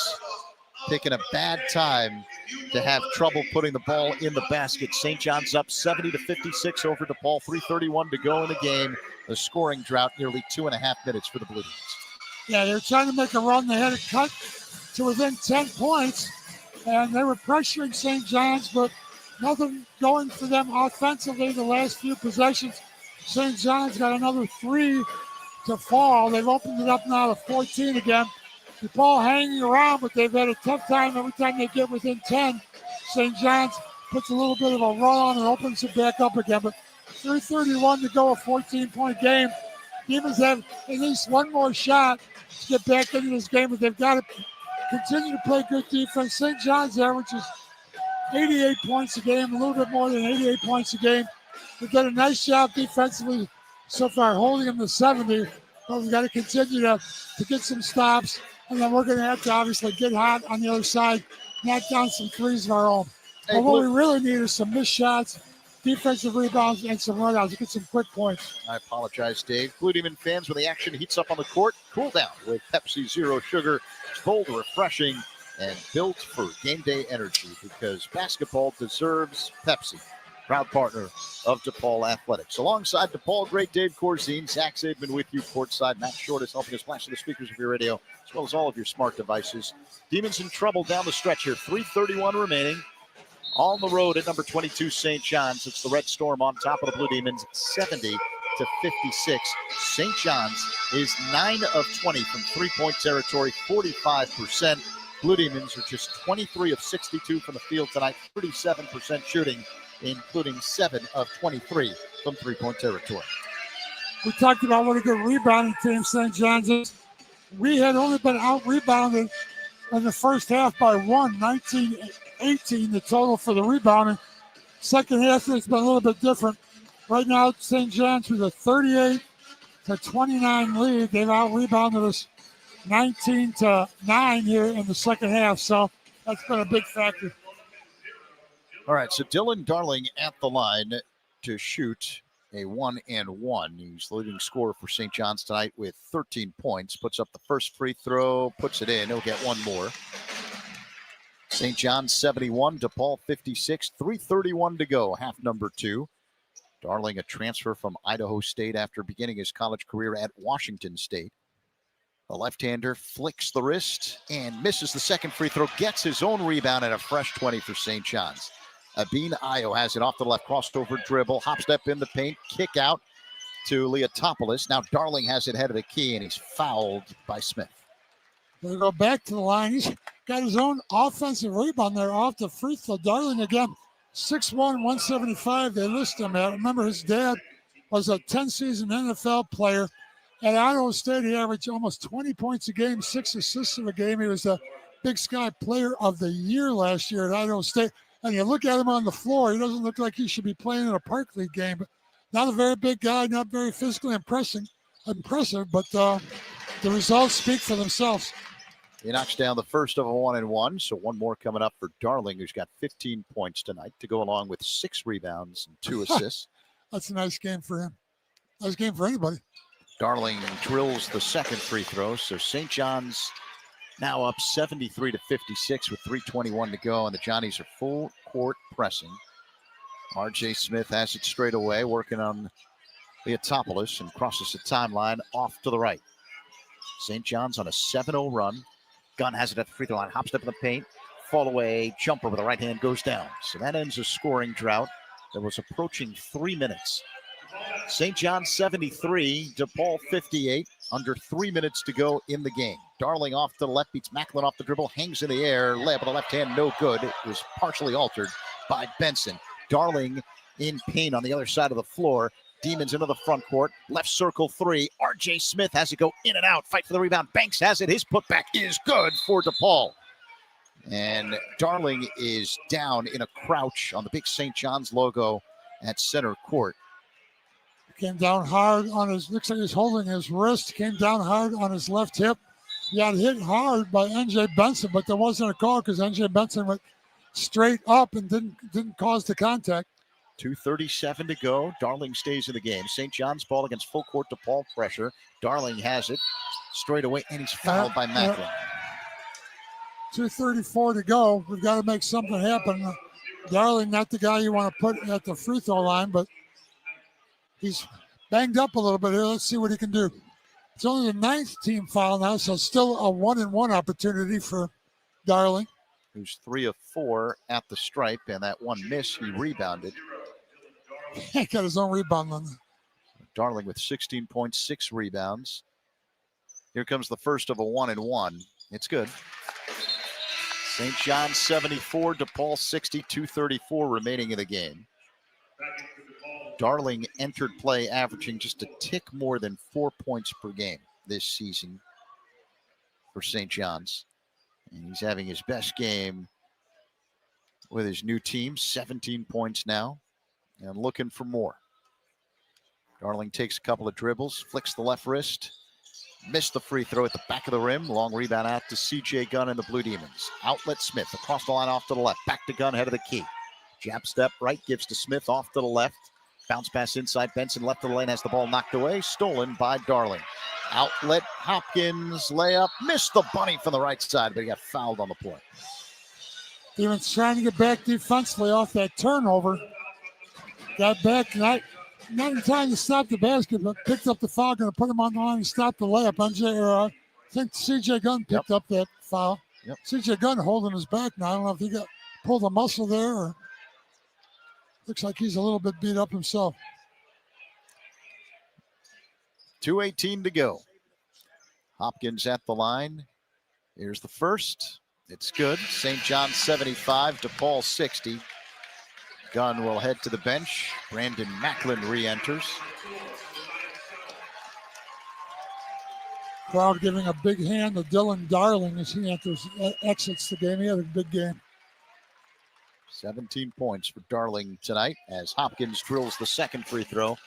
picking a bad time to have trouble putting the ball in the basket. St. John's up 70-56 over DePaul. 3:31 to go in the game. The scoring drought, nearly 2.5 minutes for the Blue Demons. Yeah, they were trying to make a run. They had it cut to within 10 points, and they were pressuring St. John's, but nothing going for them offensively the last few possessions. St. John's got another three to fall. They've opened it up now to 14 again. DePaul hanging around, but they've had a tough time every time they get within 10. St. John's puts a little bit of a run on and opens it back up again. But 3:31 to go, a 14-point game. Demons have at least one more shot to get back into this game, but they've got to continue to play good defense. St. John's averages 88 points a game, a little bit more than 88 points a game. They've done a nice job defensively so far, holding them to 70. But we've got to continue to get some stops. And then we're going to have to obviously get hot on the other side, knock down some threes of our own. But what we really need is some missed shots, defensive rebounds, and some runouts to get some quick points. I apologize, Dave. Blue Demon fans, when the action heats up on the court, cool down with Pepsi Zero Sugar. It's cold, refreshing, and built for game day energy because basketball deserves Pepsi. Proud partner of DePaul Athletics. Alongside DePaul, great Dave Corzine, Zach Zaidman with you courtside. Matt Short is helping us flash to the speakers of your radio, as well as all of your smart devices. Demons in trouble down the stretch here. 3:31 remaining. On the road at number 22, St. John's. It's the Red Storm on top of the Blue Demons, 70-56. St. John's is 9 of 20 from three-point territory, 45%. Blue Demons are just 23 of 62 from the field tonight, 37% shooting, including 7 of 23 from three-point territory. We talked about what a good rebounding team St. John's is. We had only been out-rebounded in the first half by 19-18, the total for the rebounding. Second half, it's been a little bit different. Right now, St. John's with a 38-29 lead. They've out-rebounded us 19-9 here in the second half, so that's been a big factor. All right, so Dylan Darling at the line to shoot a 1-and-1. He's the leading scorer for St. John's tonight with 13 points. Puts up the first free throw, puts it in. He'll get one more. St. John's 71, DePaul 56, 3:31 to go, half number 2. Darling, a transfer from Idaho State after beginning his college career at Washington State. The left-hander flicks the wrist and misses the second free throw, gets his own rebound, and a fresh 20 for St. John's. Abin Ayo has it off the left, crossed over dribble, hop step in the paint, kick out to Leotopoulos. Now Darling has it head of the key, and he's fouled by Smith. They go back to the line. He's got his own offensive rebound there off the free throw. Darling again, 6'1", 175. They list him at. Remember, his dad was a 10-season NFL player. At Idaho State, he averaged almost 20 points a game, 6 assists a game. He was the Big Sky Player of the Year last year at Idaho State. And you look at him on the floor, he doesn't look like he should be playing in a Park League game. But not a very big guy, not very physically impressive, but the results speak for themselves. He knocks down the first of a 1-and-1, so one more coming up for Darling, who's got 15 points tonight to go along with 6 rebounds and 2 assists. That's a nice game for him. Nice game for anybody. Darling drills the second free throw, so St. John's now up 73-56 with 3:21 to go, and the Johnnies are full court pressing. R.J. Smith has it straight away, working on Leotopoulos, and crosses the timeline off to the right. St. John's on a 7-0 run. Gunn has it at the free throw line, hops up in the paint, fall away jumper with the right hand goes down. So that ends a scoring drought that was approaching 3 minutes. St. John's 73, DePaul 58, under 3 minutes to go in the game. Darling off to the left, beats Macklin off the dribble, hangs in the air, layup with the left hand, no good. It was partially altered by Benson. Darling in pain on the other side of the floor. Demons into the front court, left circle 3. R.J. Smith has it go in and out, fight for the rebound. Banks has it, his putback is good for DePaul. And Darling is down in a crouch on the big St. John's logo at center court. Came down hard on his, looks like he's holding his wrist, came down hard on his left hip. He got hit hard by N.J. Benson, but there wasn't a call because N.J. Benson went straight up and didn't cause the contact. 2:37 to go. Darling stays in the game. St. John's ball against full court DePaul pressure. Darling has it straight away, and he's fouled by Macklin. 2:34 to go. We've got to make something happen. Darling, not the guy you want to put at the free throw line, but he's banged up a little bit here. Let's see what he can do. It's only the 9th team foul now, so still a 1-and-1 opportunity for Darling. Who's 3 of 4 at the stripe, and that one miss, he rebounded. He got his own rebound on that. Darling with 16 points, 6 rebounds. Here comes the first of a 1-and-1. It's good. St. John's 74, DePaul 60, 2:34 remaining in the game. Darling entered play averaging just a tick more than 4 points per game this season for St. John's. And he's having his best game with his new team, 17 points now, and looking for more. Darling takes a couple of dribbles, flicks the left wrist, missed the free throw at the back of the rim. Long rebound out to C.J. Gunn and the Blue Demons. Outlet Smith across the line off to the left. Back to Gunn, head of the key. Jab step right, gives to Smith off to the left. Bounce pass inside. Benson left of the lane, has the ball knocked away. Stolen by Darling. Outlet Hopkins layup. Missed the bunny from the right side, but he got fouled on the play. Demons trying to get back defensively off that turnover. Got back, not in time to stop the basket, but picked up the foul, going to put him on the line and stop the layup. I think C.J. Gunn picked up that foul. Yep. C.J. Gunn holding his back now. I don't know if he pulled a muscle there or looks like he's a little bit beat up himself. 2:18 to go. Hopkins at the line. Here's the first. It's good. St. John's 75, DePaul 60. Gunn will head to the bench. Brandon Macklin re-enters. Crowd giving a big hand to Dylan Darling as he exits the game. He had a big game. 17 points for Darling tonight as Hopkins drills the second free throw.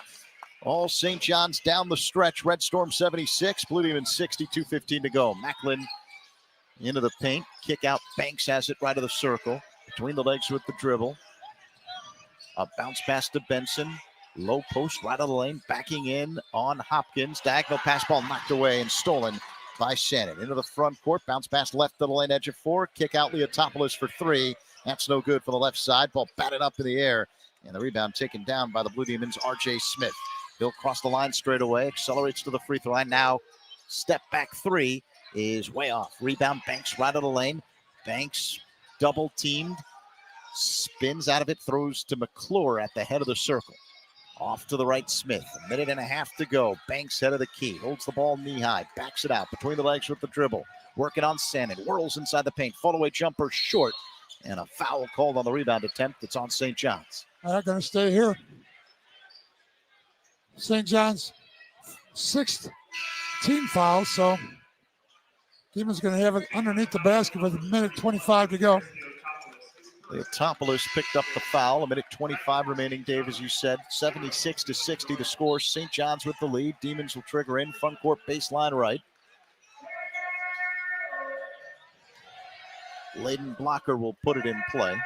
All St. John's down the stretch. Red Storm 76, Blue Demons 60, 2:15 to go. Macklin into the paint. Kick out. Banks has it right of the circle. Between the legs with the dribble. A bounce pass to Benson. Low post right of the lane. Backing in on Hopkins. Diagonal pass ball knocked away and stolen by Shannon. Into the front court. Bounce pass left of the lane, edge of 4. Kick out Leotopoulos for 3. That's no good for the left side. Ball batted up in the air. And the rebound taken down by the Blue Demons, R.J. Smith. He'll cross the line straight away. Accelerates to the free throw line. Now step back 3 is way off. Rebound Banks right of the lane. Banks double teamed. Spins out of it. Throws to McClure at the head of the circle. Off to the right, Smith. A minute and a half to go. Banks head of the key. Holds the ball knee high. Backs it out between the legs with the dribble. Working on Shannon. Whirls inside the paint. Fall-away jumper short. And a foul called on the rebound attempt. It's on St. John's. I'm not going to stay here. St. John's 6th team foul, so Demons going to have it underneath the basket with a minute 25 to go. Leotopoulos picked up the foul. A minute 25 remaining, Dave, as you said. 76-60 the score. St. John's with the lead. Demons will trigger in. Front court baseline right. Layden Blocker will put it in play.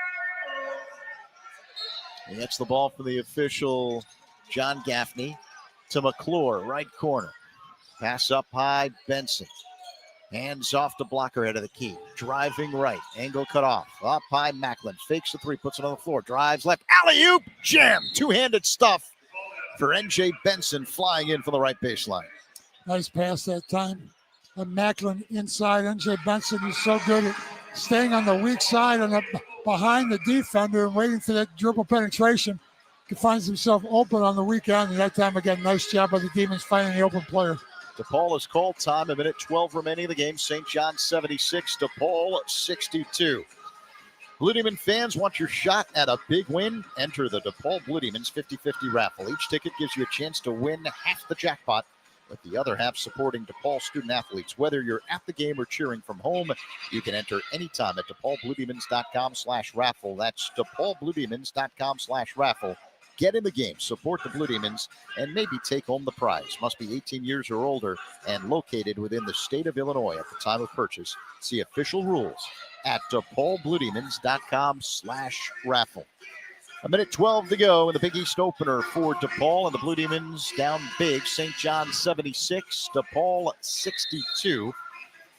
He gets the ball from the official, John Gaffney, to McClure, right corner. Pass up high, Benson. Hands off to Blocker, head of the key. Driving right, angle cut off. Up high, Macklin. Fakes the 3, puts it on the floor. Drives left, alley-oop, jam. Two-handed stuff for N.J. Benson, flying in for the right baseline. Nice pass that time. And Macklin inside. N.J. Benson is so good at staying on the weak side and behind the defender and waiting for that dribble penetration. He finds himself open on the weak end, and that time again, nice job by the Demons finding the open player. DePaul has called time. A minute 12 remaining in the game. St. John's 76, DePaul 62. Blue Demon fans, want your shot at a big win? Enter the DePaul Blue Demons 50-50 raffle. Each ticket gives you a chance to win half the jackpot, with the other half supporting DePaul student athletes. Whether you're at the game or cheering from home, you can enter anytime at DePaulBlueDemons.com/raffle. That's DePaulBlueDemons.com/raffle. Get in the game, support the Blue Demons, and maybe take home the prize. Must be 18 years or older and located within the state of Illinois at the time of purchase. See official rules at DePaulBlueDemons.com/raffle. A minute 12 to go in the Big East opener for DePaul, and the Blue Demons down big. St. John's 76, DePaul 62.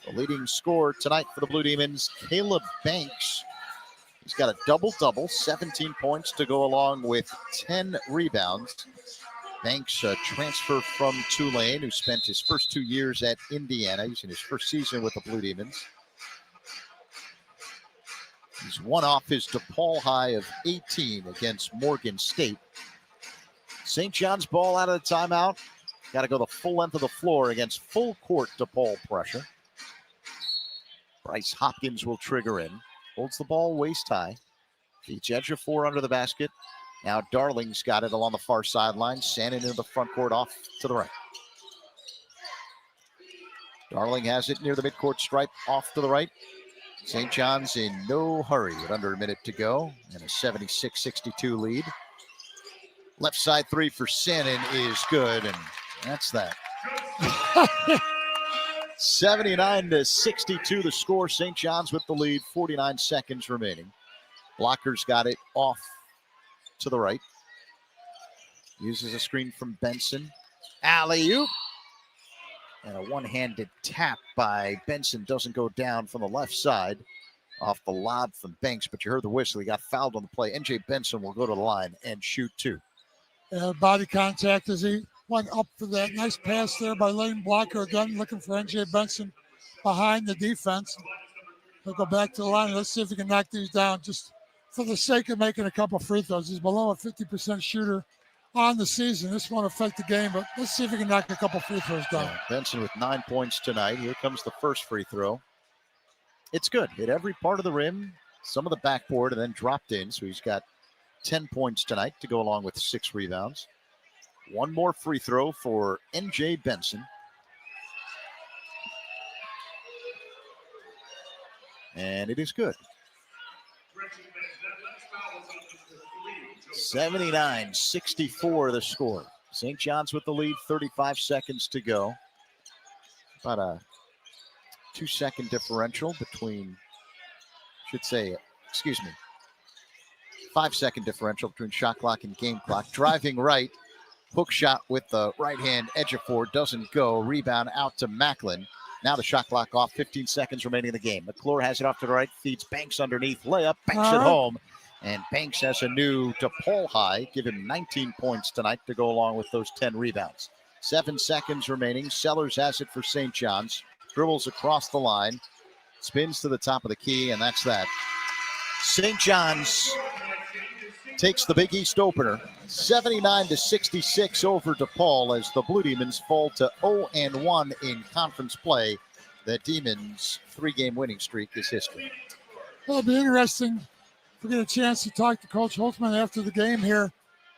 The leading scorer tonight for the Blue Demons, Caleb Banks. He's got a double-double, 17 points to go along with 10 rebounds. Banks, a transfer from Tulane, who spent his first 2 years at Indiana. He's in his first season with the Blue Demons. He's one off his DePaul high of 18 against Morgan State. St. John's ball out of the timeout. Got to go the full length of the floor against full court DePaul pressure. Bryce Hopkins will trigger in. Holds the ball waist high. Feeds edge of 4 under the basket. Now Darling's got it along the far sideline. Shannon into the front court off to the right. Darling has it near the midcourt stripe off to the right. St. John's in no hurry with under a minute to go and a 76-62 lead. Left side 3 for Shannon is good, and that's that. 79-62 the score. St. John's with the lead, 49 seconds remaining. Blocker's got it off to the right. Uses a screen from Benson. Alley-oop. And a one-handed tap by Benson doesn't go down from the left side off the lob from Banks, but you heard the whistle. He got fouled on the play. N.J. Benson will go to the line and shoot 2. Body contact as he went up for that nice pass there by Lane Blocker. Again, looking for N.J. Benson behind the defense. He'll go back to the line. Let's see if he can knock these down just for the sake of making a couple free throws. He's below a 50% shooter on the season. This won't affect the game, but let's see if he can knock a couple free throws down. Yeah, Benson with 9 points tonight. Here comes the first free throw. It's good. Hit every part of the rim, some of the backboard, and then dropped in. So he's got 10 points tonight to go along with 6 rebounds. One more free throw for N.J. Benson. And it is good. 79-64 the score. St. John's with the lead, 35 seconds to go. About a 2-second differential between, 5-second differential between shot clock and game clock. Driving right, hook shot with the right hand, Ejiofor doesn't go. Rebound out to Macklin. Now the shot clock off, 15 seconds remaining in the game. McClure has it off to the right, feeds Banks underneath, layup, Banks at home. And Banks has a new DePaul high, give him 19 points tonight to go along with those 10 rebounds. 7 seconds remaining. Sellers has it for St. John's. Dribbles across the line, spins to the top of the key, and that's that. St. John's takes the Big East opener, 79-66 over DePaul as the Blue Demons fall to 0-1 in conference play. The Demons' 3-game winning streak is history. It'll be interesting if we get a chance to talk to Coach Holtzman after the game here,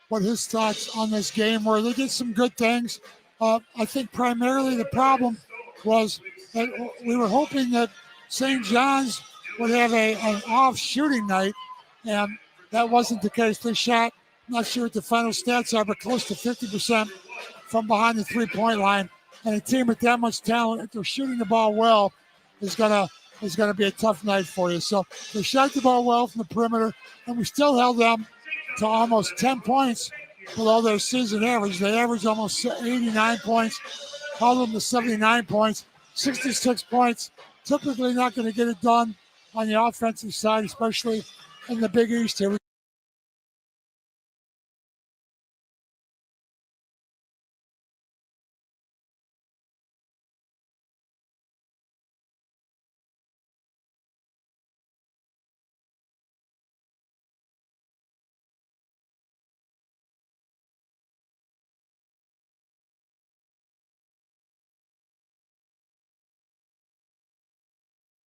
what his thoughts on this game were. They did some good things. I think primarily the problem was that we were hoping that St. John's would have an off shooting night, and that wasn't the case. They shot, I'm not sure what the final stats are, but close to 50% from behind the three-point line. And a team with that much talent, if they're shooting the ball well, is gonna be a tough night for you. So they shot the ball well from the perimeter, and we still held them to almost 10 points below their season average. They averaged almost 89 points, held them to 79 points, 66 points. Typically not going to get it done on the offensive side, especially in the Big East here.